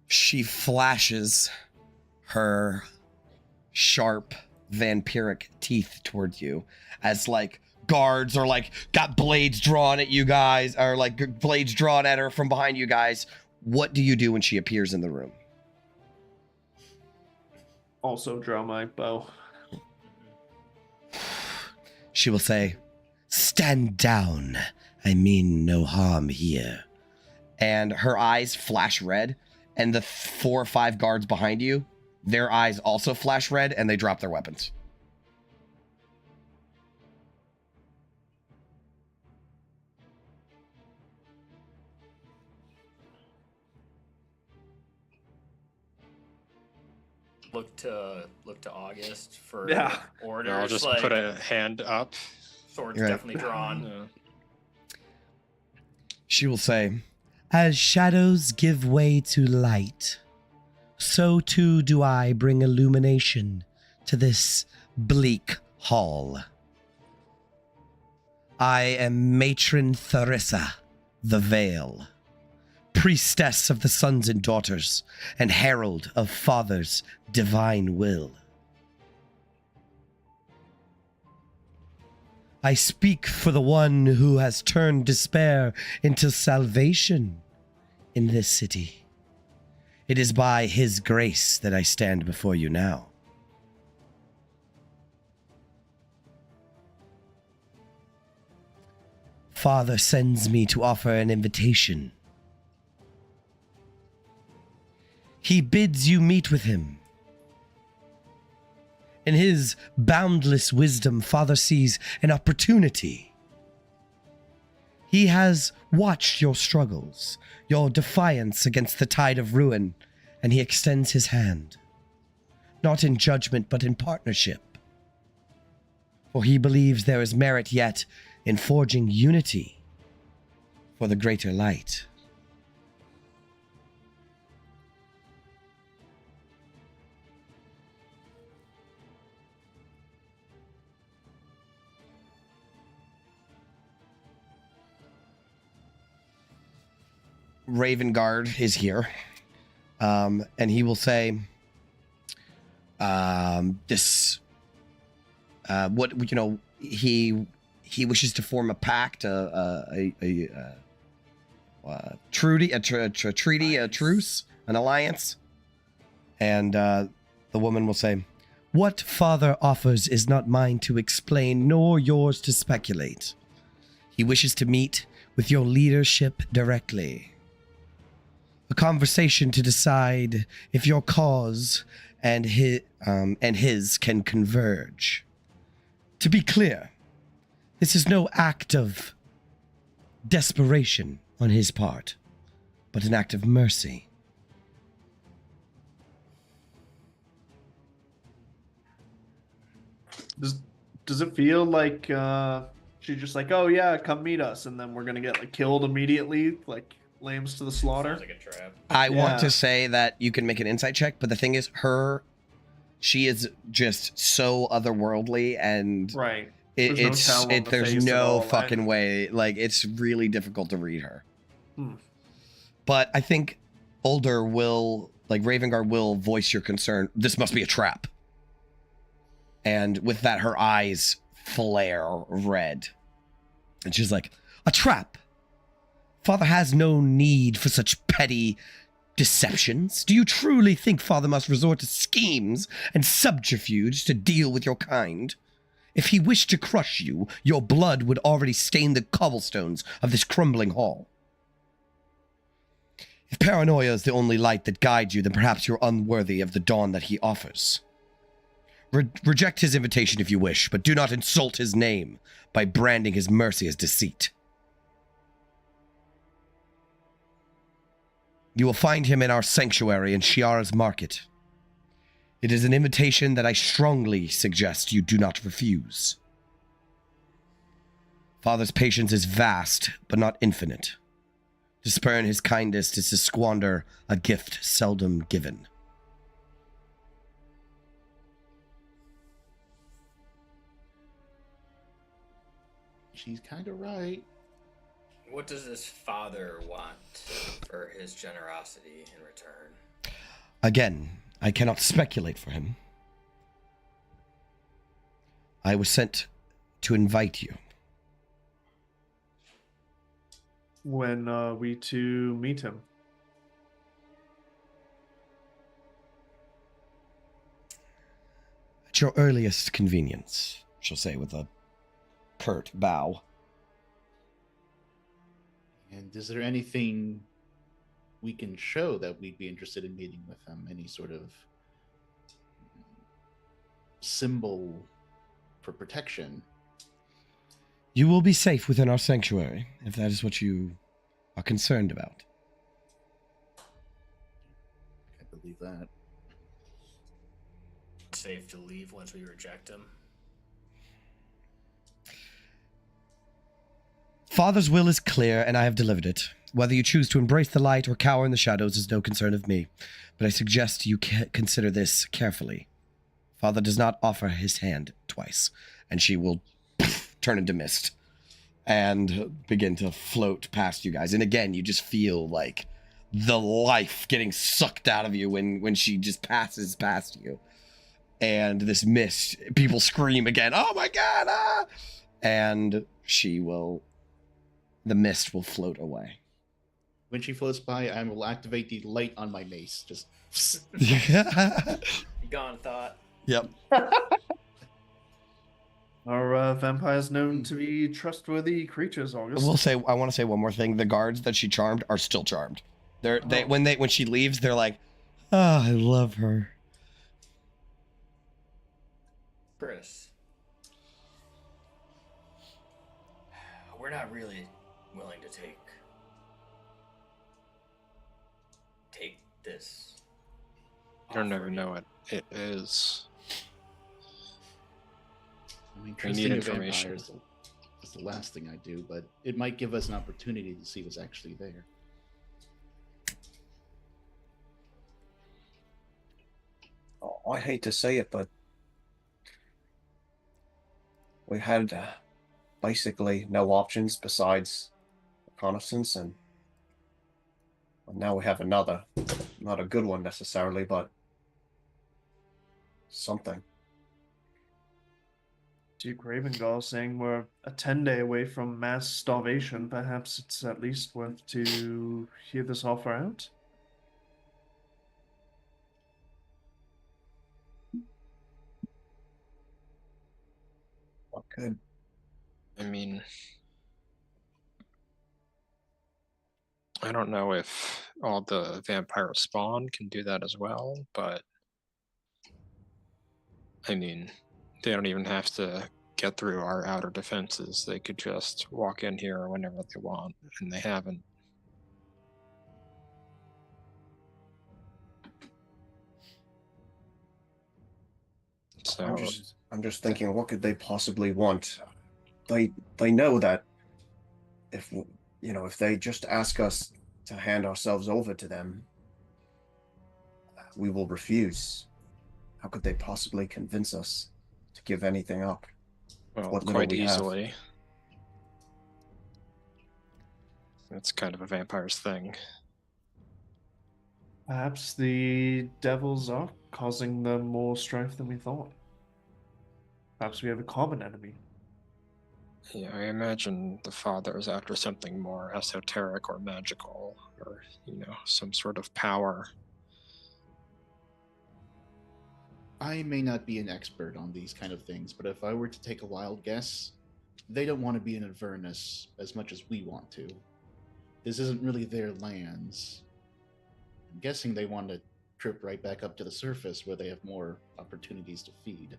She flashes her sharp vampiric teeth towards you as like guards are like got blades drawn at you guys, or like blades drawn at her from behind you guys. What do you do when she appears in the room? Also draw my bow. She will say, "Stand down. I mean no harm here." And her eyes flash red, and the 4 or 5 guards behind you, their eyes also flash red, and they drop their weapons. Look to August for orders. I'll just like, put a hand up. Sword's Right. definitely drawn. Yeah. She will say, "As shadows give way to light, so too do I bring illumination to this bleak hall. I am Matron Tharissa, the Veil, priestess of the sons and daughters, and herald of Father's divine will. I speak for the one who has turned despair into salvation in this city. It is by his grace that I stand before you now." Father sends me to offer an invitation. He bids you meet with him. In his boundless wisdom, Father sees an opportunity. He has watched your struggles, your defiance against the tide of ruin, and he extends his hand, not in judgment, but in partnership. For he believes there is merit yet in forging unity for the greater light. Raven Guard is here, and he will say, "This, what you know, he wishes to form a pact, a treaty, a truce, an alliance." And the woman will say, "What Father offers is not mine to explain, nor yours to speculate. He wishes to meet with your leadership directly. A conversation to decide if your cause and his can converge. To be clear, this is no act of desperation on his part, but an act of mercy." Does it feel like she's just like, oh yeah, come meet us, and then we're gonna get like killed immediately, like lambs to the slaughter? Sounds like a trap. I want Yeah. to say that you can make an insight check, but the thing is, she is just so otherworldly, and Right. there's no tell on the there's face at no all, right? fucking way. Like, it's really difficult to read her. Hmm. But I think Older will, like, Ravengard will voice your concern. This must be a trap. And with that, her eyes flare red. And she's like, "A trap? Father has no need for such petty deceptions. Do you truly think Father must resort to schemes and subterfuge to deal with your kind? If he wished to crush you, your blood would already stain the cobblestones of this crumbling hall. If paranoia is the only light that guides you, then perhaps you're unworthy of the dawn that he offers. Reject his invitation if you wish, but do not insult his name by branding his mercy as deceit. You will find him in our sanctuary in Shiara's market. It is an invitation that I strongly suggest you do not refuse. Father's patience is vast, but not infinite. To spurn his kindness is to squander a gift seldom given." She's kind of right. What does this father want for his generosity in return? Again, I cannot speculate for him. I was sent to invite you. When we to meet him? At your earliest convenience, she'll say with a curt bow. And is there anything we can show that we'd be interested in meeting with him? Any sort of symbol for protection? You will be safe within our sanctuary, if that is what you are concerned about. I believe that. Safe to leave once we reject him. Father's will is clear, and I have delivered it. Whether you choose to embrace the light or cower in the shadows is no concern of me, but I suggest you consider this carefully. Father does not offer his hand twice, and she will turn into mist and begin to float past you guys. And again, you just feel like the life getting sucked out of you when she just passes past you. And this mist, people scream again, "Oh my God, ah!" And the mist will float away. When she floats by, I will activate the light on my mace. Just Gone thought. Yep. Are vampires known to be trustworthy creatures, August? I want to say one more thing. The guards that she charmed are still charmed. When she leaves, they're like, "Oh, I love her." Chris. We're not really willing to take this. You don't ever know what it is. I mean, We trusting need a information. vampire is the last thing I do, but it might give us an opportunity to see what's actually there. I hate to say it, but we had basically no options besides reconnaissance, and Now we have another. Not a good one necessarily, but something. Duke Ravengall saying we're a 10-day away from mass starvation. Perhaps it's at least worth to hear this offer out. What could? I mean, I don't know if all the vampire spawn can do that as well, but I mean, they don't even have to get through our outer defenses. They could just walk in here whenever they want, and they haven't. So I'm just thinking, what could they possibly want? They know that if if they just ask us to hand ourselves over to them, we will refuse. How could they possibly convince us to give anything up? well, What little quite we have. easily. That's kind of a vampire's thing. Perhaps the devils are causing them more strife than we thought. Perhaps we have a common enemy. Yeah, I imagine the father is after something more esoteric or magical, or some sort of power. I may not be an expert on these kind of things, but if I were to take a wild guess, they don't want to be in Avernus as much as we want to. This isn't really their lands. I'm guessing they want to trip right back up to the surface where they have more opportunities to feed.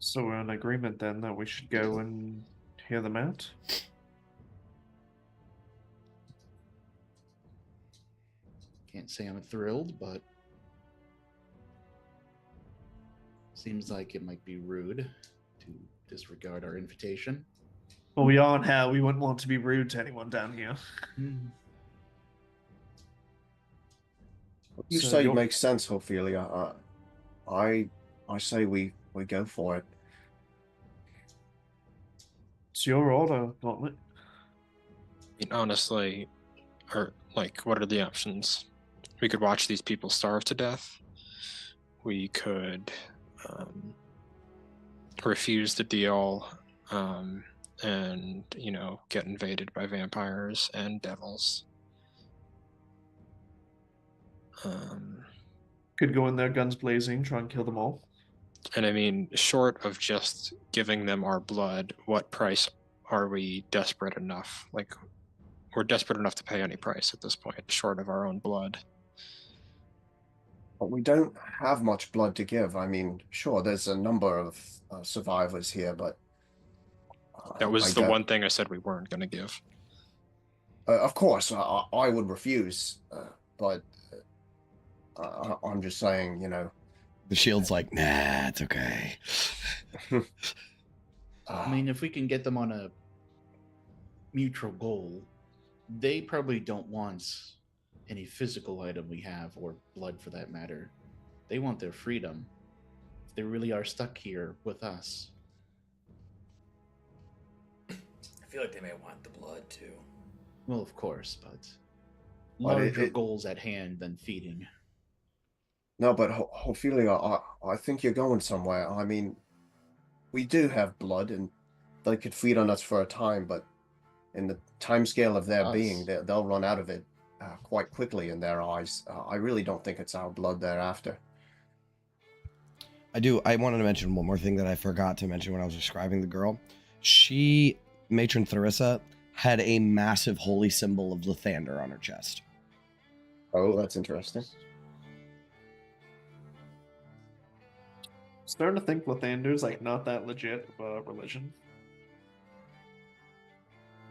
So we're in agreement then that we should go and hear them out? Can't say I'm thrilled, but seems like it might be rude to disregard our invitation. Well, we are in hell. We wouldn't want to be rude to anyone down here. What you So say you're- makes sense, Ophelia. I say we go for it. It's your order, Gauntlet. I mean, honestly, what are the options? We could watch these people starve to death. We could refuse the deal and, get invaded by vampires and devils. Could go in there guns blazing, try and kill them all. And I mean, short of just giving them our blood, what price are we desperate enough? Like, we're desperate enough to pay any price at this point, short of our own blood. But we don't have much blood to give. I mean, sure, there's a number of survivors here, but That was the one thing I said we weren't going to give. Of course, I would refuse, but I'm just saying, The shield's like, nah, it's okay. I mean, if we can get them on a mutual goal, they probably don't want any physical item we have, or blood for that matter. They want their freedom. If they really are stuck here with us. I feel like they may want the blood too. Well, of course, but larger goals at hand than feeding. No, but Ophelia, I think you're going somewhere. I mean, we do have blood, and they could feed on us for a time, but in the time scale of their being, they'll run out of it quite quickly in their eyes. I really don't think it's our blood they're after. I wanted to mention one more thing that I forgot to mention when I was describing the girl. Matron Theresa, had a massive holy symbol of Lathander on her chest. Oh, that's interesting. Starting to think Lathander's like not that legit of a religion.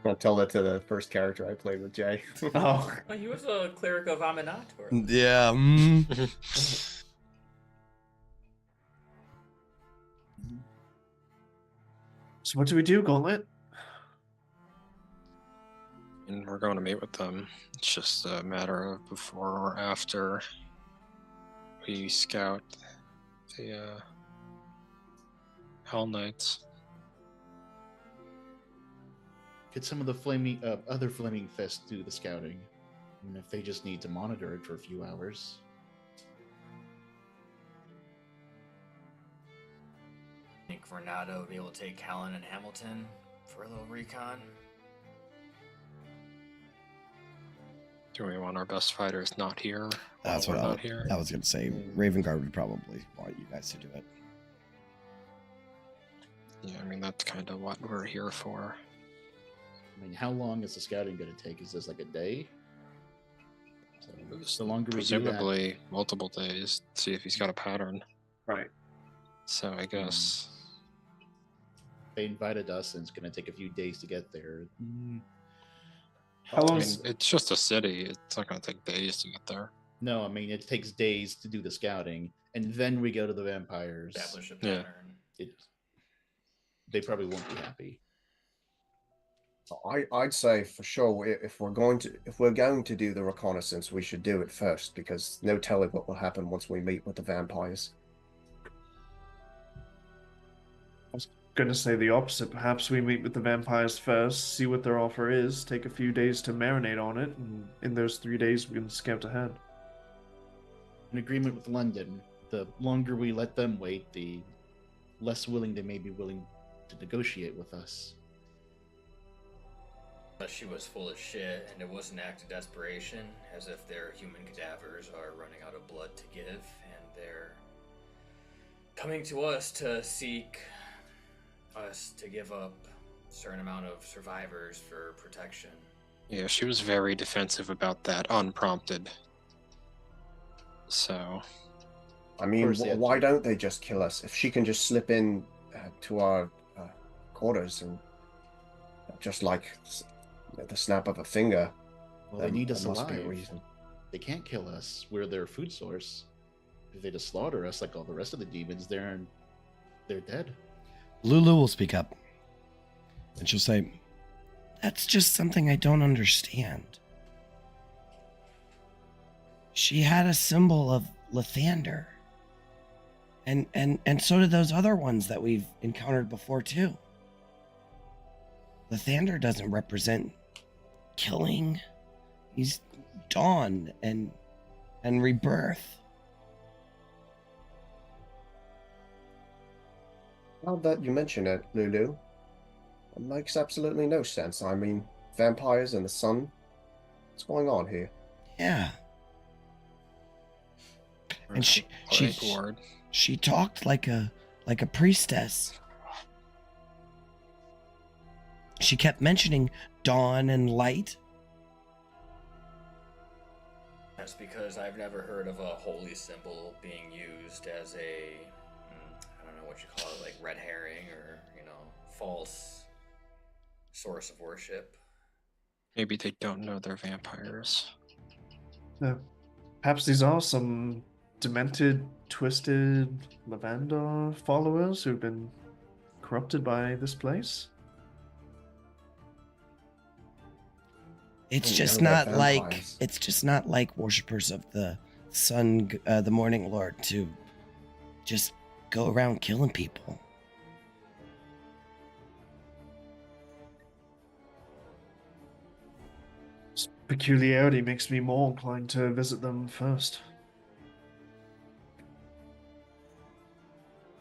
I'll tell that to the first character I played with, Jay. Oh. Well, he was a cleric of Aminator. Yeah. So what do we do, Gauntlet? And we're going to meet with them. It's just a matter of before or after we scout the Hell Knights. Could some of the other Flaming Fists do the scouting? I mean, if they just need to monitor it for a few hours. Think Vernado would be able to take Callan and Hamilton for a little recon? Do we want our best fighters not here? That's while what we're not here. I was going to say. Raven Guard would probably want you guys to do it. Yeah, I mean, that's kind of what we're here for. I mean, how long is the scouting going to take? Is this like a day? So the longer we do that, Presumably multiple days, see if he's got a pattern. Right. So I guess they invited us, and it's going to take a few days to get there. How I long? mean, it's just a city. It's not going to take days to get there. No, I mean, it takes days to do the scouting, and then we go to the vampires. Establish a Yeah. pattern. They probably won't be happy. I'd say for sure if we're going to do the reconnaissance, we should do it first, because no telling what will happen once we meet with the vampires. Going to say the opposite. Perhaps we meet with the vampires first, see what their offer is, take a few days to marinate on it, and in those 3 days we can scout ahead. In agreement with London, the longer we let them wait, the less willing they may be willing to negotiate with us. But she was full of shit, and it was an act of desperation, as if their human cadavers are running out of blood to give, and they're coming to us to seek us to give up a certain amount of survivors for protection. Yeah, she was very defensive about that, unprompted. So, I mean, why don't they just kill us? If she can just slip in to our quarters and just like the snap of a finger. Well, they need us there must be a alive. reason. They can't kill us. We're their food source. If they just slaughter us like all the rest of the demons, they're dead. Lulu will speak up. And she'll say, "That's just something I don't understand. She had a symbol of Lathander. And so did those other ones that we've encountered before too. Lathander doesn't represent killing. He's dawn and rebirth." Now that you mention it, Lulu, it makes absolutely no sense. I mean, vampires and the sun. What's going on here? Yeah. And she talked like a priestess. She kept mentioning dawn and light. That's because I've never heard of a holy symbol being used as a, I don't know what you call it, like red herring or, false source of worship. maybe they don't know they're vampires. Perhaps these are some demented, twisted Lavender followers who've been corrupted by this place. It's Oh, just yeah, not they're like vampires. it's just not like worshippers of the sun, the morning lord, to just go around killing people. This peculiarity makes me more inclined to visit them first.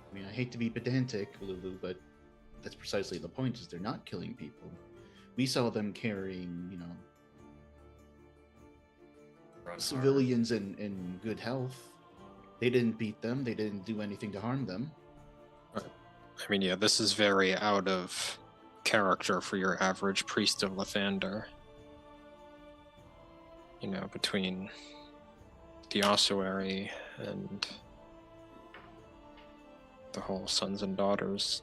I mean, I hate to be pedantic, Lulu, but that's precisely the point, is they're not killing people. We saw them carrying, civilians in good health. They didn't beat them. They didn't do anything to harm them. I mean, yeah, this is very out of character for your average priest of Lathander. Between the ossuary and the whole sons and daughters.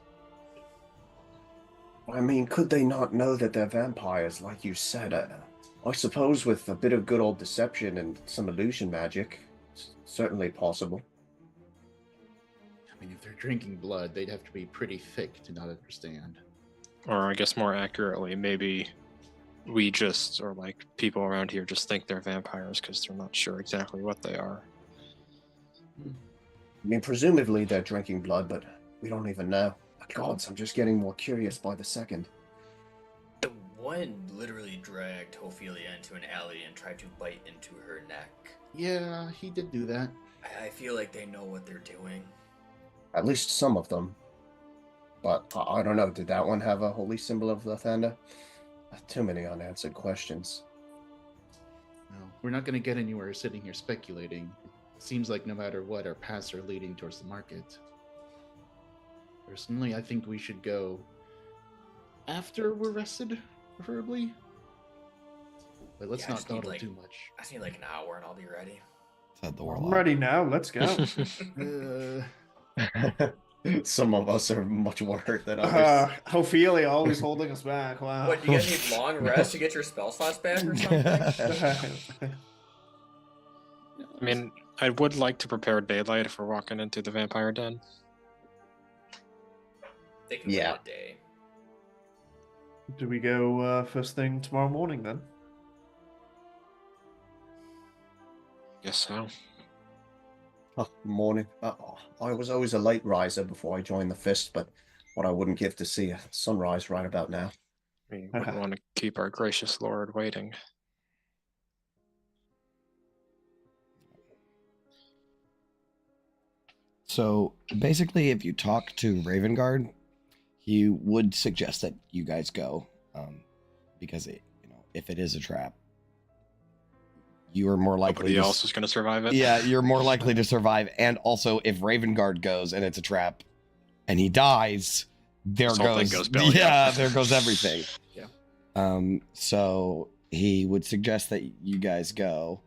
I mean, could they not know that they're vampires, like you said? I suppose with a bit of good old deception and some illusion magic, it's certainly possible. I mean, if they're drinking blood, they'd have to be pretty thick to not understand. Or I guess more accurately, maybe we just, or like people around here just think they're vampires because they're not sure exactly what they are. I mean, presumably they're drinking blood, but we don't even know. Gods, I'm just getting more curious by the second. One literally dragged Ophelia into an alley and tried to bite into her neck. Yeah, he did do that. I feel like they know what they're doing. At least some of them. But I don't know, did that one have a holy symbol of Lathander? Too many unanswered questions. No, we're not going to get anywhere sitting here speculating. It seems like no matter what, our paths are leading towards the market. Personally, I think we should go after we're rested, preferably. But let's Yeah, I not just need, dawdle too much. I just need like an hour and I'll be ready. Said the I'm warlock. ready now. Let's go. Some of us are much worse than others. Ophelia always holding us back. Wow. What, do you guys need long rest to get your spell slots back or something? I mean, I would like to prepare daylight if we're walking into the vampire den. They can Yeah. wait a day. Do we go first thing tomorrow morning then? Guess so. Oh, morning. I was always a late riser before I joined the Fist, but what I wouldn't give to see a sunrise right about now. We wouldn't want to keep our gracious lord waiting. So basically, if you talk to Ravengard, he would suggest that you guys go, because if it is a trap, you are more likely. Nobody else is going to survive it. Yeah, you're more likely to survive. And also, if Ravengard goes and it's a trap, and he dies, This whole thing goes belly yeah, up. there goes everything. Yeah. So he would suggest that you guys go,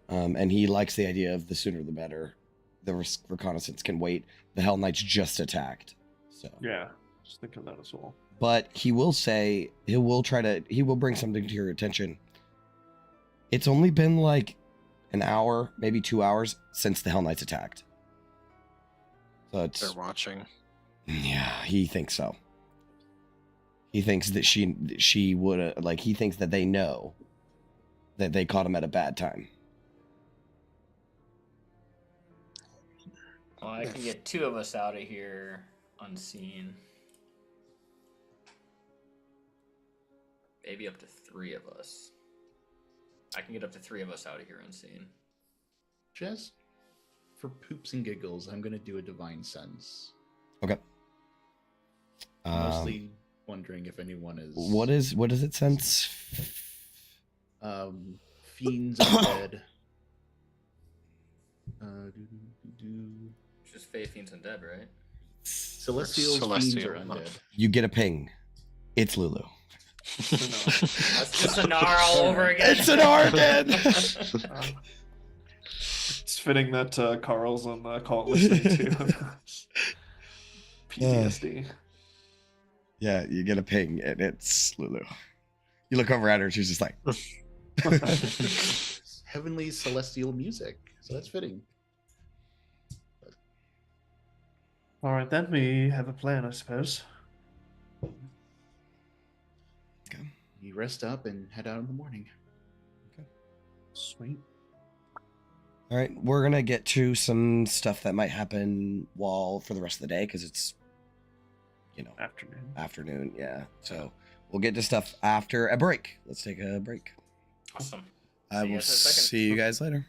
and he likes the idea of the sooner the better. The reconnaissance can wait. The Hell Knights just attacked, so Yeah, just think of that as well. But he will say he will bring something to your attention. It's only been like an hour, maybe 2 hours since the Hell Knights attacked. So They're watching. Yeah, he thinks so. He thinks that she would he thinks that they know that they caught him at a bad time. Well, I can get 2 of us out of here unseen. Maybe up to 3 of us. I can get up to 3 of us out of here unseen. Just for poops and giggles, I'm going to do a divine sense. Okay. Mostly wondering if anyone is. What is it sense? Fiends undead. It's just Fae, Fiends, and Dead, right? Celestials, fiends, or undead. You get a ping. It's Lulu. That's just Sonar all over again. It's Sonar again. It's fitting that Carl's on the call listening to PTSD. Yeah, you get a ping, and it's Lulu. You look over at her, and she's just like, Heavenly celestial music. So that's fitting. All right, then we have a plan, I suppose. You rest up and head out in the morning. Sweet. all right, we're gonna get to some stuff that might happen for the rest of the day, because it's, afternoon. Yeah, so we'll get to stuff after a break. Let's take a break. Awesome. I See you will guys in a second. see you guys later.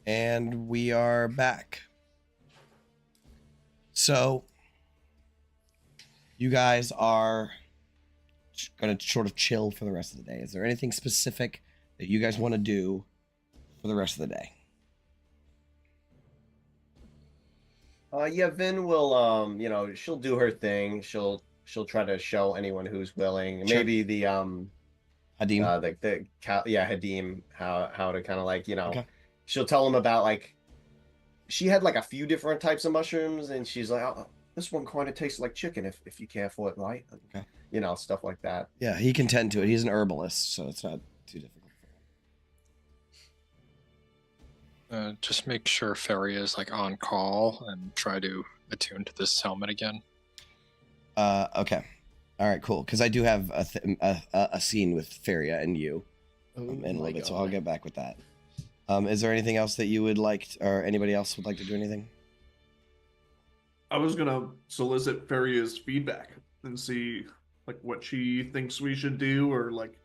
And we are back. So, you guys are going to sort of chill for the rest of the day. Is there anything specific that you guys want to do for the rest of the day? Yeah, Vin will, she'll do her thing. She'll try to show anyone who's willing. Sure. Maybe the Hadim. Hadim, how to kind of like, Okay. she'll tell him about like she had like a few different types of mushrooms, and she's like, oh, this one kind of tastes like chicken if you care for it, right? Okay. Stuff like that. Yeah, he can tend to it. He's an herbalist, so it's not too difficult for him. Just make sure Ferry is like on call and try to attune to this helmet again. Okay. All right, cool. Because I do have a scene with Feria and you in a little bit, so I'll get back with that. Is there anything else that you would like, or anybody else would like to do anything? I was gonna solicit Feria's feedback and see like what she thinks we should do, or like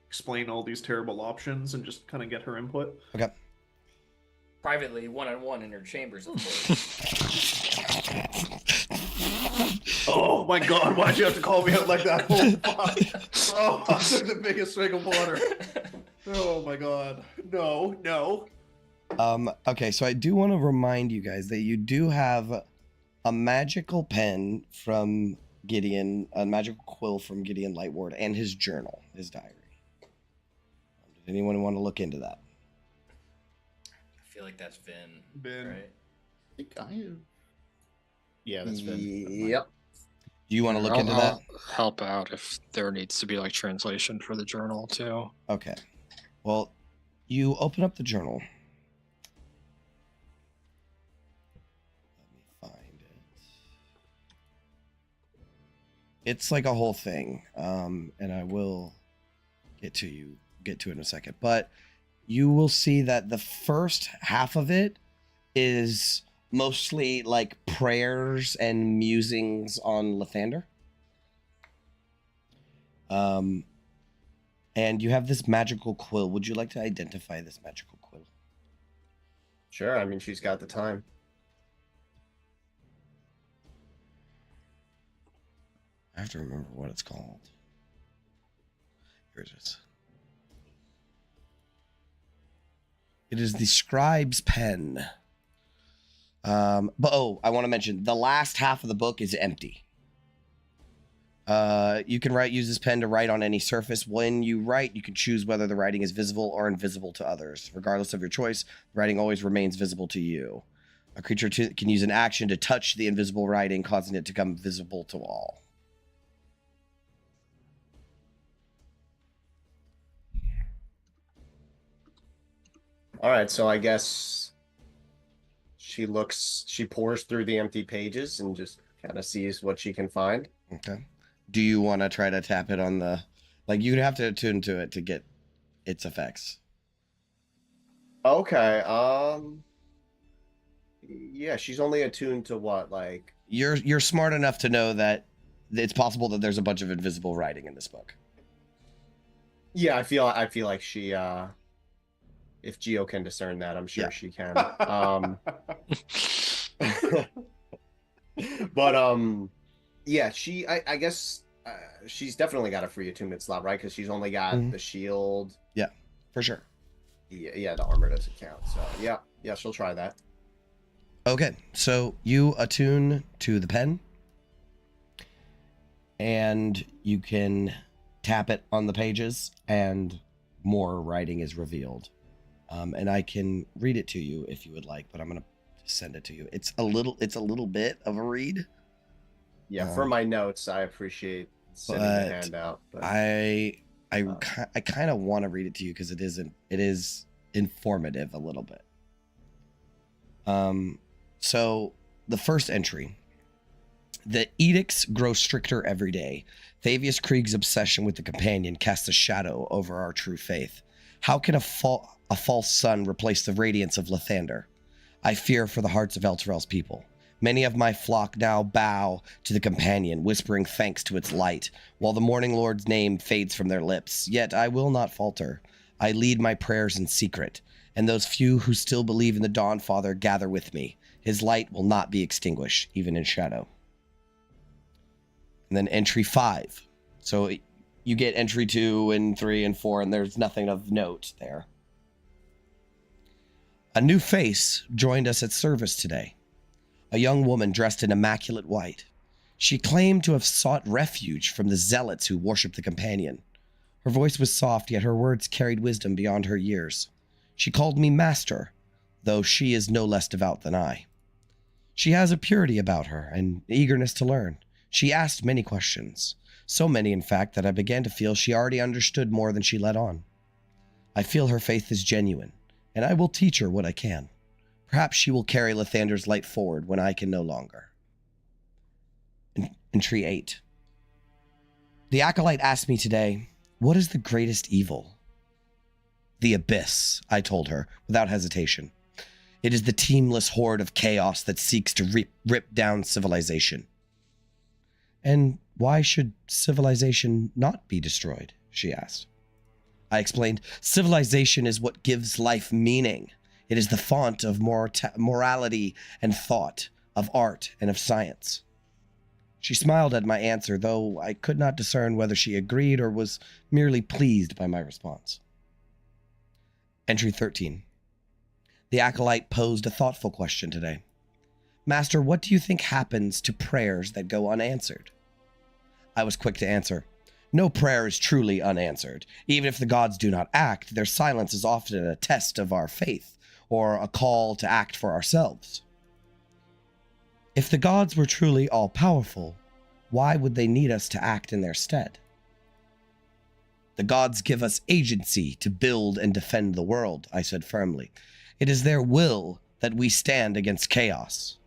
explain all these terrible options and just kind of get her input. Okay. Privately, one-on-one in her chambers, of course. Oh my god, why'd you have to call me out like that? Oh, fuck. Oh, I took the biggest swig of water. Oh my god. No. Okay, so I do want to remind you guys that you do have a magical pen from Gideon, a magical quill from Gideon Lightward, and his journal, his diary. Did anyone want to look into that? I feel like that's Vin. Right? Yeah, that's Vin. Yep. Do you want to look into that? I'll help out if there needs to be like translation for the journal too. Okay. Well, you open up the journal. Let me find it. It's like a whole thing, and I will get to it in a second. But you will see that the first half of it is mostly like prayers and musings on Lathander. And you have this magical quill. Would you like to identify this magical quill? Sure. I mean, she's got the time. I have to remember what it's called. Here it is. It is the scribe's pen. I want to mention the last half of the book is empty. You can use this pen to write on any surface. When you write, you can choose whether the writing is visible or invisible to others. Regardless of your choice, the writing always remains visible to you. A creature can use an action to touch the invisible writing, causing it to become visible to all. All right, so I guess she pours through the empty pages and just kind of sees what she can find. Okay. Do you want to try to tap it on the... Like, you'd have to attune to it to get its effects. Okay, yeah, she's only attuned to what, like... You're smart enough to know that it's possible that there's a bunch of invisible writing in this book. Yeah, I feel like she, if Geo can discern that, I'm sure she can. But, yeah, I guess she's definitely got a free attunement slot, right? Because she's only got the shield. Yeah, for sure. Yeah, the armor doesn't count. So, yeah, she'll try that. Okay, so you attune to the pen, and you can tap it on the pages, and more writing is revealed. And I can read it to you if you would like, but I'm gonna send it to you. It's a little bit of a read. Yeah, for my notes, I appreciate sending the handout. But I kind of want to read it to you because it is informative a little bit. So the first entry: the edicts grow stricter every day. Thavius Krieg's obsession with the companion casts a shadow over our true faith. How can a false sun replace the radiance of Lathander? I fear for the hearts of Elturel's people. Many of my flock now bow to the companion, whispering thanks to its light, while the Morning Lord's name fades from their lips. Yet I will not falter. I lead my prayers in secret. and those few who still believe in the Dawn Father gather with me. His light will not be extinguished, even in shadow. And then entry 5. So you get entry 2 and 3 and 4, and there's nothing of note there. A new face joined us at service today. A young woman dressed in immaculate white. She claimed to have sought refuge from the zealots who worship the companion. Her voice was soft, yet her words carried wisdom beyond her years. She called me master, though she is no less devout than I. She has a purity about her, and eagerness to learn. She asked many questions. So many, in fact, that I began to feel she already understood more than she let on. I feel her faith is genuine, and I will teach her what I can. Perhaps she will carry Lathander's light forward when I can no longer. Entry 8. The Acolyte asked me today, what is the greatest evil? The Abyss, I told her, without hesitation. It is the teamless horde of chaos that seeks to rip down civilization. And why should civilization not be destroyed? She asked. I explained, civilization is what gives life meaning. It is the font of morality and thought, of art and of science. She smiled at my answer, though I could not discern whether she agreed or was merely pleased by my response. Entry 13. The Acolyte posed a thoughtful question today. Master, what do you think happens to prayers that go unanswered? I was quick to answer. No prayer is truly unanswered. Even if the gods do not act, their silence is often a test of our faith, or a call to act for ourselves. If the gods were truly all-powerful, why would they need us to act in their stead? The gods give us agency to build and defend the world, I said firmly. It is their will that we stand against chaos.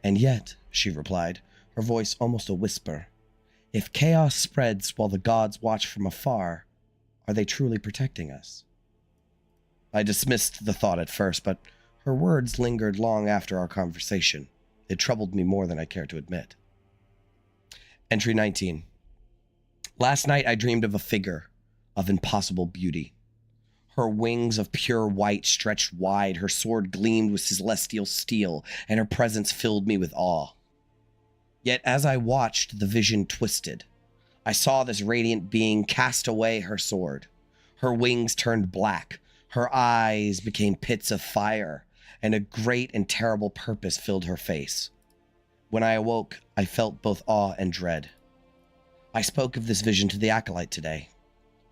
And yet, she replied, her voice almost a whisper, if chaos spreads while the gods watch from afar, are they truly protecting us? I dismissed the thought at first, but her words lingered long after our conversation. It troubled me more than I cared to admit. Entry 19. Last night I dreamed of a figure of impossible beauty. Her wings of pure white stretched wide, her sword gleamed with celestial steel, and her presence filled me with awe. Yet as I watched, the vision twisted. I saw this radiant being cast away her sword. Her wings turned black, her eyes became pits of fire, and a great and terrible purpose filled her face. When I awoke, I felt both awe and dread. I spoke of this vision to the Acolyte today.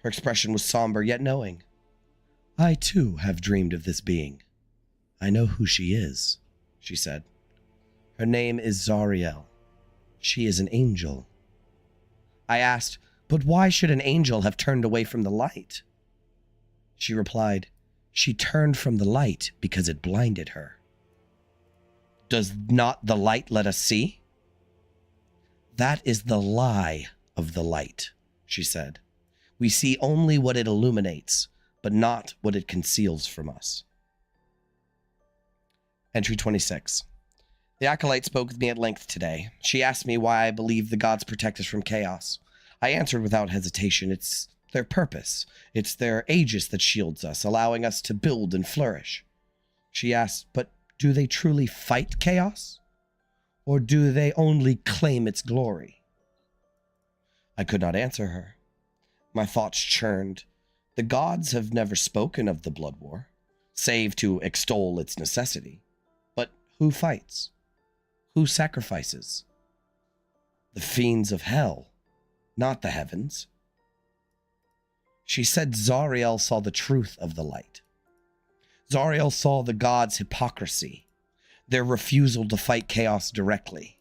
Her expression was somber yet knowing. I too have dreamed of this being. I know who she is, she said. Her name is Zariel. She is an angel. I asked, but why should an angel have turned away from the light? She replied, she turned from the light because it blinded her. Does not the light let us see? That is the lie of the light, she said. We see only what it illuminates, but not what it conceals from us. Entry 26. The Acolyte spoke with me at length today. She asked me why I believe the gods protect us from chaos. I answered without hesitation, it's their purpose. It's their aegis that shields us, allowing us to build and flourish. She asked, but do they truly fight chaos? Or do they only claim its glory? I could not answer her. My thoughts churned. The gods have never spoken of the blood war, save to extol its necessity. But who fights? Who sacrifices? The fiends of hell, not the heavens. She said Zariel saw the truth of the light. Zariel saw the gods' hypocrisy, their refusal to fight chaos directly,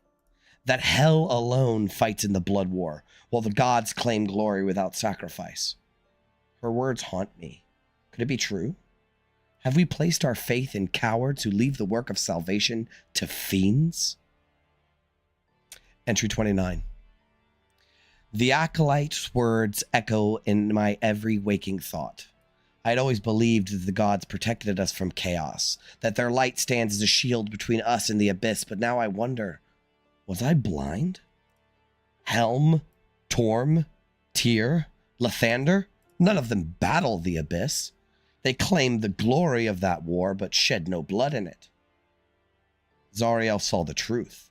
that hell alone fights in the blood war, while the gods claim glory without sacrifice. Her words haunt me. Could it be true? Have we placed our faith in cowards who leave the work of salvation to fiends? Entry 29. The Acolyte's words echo in my every waking thought. I had always believed that the gods protected us from chaos, that their light stands as a shield between us and the abyss, but now I wonder, was I blind? Helm, Torm, Tyr, Lathander, none of them battle the abyss. They claimed the glory of that war, but shed no blood in it. Zariel saw the truth.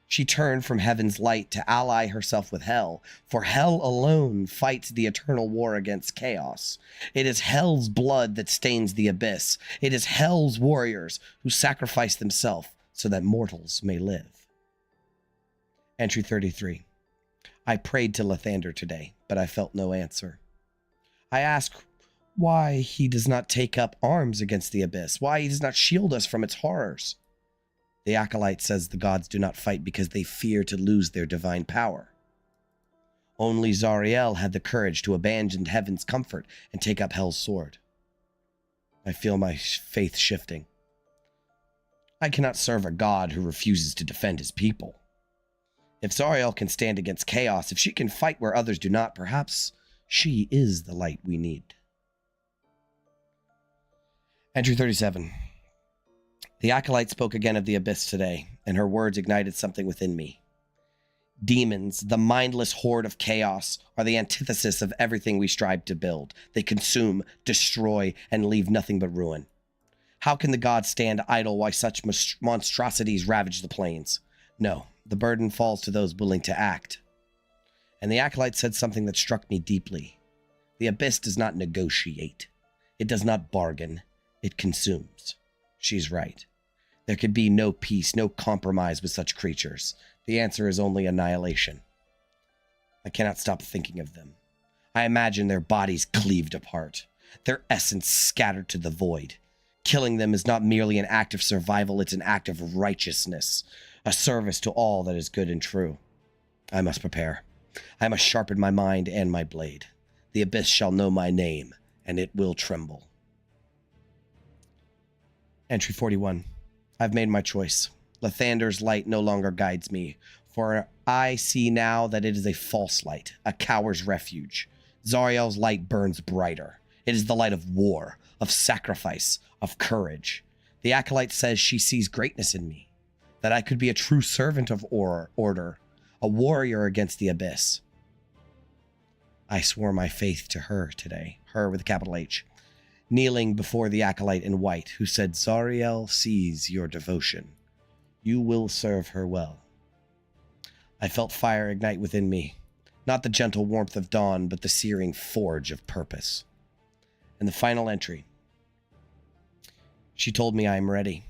She turned from heaven's light to ally herself with hell, for hell alone fights the eternal war against chaos. It is hell's blood that stains the abyss. It is hell's warriors who sacrifice themselves so that mortals may live. Entry 33. I prayed to Lathander today, but I felt no answer. I asked why he does not take up arms against the abyss, why he does not shield us from its horrors. The acolyte says the gods do not fight because they fear to lose their divine power. Only Zariel had the courage to abandon heaven's comfort and take up hell's sword. I feel my faith shifting. I cannot serve a god who refuses to defend his people. If Zariel can stand against chaos, if she can fight where others do not, perhaps she is the light we need. Entry 37. The acolyte spoke again of the abyss today, and her words ignited something within me. Demons, the mindless horde of chaos, are the antithesis of everything we strive to build. They consume, destroy, and leave nothing but ruin. How can the gods stand idle while such monstrosities ravage the plains? No, the burden falls to those willing to act. And the acolyte said something that struck me deeply. The abyss does not negotiate. It does not bargain. It consumes. She's right. There could be no peace, no compromise with such creatures. The answer is only annihilation. I cannot stop thinking of them. I imagine their bodies cleaved apart, their essence scattered to the void. Killing them is not merely an act of survival, it's an act of righteousness, a service to all that is good and true. I must prepare. I must sharpen my mind and my blade. The abyss shall know my name, and it will tremble. Entry 41. I've made my choice. Lathander's light no longer guides me, for I see now that it is a false light, a coward's refuge. Zariel's light burns brighter. It is the light of war, of sacrifice, of courage. The acolyte says she sees greatness in me, that I could be a true servant of order, a warrior against the abyss. I swore my faith to her today, her with a capital H, kneeling before the acolyte in white, who said, Zariel sees your devotion. You will serve her well. I felt fire ignite within me, not the gentle warmth of dawn, but the searing forge of purpose. And the final entry. She told me I am ready.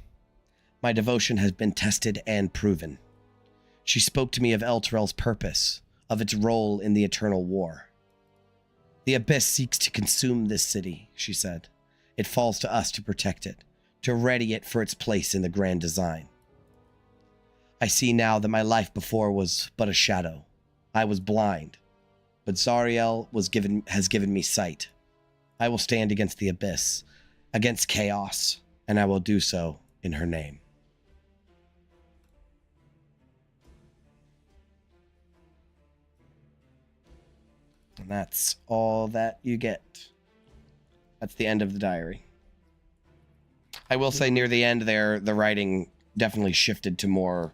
My devotion has been tested and proven. She spoke to me of Elturel's purpose, of its role in the eternal war. The abyss seeks to consume this city, she said. It falls to us to protect it, to ready it for its place in the grand design. I see now that my life before was but a shadow. I was blind, but Zariel has given me sight. I will stand against the abyss, against chaos, and I will do so in her name. And that's all that you get. That's the end of the diary. I will say near the end there, the writing definitely shifted to more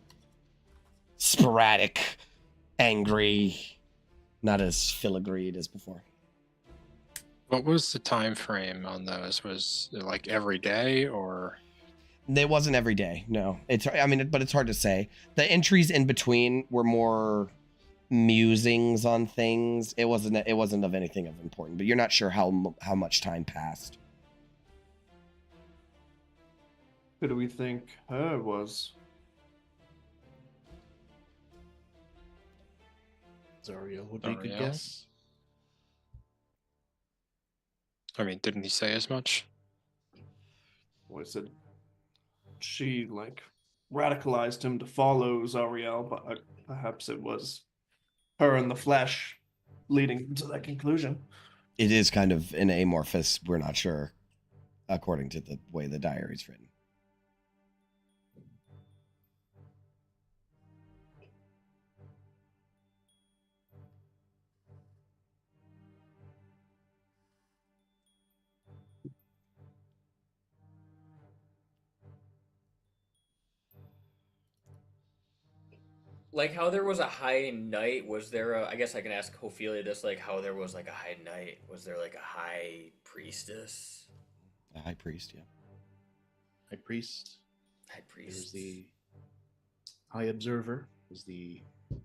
sporadic, angry, not as filigreed as before. What was the time frame on those? Was it like every day or? It wasn't every day, no. But it's hard to say. The entries in between were more musings on things. It wasn't of anything of important, but you're not sure how much time passed. Who do we think her was? Zariel would be a good Zariel? guess. I mean, didn't he say as much? Well, I said she radicalized him to follow Zariel, but perhaps it was her in the flesh leading to that conclusion. It is kind of an amorphous, we're not sure, according to the way the diary's written. Like how there was a high knight, was there a, I guess I can ask Ophelia this, like how there was like a high knight, was there like a high priestess? The high priest, yeah. High priest. High There's priest. the high observer. Is the head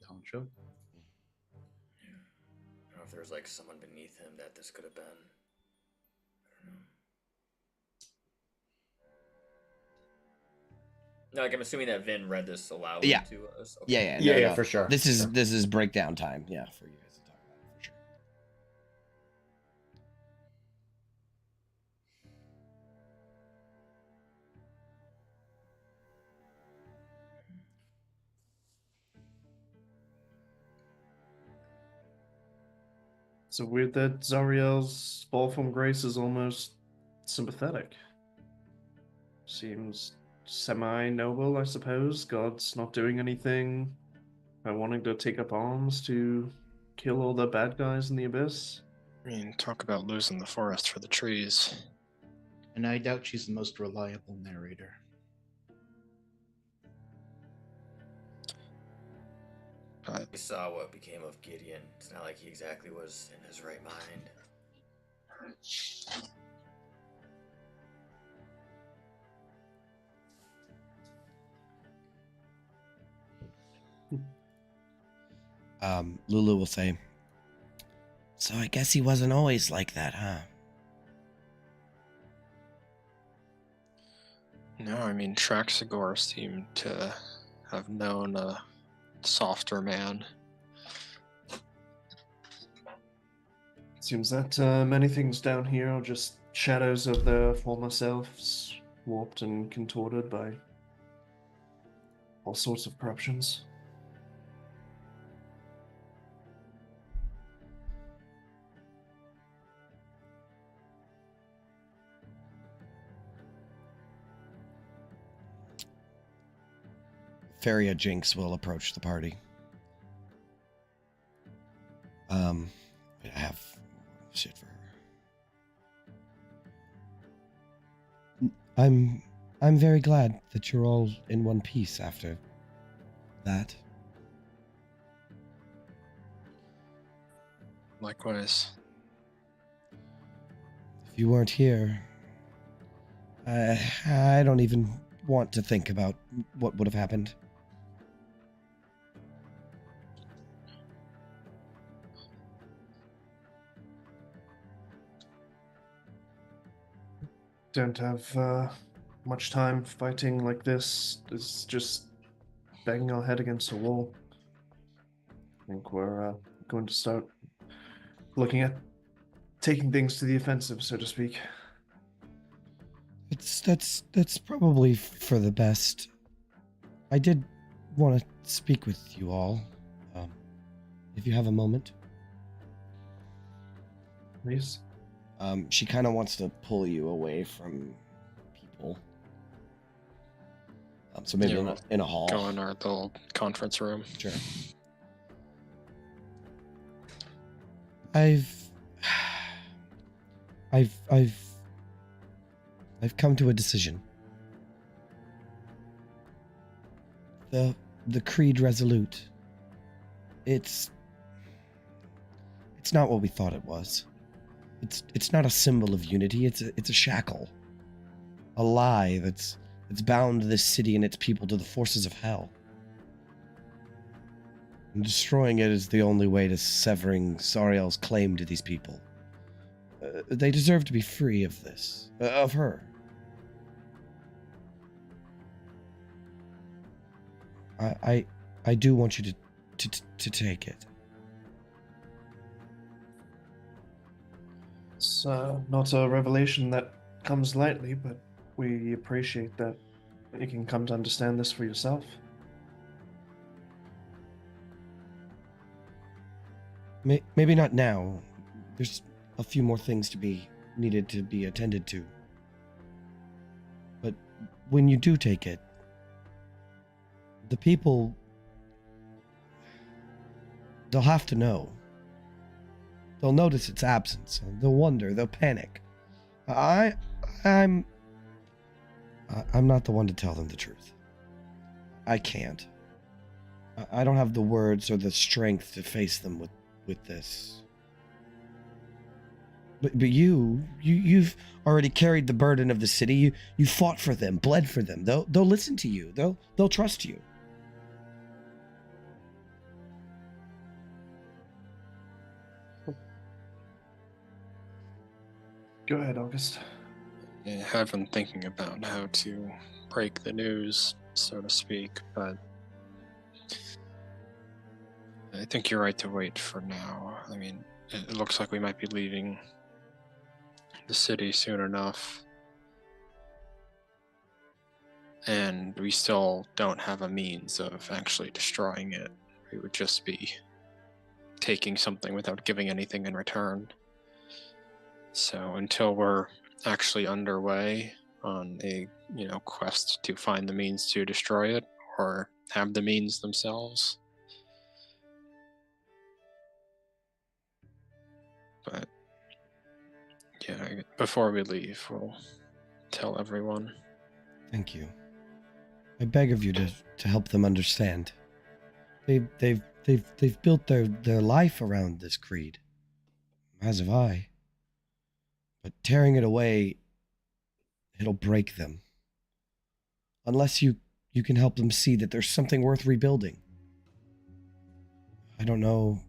honcho. I don't know if there was like someone beneath him that this could have been. I don't know. No, like I'm assuming that Vin read this aloud Yeah. to us. Yeah, Yeah, for sure. This is Sure. this is breakdown time. Yeah, for you guys to talk about it for sure. So weird that Zariel's fall from grace is almost sympathetic. Seems semi-noble, I suppose. God's not doing anything by wanting to take up arms to kill all the bad guys in the abyss. I mean, talk about losing the forest for the trees. And I doubt she's the most reliable narrator. But We saw what became of Gideon. It's not like he exactly was in his right mind. Lulu will say, "So I guess he wasn't always like that, huh?" no, I mean, Traxagor seemed to have known a softer man. Seems that many things down here are just shadows of their former selves, warped and contorted by all sorts of corruptions. Feria Jinx will approach the party. I have shit for her. I'm very glad that you're all in one piece after that. Likewise. If you weren't here, I don't even want to think about what would have happened. Don't have much time fighting like this. It's just banging our head against a wall. I think we're going to start looking at taking things to the offensive, so to speak. That's probably for the best. I did want to speak with you all, if you have a moment. Please. She kind of wants to pull you away from people. So maybe Yeah, in a hall. Go in our little conference room. Sure. I've come to a decision. The Creed Resolute. It's not what we thought it was. It's not a symbol of unity. It's a shackle, a lie that's bound this city and its people to the forces of hell. And destroying it is the only way to severing Sariel's claim to these people. They deserve to be free of this, of her. I do want you to take it. It's not a revelation that comes lightly, but we appreciate that you can come to understand this for yourself. Maybe not now. There's a few more things needed to be attended to. But when you do take it, the people, they'll have to know. They'll notice its absence. They'll wonder. They'll panic. I'm not the one to tell them the truth. I can't. I don't have the words or the strength to face them with this. But you've already carried the burden of the city. You fought for them, bled for them. They'll listen to you. They'll trust you. Go ahead, August. I have been thinking about how to break the news, so to speak, but I think you're right to wait for now. I mean, it looks like we might be leaving the city soon enough, and we still don't have a means of actually destroying it. We would just be taking something without giving anything in return. So until we're actually underway on a quest to find the means to destroy it, or have the means themselves. But yeah, before we leave, we'll tell everyone. Thank you. I beg of you to help them understand. They've built their life around this creed, as have I. But tearing it away, it'll break them. Unless you can help them see that there's something worth rebuilding. I don't know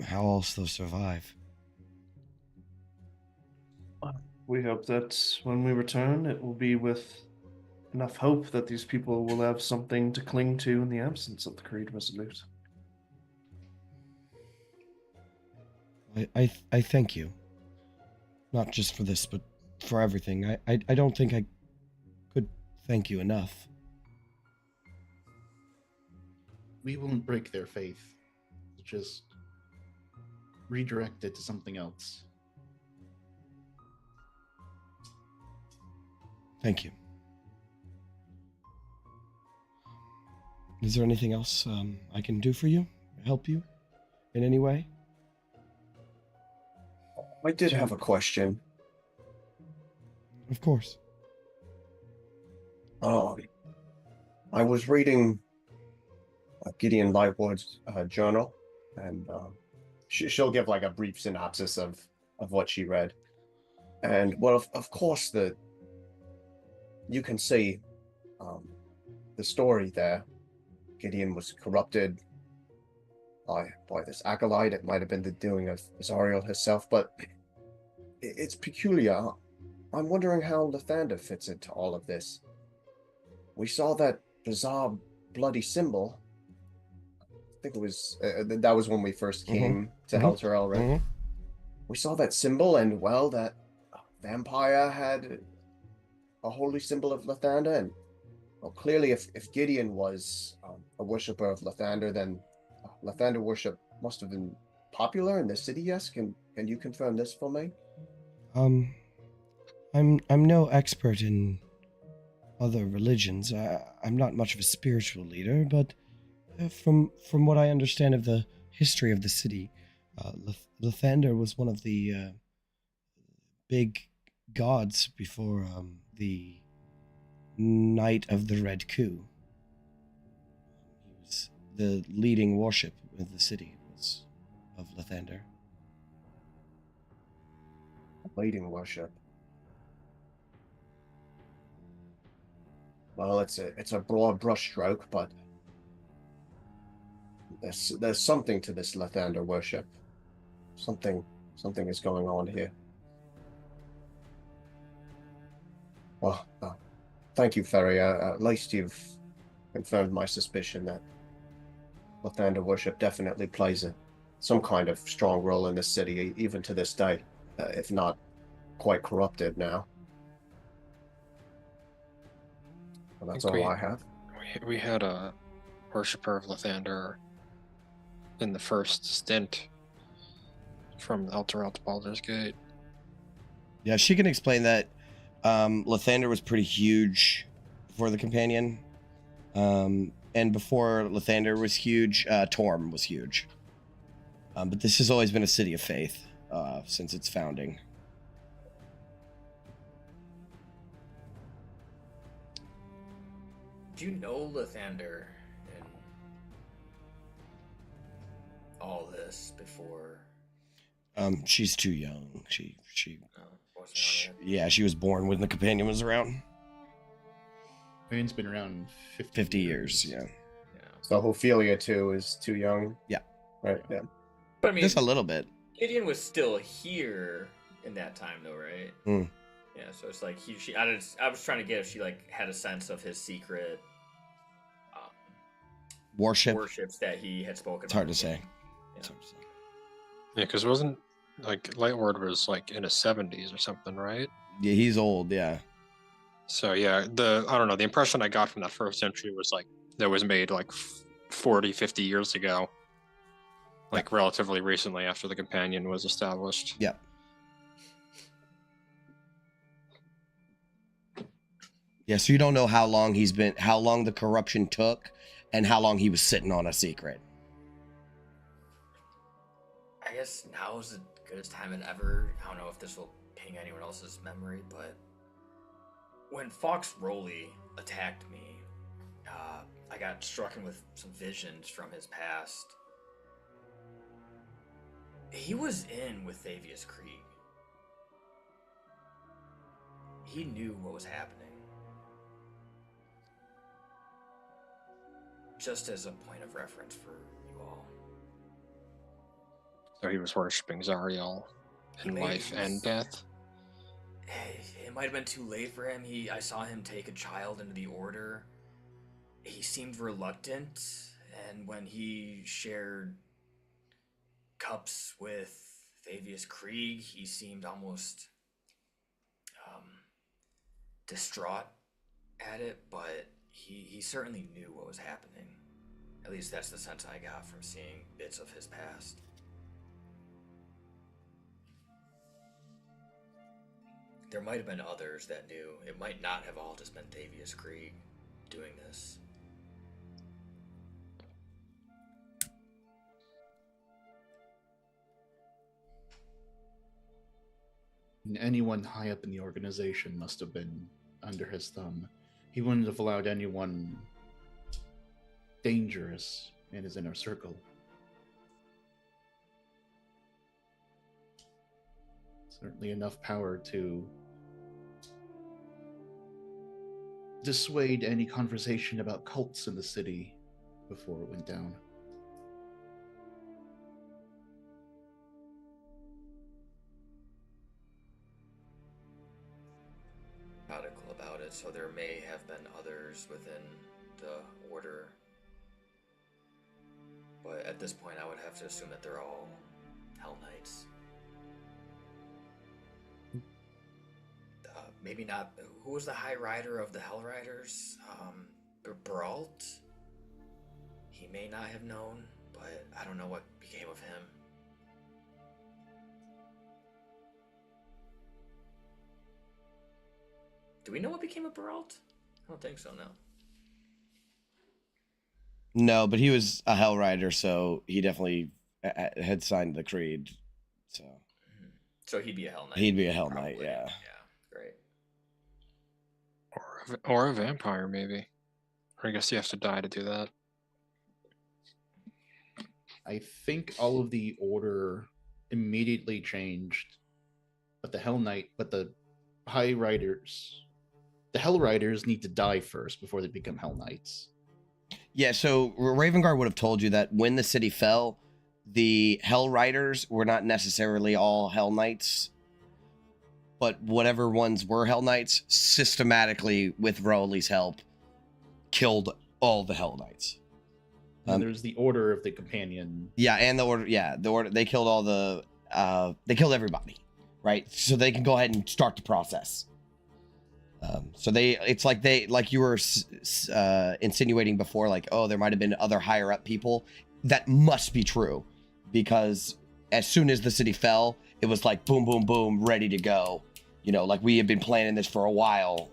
how else they'll survive. We hope that when we return, it will be with enough hope that these people will have something to cling to in the absence of the Creed Resolute. I thank you. Not just for this, but for everything. I don't think I could thank you enough. We won't break their faith. Just redirect it to something else. Thank you. Is there anything else I can do for you? Help you in any way? I did have a question. Of course. I was reading Gideon Lightwood's journal, and she'll give like a brief synopsis of what she read. And well, of course, you can see the story there. Gideon was corrupted by this acolyte. It might have been the doing of Azariel herself, but it's peculiar. I'm wondering how Lathander fits into all of this. We saw that bizarre bloody symbol. I think it was that was when we first came to Elturel, right? We saw that symbol, and well, that vampire had a holy symbol of Lathander, and well, clearly, if Gideon was a worshipper of Lathander, then Lathander worship must have been popular in the city. Yes, can you confirm this for me? I'm no expert in other religions. I'm not much of a spiritual leader, but from what I understand of the history of the city, Lathander was one of the big gods before the Night of the Red Coup. He was the leading worship of the city was of Lathander. Leading worship. Well, it's a broad brushstroke, but there's something to this Lathander worship. Something is going on here. Well, thank you, Ferry. At least you've confirmed my suspicion that Lathander worship definitely plays some kind of strong role in this city, even to this day, if not quite corrupted now. Well, that's all I have. We had a worshipper of Lathander in the first stint from Elturel to Baldur's Gate. Yeah, she can explain that. Lathander was pretty huge before the companion. And before Lathander was huge, Torm was huge. But this has always been a city of faith since its founding. Do you know Lathander and all this before? She's too young. She Wasn't on it. yeah, she was born when the companion was around. Ryan's been around 50 years, yeah. So Ophelia too is too young. Yeah. Right. Yeah. But I mean, Just a little bit. Gideon was still here in that time, though, right? Mm. Yeah. So it's like I was trying to get if she like had a sense of his secret worships that he had spoken. It's hard to about. say. Yeah. It's hard to say. Yeah, because wasn't like Lightward was like in his 70s or something, right? Yeah, he's old. Yeah. So yeah, I don't know, the impression I got from that first entry was like that was made like 40, 50 years ago, like relatively recently after the companion was established. Yeah. Yeah. So you don't know how long the corruption took, and how long he was sitting on a secret. I guess now is the goodest time as ever. I don't know if this will ping anyone else's memory, but when Fox Rowley attacked me, I got struck with some visions from his past. He was in with Thavius Krieg. He knew what was happening. Just as a point of reference for you all. So he was worshipping Zariel in life and death. It might have been too late for him. I saw him take a child into the order. He seemed reluctant, and when he shared cups with Thavius Krieg, he seemed almost distraught at it, but he certainly knew what was happening. At least that's the sense I got from seeing bits of his past. There might have been others that knew. It might not have all just been Thavius Krieg doing this. And anyone high up in the organization must have been under his thumb. He wouldn't have allowed anyone dangerous in his inner circle. Certainly enough power to dissuade any conversation about cults in the city before it went down. Article about it, so there may have been others within the order. But at this point, I would have to assume that they're all Hell Knights. Maybe not. Who was the High Rider of the Hell Riders? Brault? He may not have known, but I don't know what became of him. Do we know what became of Brault? I don't think so, no. No, but he was a Hell Rider, so he definitely had signed the creed. So he'd be a Hell Knight. He'd be a Hell probably. Knight, yeah. Yeah, great. Or a vampire, maybe. Or I guess you have to die to do that. I think all of the order immediately changed, but the High Riders, the Hell Riders need to die first before they become Hell Knights. Yeah, so Ravenguard would have told you that when the city fell, the Hell Riders were not necessarily all Hell Knights, but whatever ones were Hell Knights, systematically, with Rowley's help, killed all the Hell Knights. And there's the Order of the Companion. Yeah, and the order. They killed all the. They killed everybody, right? So they can go ahead and start the process. So it's like you were insinuating before, like, oh, there might have been other higher up people. That must be true, because as soon as the city fell, it was like boom, boom, boom, ready to go. You know, like we had been planning this for a while,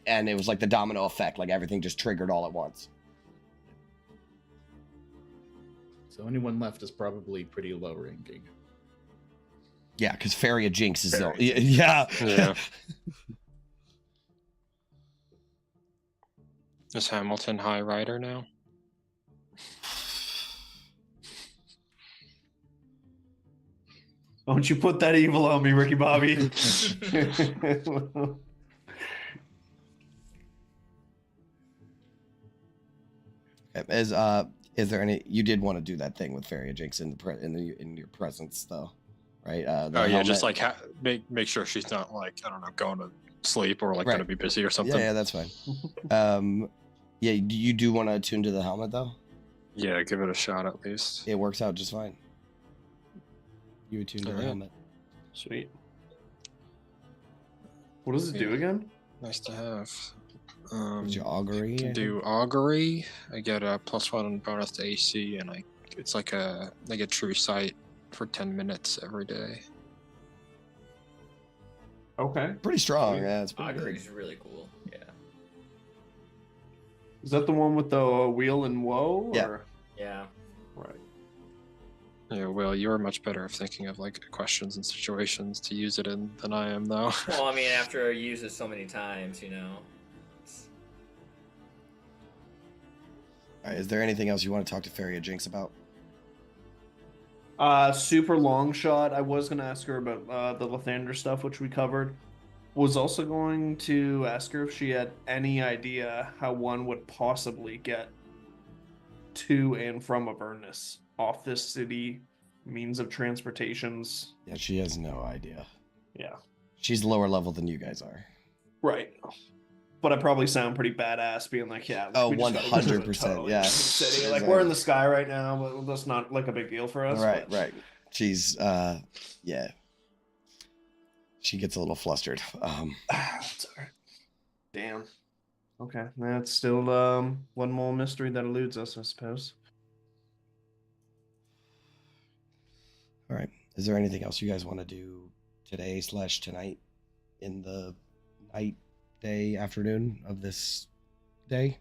and it was like the domino effect, like everything just triggered all at once. So anyone left is probably pretty low ranking. Yeah, because Faria Jinx is the yeah. Is Hamilton High Rider now? Don't you put that evil on me, Ricky Bobby. Is there any? You did want to do that thing with Feria Jinx in your presence, though, right? The Oh yeah, just helmet. like make sure she's not like, I don't know, going to sleep or like Right. gonna be busy or something. Yeah, that's fine. Yeah, you do want to attune to the helmet though. Yeah, give it a shot at least. It works out just fine. You attune to the Alright. helmet. Sweet. What does it do again? Nice to have. Did you augury? Can do augury. I get a +1 bonus to AC, and it's like a true sight for 10 minutes every day. Okay. Pretty strong. Yeah, it's pretty Augury good. is really cool. Yeah. Is that the one with the wheel and woe? Yeah. Or? Yeah. Right. Yeah, well, you're much better at thinking of like questions and situations to use it in than I am, though. Well, I mean, after I use it so many times, you know. All right, is there anything else you want to talk to Feria Jinx about? Super long shot. I was gonna ask her about the Lathander stuff, which we covered. Was also going to ask her if she had any idea how one would possibly get to and from Avernus off this city, means of transportations. Yeah, she has no idea. Yeah. She's lower level than you guys are. Right. But I probably sound pretty badass being like, yeah. Oh, we just gotta get to the 100%, toe yeah. in the city. Like, Exactly. we're in the sky right now, but that's not like a big deal for us. Right, but- right. She's yeah. She gets a little flustered. That's all right. Damn. Okay, that's still one more mystery that eludes us, I suppose. All right. Is there anything else you guys want to do today / tonight in the night, day, afternoon of this day?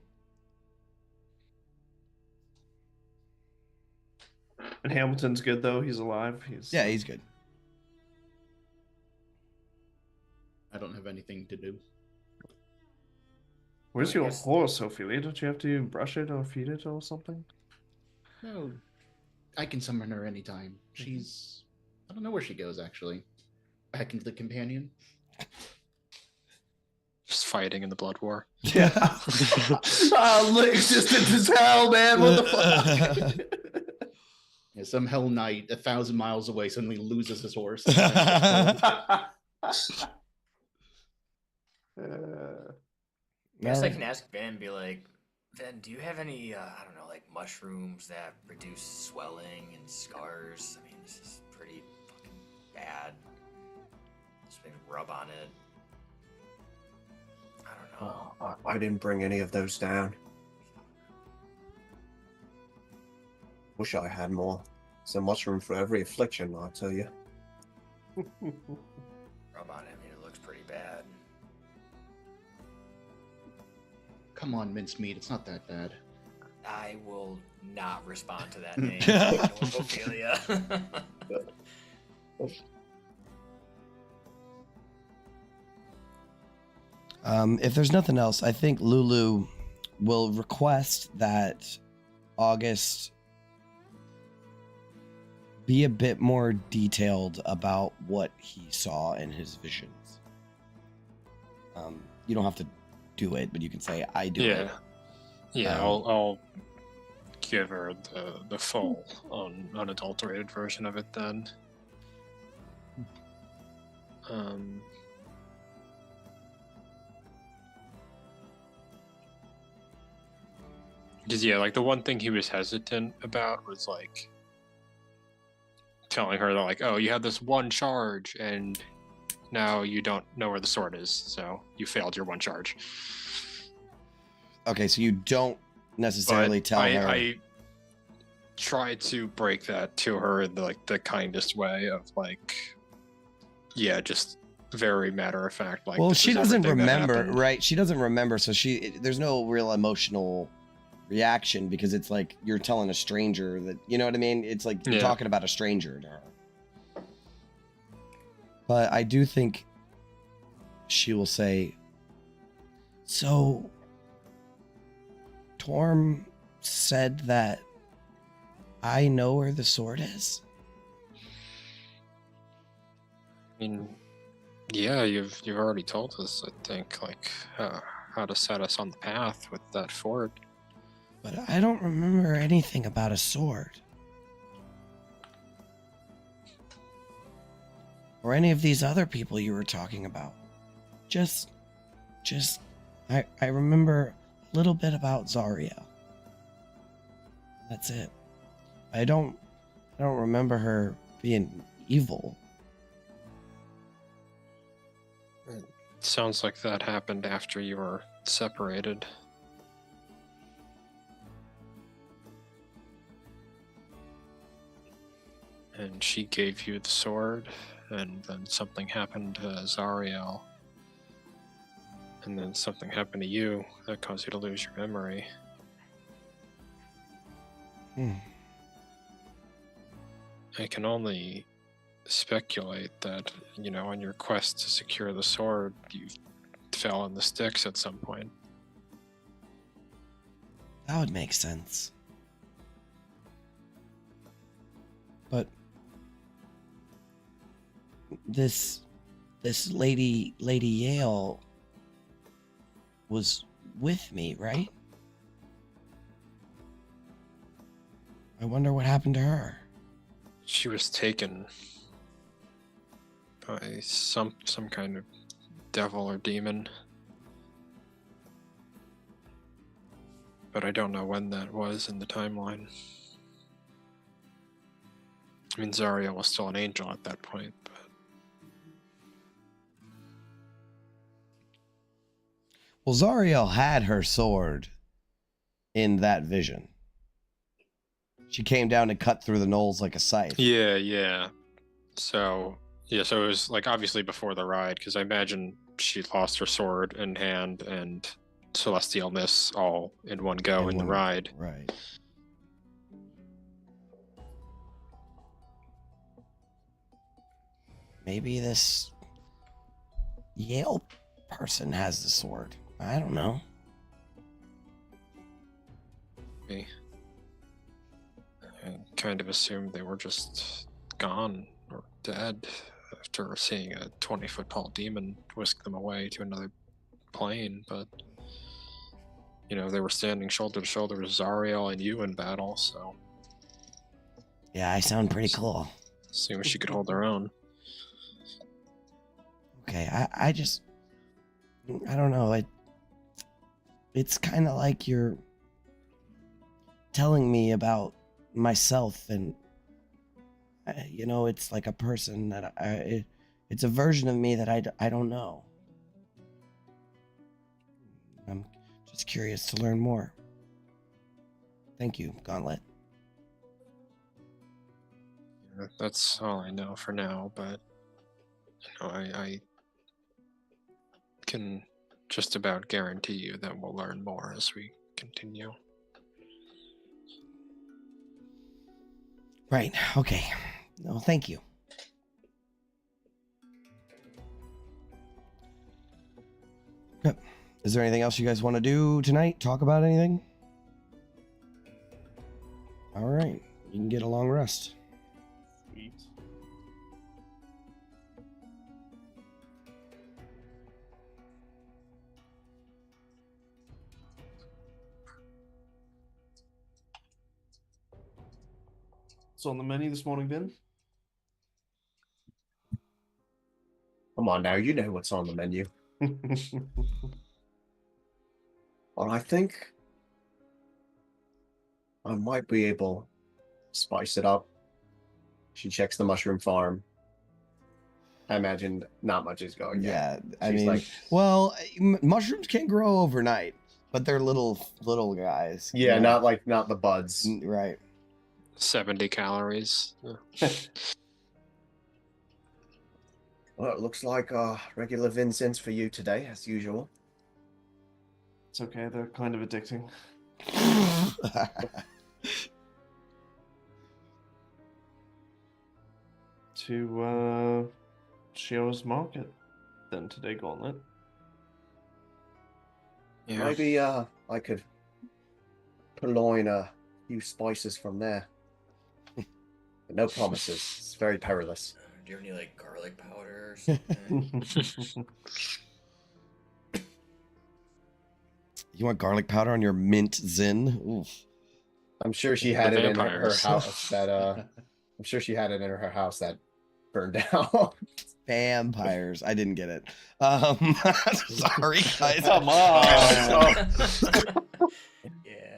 And Hamilton's good though. He's alive. Yeah, he's good. I don't have anything to do. Where's I your guess- horse, Ophelia? Don't you have to brush it or feed it or something? No, I can summon her anytime. She's... I don't know where she goes, actually. Back into the companion. Just fighting in the blood war. Yeah. Existence is hell, man. What the fuck? Yeah, some hell knight 1,000 miles away suddenly loses his horse. I guess I Well, can ask Ben and be like, Ben, do you have any, I don't know, like mushrooms that reduce swelling and scars? I mean, this is pretty fucking bad. Just maybe rub on it. I don't know. I didn't bring any of those down. Wish I had more. So mushroom for every affliction, I tell you. Rub on it. I mean, it looks pretty bad. Come on, mincemeat. It's not that bad. I will not respond to that name. Ophelia. if there's nothing else, I think Lulu will request that August be a bit more detailed about what he saw in his visions. You don't have to do it, but you can say, I do it. Yeah, I'll give her the full unadulterated version of it then. Because yeah, like the one thing he was hesitant about was like telling her that like, oh, you have this one charge and now you don't know where the sword is, so you failed your one charge. Okay, so you don't necessarily But tell her. I tried to break that to her in the kindest way of like, yeah, just very matter of fact. Like, Well, this she is doesn't everything that remember, happened. right? She doesn't remember, so there's no real emotional reaction because it's like you're telling a stranger that, you know what I mean? It's like you're Yeah. talking about a stranger to her. But I do think she will say, so Torm said that I know where the sword is? I mean, yeah, you've already told us, I think, like how to set us on the path with that fort. But I don't remember anything about a sword. Or any of these other people you were talking about. I remember a little bit about Zariel. That's it. I don't remember her being evil. It sounds like that happened after you were separated. And she gave you the sword, and then something happened to Zariel. And then something happened to you that caused you to lose your memory. I can only speculate that, on your quest to secure the sword, you fell on the sticks at some point. That would make sense. But this Lady Yale was with me, right? I wonder what happened to her. She was taken by some kind of devil or demon. But I don't know when that was in the timeline. I mean, Zariel was still an angel at that point, but... Well, Zariel had her sword in that vision. She came down and cut through the knolls like a scythe. Yeah. So it was like obviously before the ride, because I imagine she lost her sword in hand and celestialness all in one go in the ride. Right. Maybe this Yale person has the sword. I don't know. I kind of assumed they were just gone or dead after seeing a 20-foot tall demon whisk them away to another plane, but they were standing shoulder to shoulder with Zariel and you in battle, so Yeah, I sound pretty cool. assume she could hold her own. Okay, I don't know. It's kind of like you're telling me about myself, and it's like a person that it's a version of me that I don't know. I'm just curious to learn more. Thank you, Gauntlet. That's all I know for now, but I can just about guarantee you that we'll learn more as we continue. Right, okay. No, thank you. Yep. Is there anything else you guys want to do tonight? Talk about anything? All right, you can get a long rest. Sweet. What's on the menu this morning, Vin? Come on now, you know what's on the menu. Well, I think I might be able to spice it up. She checks the mushroom farm. I imagine not much is going. Yeah, I She's mean, like, well, mushrooms can't grow overnight, but they're little guys. yeah, not the buds. Right. 70 calories. Well, it looks like regular Vincent's for you today, as usual. It's okay, they're kind of addicting. To Shio's Market then today, Gauntlet. Yeah. Maybe I could purloin a few spices from there. But no promises. It's very perilous. Do you have any like garlic powder or something? You want garlic powder on your mint zin? Oof. I'm sure she The had it in her vampires. house that I'm sure she had it in her house that burned down. Vampires. I didn't get it. Sorry, guys. Come on. Yeah.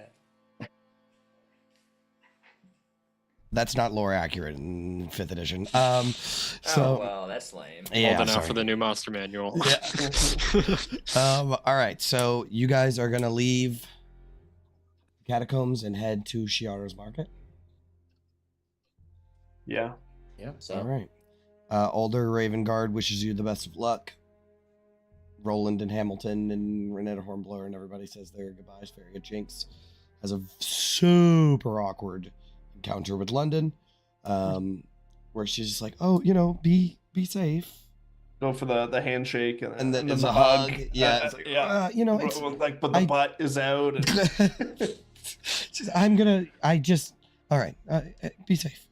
That's not lore accurate in 5th edition. Oh So well, that's lame. yeah, Holding out sorry. for the new monster manual. All right, so you guys are gonna leave catacombs and head to Shiara's market. Yeah. Yeah. So All right. Older Ravengard wishes you the best of luck. Roland and Hamilton and Renetta Hornblower and everybody says their goodbyes. Faria Jinx has a super awkward encounter with London, where she's just like, "Oh, be safe." Go for the handshake and then then it's the a hug. hug. Yeah, it's like, it's but the butt is out. And... She's, all right, be safe.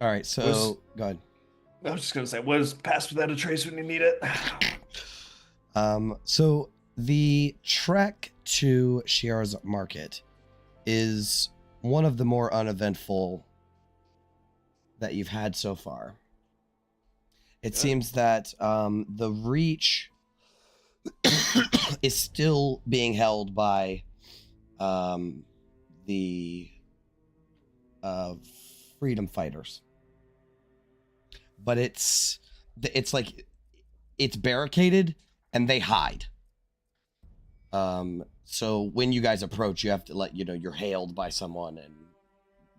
All right, so go ahead. I was just gonna say, was pass without a trace when you need it. So the trek to Shiara's market is one of the more uneventful that you've had so far. It seems that the reach is still being held by the freedom fighters, but it's like it's barricaded and they hide. So when you guys approach, you have to you're hailed by someone and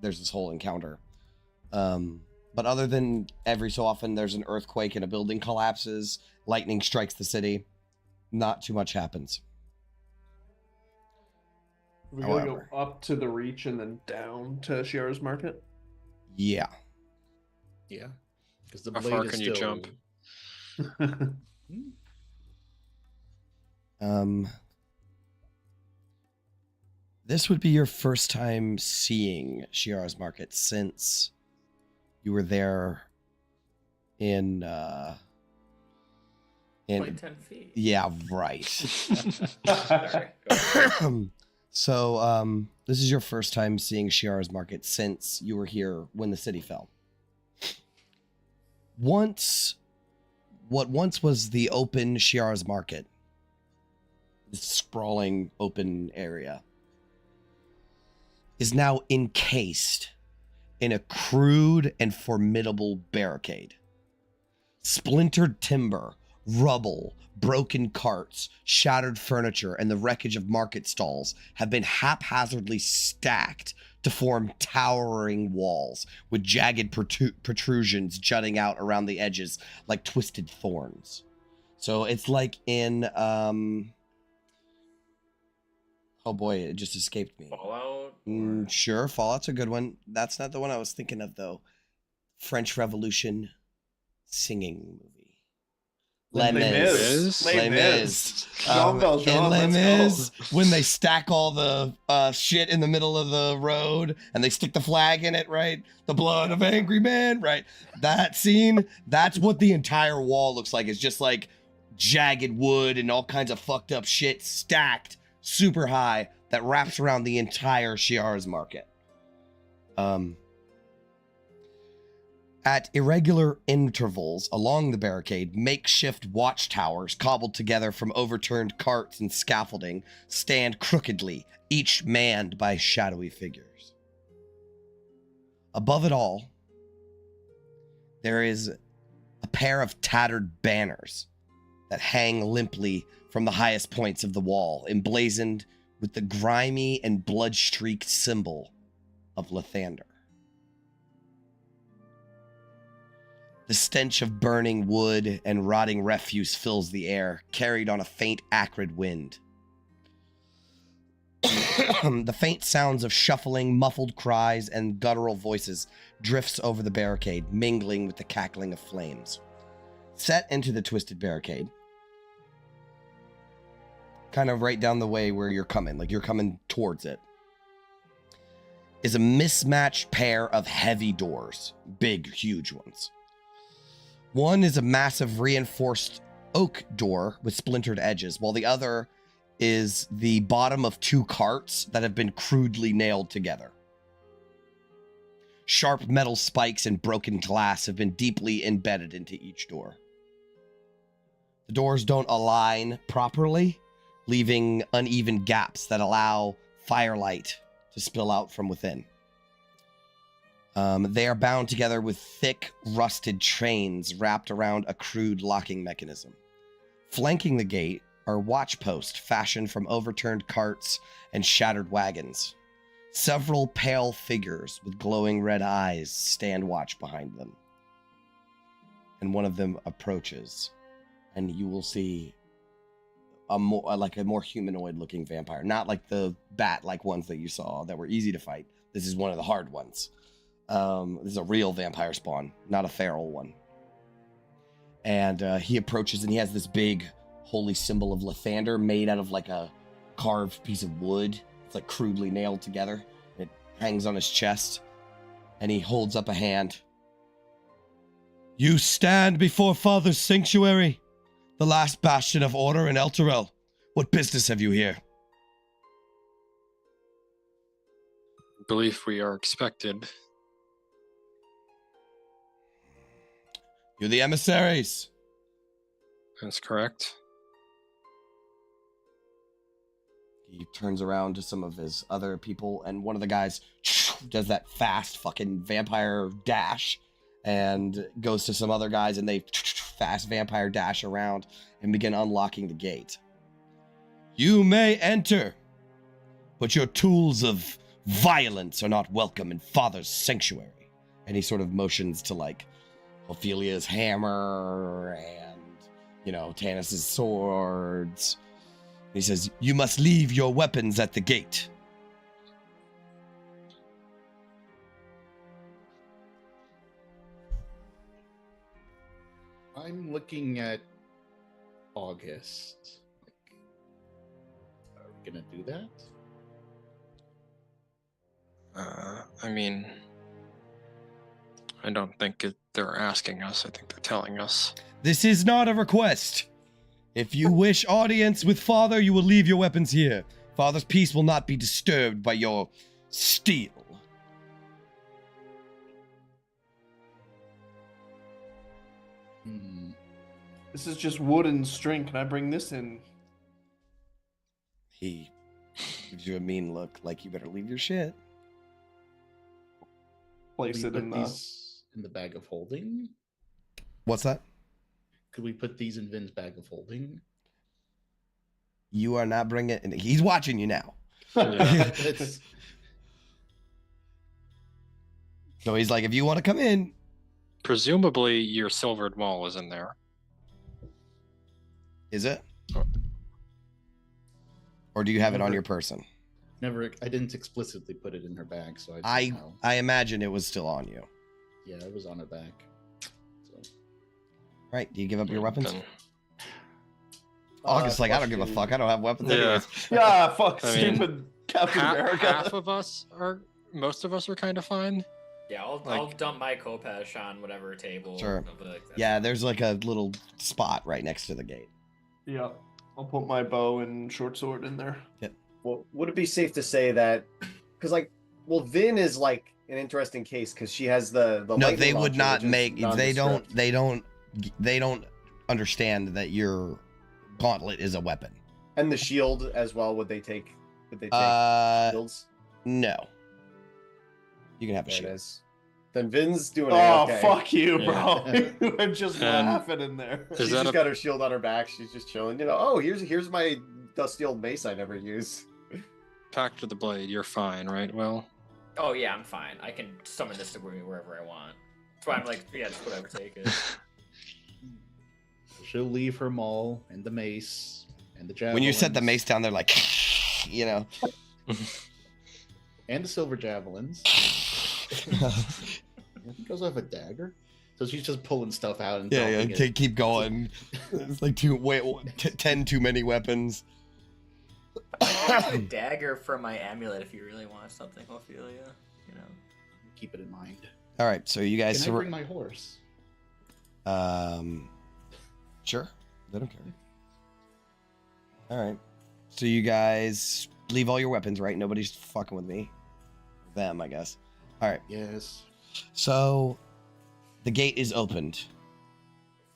there's this whole encounter. But other than every so often there's an earthquake and a building collapses, lightning strikes the city, not too much happens. We're gonna go up to the reach and then down to Shiara's market. Yeah. yeah, because the How blade far is can you still... jump? This would be your first time seeing Shiara's market since you were there in 10 feet. Yeah, right. Sorry. So this is your first time seeing Shiara's market since you were here when the city fell. What once was the open Shiara's market, this sprawling open area, is now encased in a crude and formidable barricade. Splintered timber, rubble, broken carts, shattered furniture, and the wreckage of market stalls have been haphazardly stacked to form towering walls with jagged protrusions jutting out around the edges like twisted thorns. So it's like in oh boy, it just escaped me. Fallout? Sure, Fallout's a good one. That's not the one I was thinking of, though. French Revolution singing movie. Les Mis. Les Mis. Jean In Valjean, Les let's Mis, when they stack all the shit in the middle of the road and they stick the flag in it, right? The blood of angry men, right? That scene, that's what the entire wall looks like. It's just like jagged wood and all kinds of fucked up shit stacked super high that wraps around the entire Shiara's market. At irregular intervals along the barricade, makeshift watchtowers cobbled together from overturned carts and scaffolding stand crookedly, each manned by shadowy figures. Above it all, there is a pair of tattered banners that hang limply from the highest points of the wall, emblazoned with the grimy and blood-streaked symbol of Lathander. The stench of burning wood and rotting refuse fills the air, carried on a faint, acrid wind. The faint sounds of shuffling, muffled cries, and guttural voices drifts over the barricade, mingling with the cackling of flames. Set into the twisted barricade, kind of right down the way where you're coming, like you're coming towards it, is a mismatched pair of heavy doors, big, huge ones. One is a massive reinforced oak door with splintered edges, while the other is the bottom of 2 carts that have been crudely nailed together. Sharp metal spikes and broken glass have been deeply embedded into each door. The doors don't align properly, leaving uneven gaps that allow firelight to spill out from within. They are bound together with thick, rusted chains wrapped around a crude locking mechanism. Flanking the gate are watch posts fashioned from overturned carts and shattered wagons. Several pale figures with glowing red eyes stand watch behind them. And one of them approaches, and you will see a more humanoid-looking vampire. Not like the bat-like ones that you saw that were easy to fight. This is one of the hard ones. This is a real vampire spawn, not a feral one. And he approaches, and he has this big holy symbol of Lathander made out of like a carved piece of wood. It's like crudely nailed together. It hangs on his chest, and he holds up a hand. You stand before Father's sanctuary, the last bastion of order in Elturel. What business have you here? I believe we are expected. You're the emissaries. That's correct. He turns around to some of his other people, and one of the guys does that fast fucking vampire dash and goes to some other guys, and they fast vampire dash around and begin unlocking the gate. You may enter, but your tools of violence are not welcome in Father's sanctuary. And he sort of motions to like Ophelia's hammer and, Tanis's swords. He says, you must leave your weapons at the gate. I'm looking at August. Are we gonna do that? I mean, I don't think they're asking us. I think they're telling us. This is not a request. If you wish audience with Father, you will leave your weapons here. Father's peace will not be disturbed by your steel. This is just wood and string. Can I bring this in? He gives you a mean look, like you better leave your shit. Place it in the bag of holding. What's that? Could we put these in Vin's bag of holding? You are not bringing it. He's watching you now. So he's like, if you want to come in. Presumably your silvered wall is in there. Is it? Or do you have it on your person? Never. I didn't explicitly put it in her bag, so I imagine it was still on you. Yeah, it was on her back. Right, do you give up your weapons? August's like, I don't give a fuck. I don't have weapons anyways. Yeah, fuck, stupid Captain America. Most of us are kind of fine. Yeah, I'll dump my Kopesh on whatever table. Sure. Like yeah, there's like a little spot right next to the gate. Yeah, I'll put my bow and short sword in there. Yep. Well, would it be safe to say that, because Vin is like an interesting case because she has the no, they would not make. They don't understand that your gauntlet is a weapon. And the shield as well. Would they take shields? No. You can have a shield. It is. Then Vin's doing okay. Fuck you, bro. You were just laughing in there. She's just got her shield on her back. She's just chilling. Here's my dusty old mace I never use. Pact to the blade, you're fine, right, Will? Oh yeah, I'm fine. I can summon this to me wherever I want. That's why I'm like, yeah, just whatever, take it. She'll leave her maul and the mace and the javelins. When you set the mace down, they're like, and the silver javelins. He goes off a dagger. So she's just pulling stuff out and keep going. It's like 10 too many weapons. I have a dagger from my amulet if you really want something, Ophelia. You know. Keep it in mind. All right, so you guys. Can I bring my horse? Sure. They don't care. All right, so you guys leave all your weapons, right? Nobody's fucking with me. Them, I guess. All right. Yes. So the gate is opened,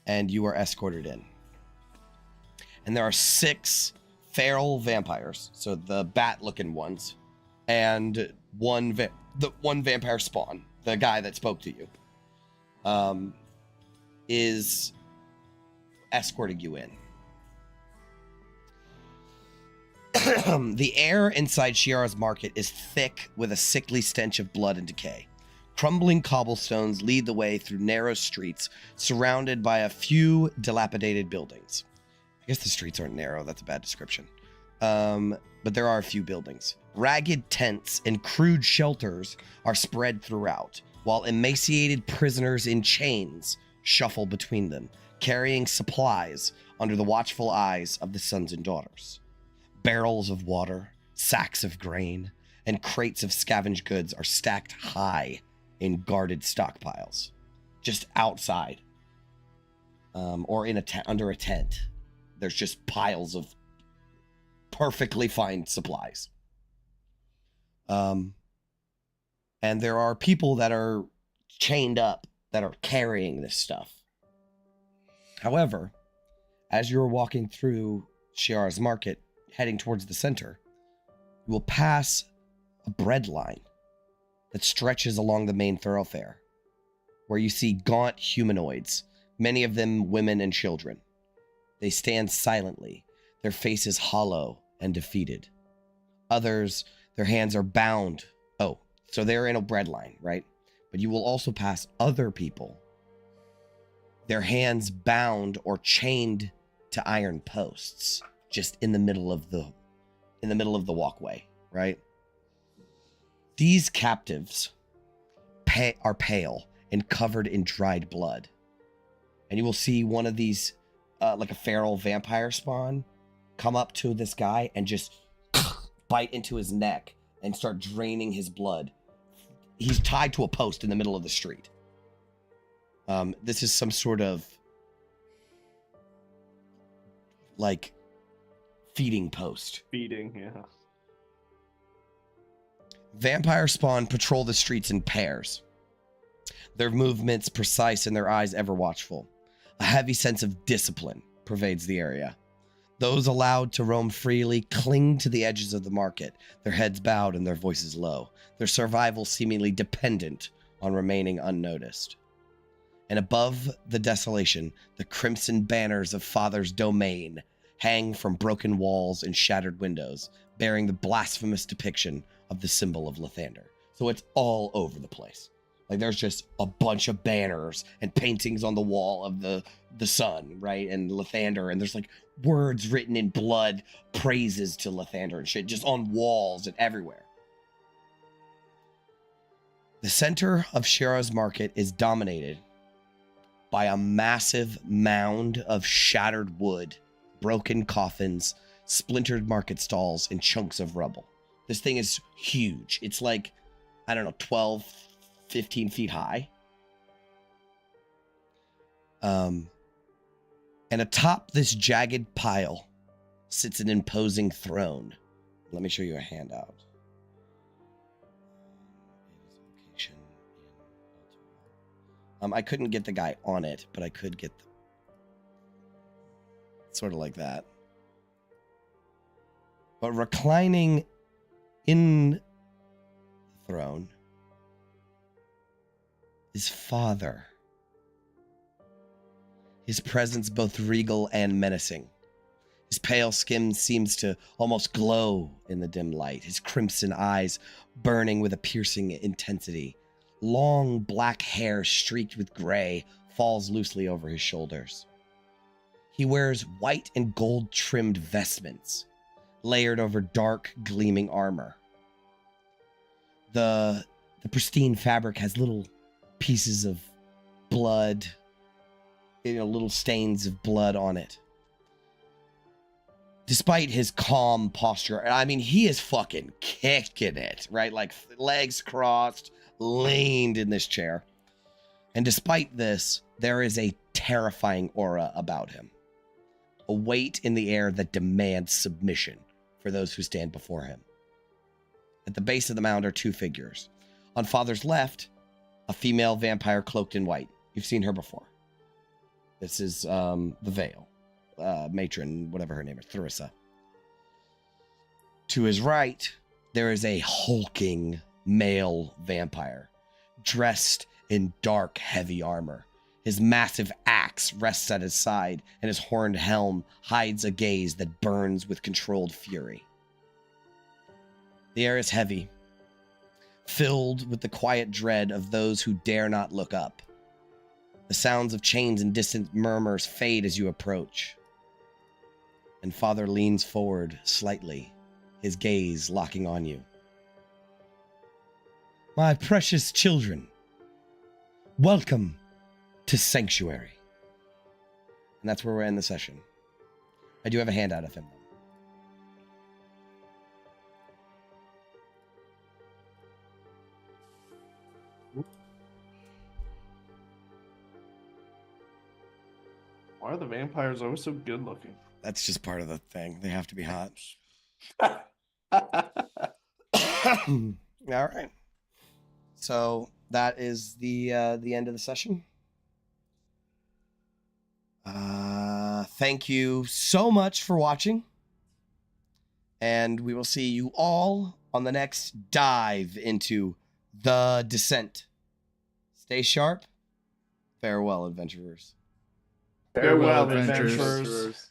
and you are escorted in. And there are 6 feral vampires, so the bat-looking ones, and one vampire spawn, the guy that spoke to you, is escorting you in. The air inside Shiara's market is thick with a sickly stench of blood and decay. Crumbling cobblestones lead the way through narrow streets surrounded by a few dilapidated buildings. I guess the streets aren't narrow, that's a bad description. But there are a few buildings. Ragged tents and crude shelters are spread throughout, while emaciated prisoners in chains shuffle between them, carrying supplies under the watchful eyes of the sons and daughters. Barrels of water, sacks of grain, and crates of scavenged goods are stacked high in guarded stockpiles, just outside, or in under a tent. There's just piles of perfectly fine supplies. And there are people that are chained up that are carrying this stuff. However, as you're walking through Shiara's market, heading towards the center, you will pass a bread line that stretches along the main thoroughfare, where you see gaunt humanoids, many of them women and children. They stand silently, their faces hollow and defeated. Others, their hands are bound. Oh, so they're in a bread line, right? But you will also pass other people, their hands bound or chained to iron posts, just in the middle of the walkway, right? These captives are pale and covered in dried blood. And you will see one of these, like a feral vampire spawn, come up to this guy and just bite into his neck and start draining his blood. He's tied to a post in the middle of the street. This is some sort of, like, feeding post. Feeding, yeah. Vampire spawn patrol the streets in pairs, their movements precise and their eyes ever watchful. A heavy sense of discipline pervades the area. Those allowed to roam freely cling to the edges of the market, their heads bowed and their voices low, their survival seemingly dependent on remaining unnoticed. And above the desolation, the crimson banners of Father's domain hang from broken walls and shattered windows, bearing the blasphemous depiction of the symbol of Lathander. So it's all over the place. Like, there's just a bunch of banners and paintings on the wall of the sun, right? And Lathander, and there's like words written in blood, praises to Lathander and shit, just on walls and everywhere. The center of Shiara's market is dominated by a massive mound of shattered wood, broken coffins, splintered market stalls, and chunks of rubble. This thing is huge. It's like, I don't know, 12, 15 feet high. And atop this jagged pile sits an imposing throne. Let me show you a handout. I couldn't get the guy on it, but I could get sort of like that. But reclining in the throne is Father. His presence both regal and menacing. His pale skin seems to almost glow in the dim light, his crimson eyes burning with a piercing intensity. Long black hair streaked with gray falls loosely over his shoulders. He wears white and gold trimmed vestments, layered over dark, gleaming armor. The pristine fabric has little pieces of blood, little stains of blood on it. despite his calm posture, I mean, he is fucking kicking it, right? Like legs crossed, leaned in this chair. And despite this, there is a terrifying aura about him. A weight in the air that demands submission for those who stand before him. At the base of the mound are two figures. On Father's left, a female vampire cloaked in white. You've seen her before. This is the Veil. Matron, whatever her name is, Theresa. To his right, there is a hulking male vampire, dressed in dark, heavy armor. His massive axe rests at his side, and his horned helm hides a gaze that burns with controlled fury. The air is heavy, filled with the quiet dread of those who dare not look up. The sounds of chains and distant murmurs fade as you approach. And Father leans forward slightly, his gaze locking on you. My precious children, welcome to Sanctuary. And that's where we're in the session. I do have a handout of him. Why are the vampires always so good looking? That's just part of the thing. They have to be hot. All right. So that is the end of the session. Thank you so much for watching. And we will see you all on the next dive into The Descent. Stay sharp. Farewell, adventurers. Farewell, adventurers.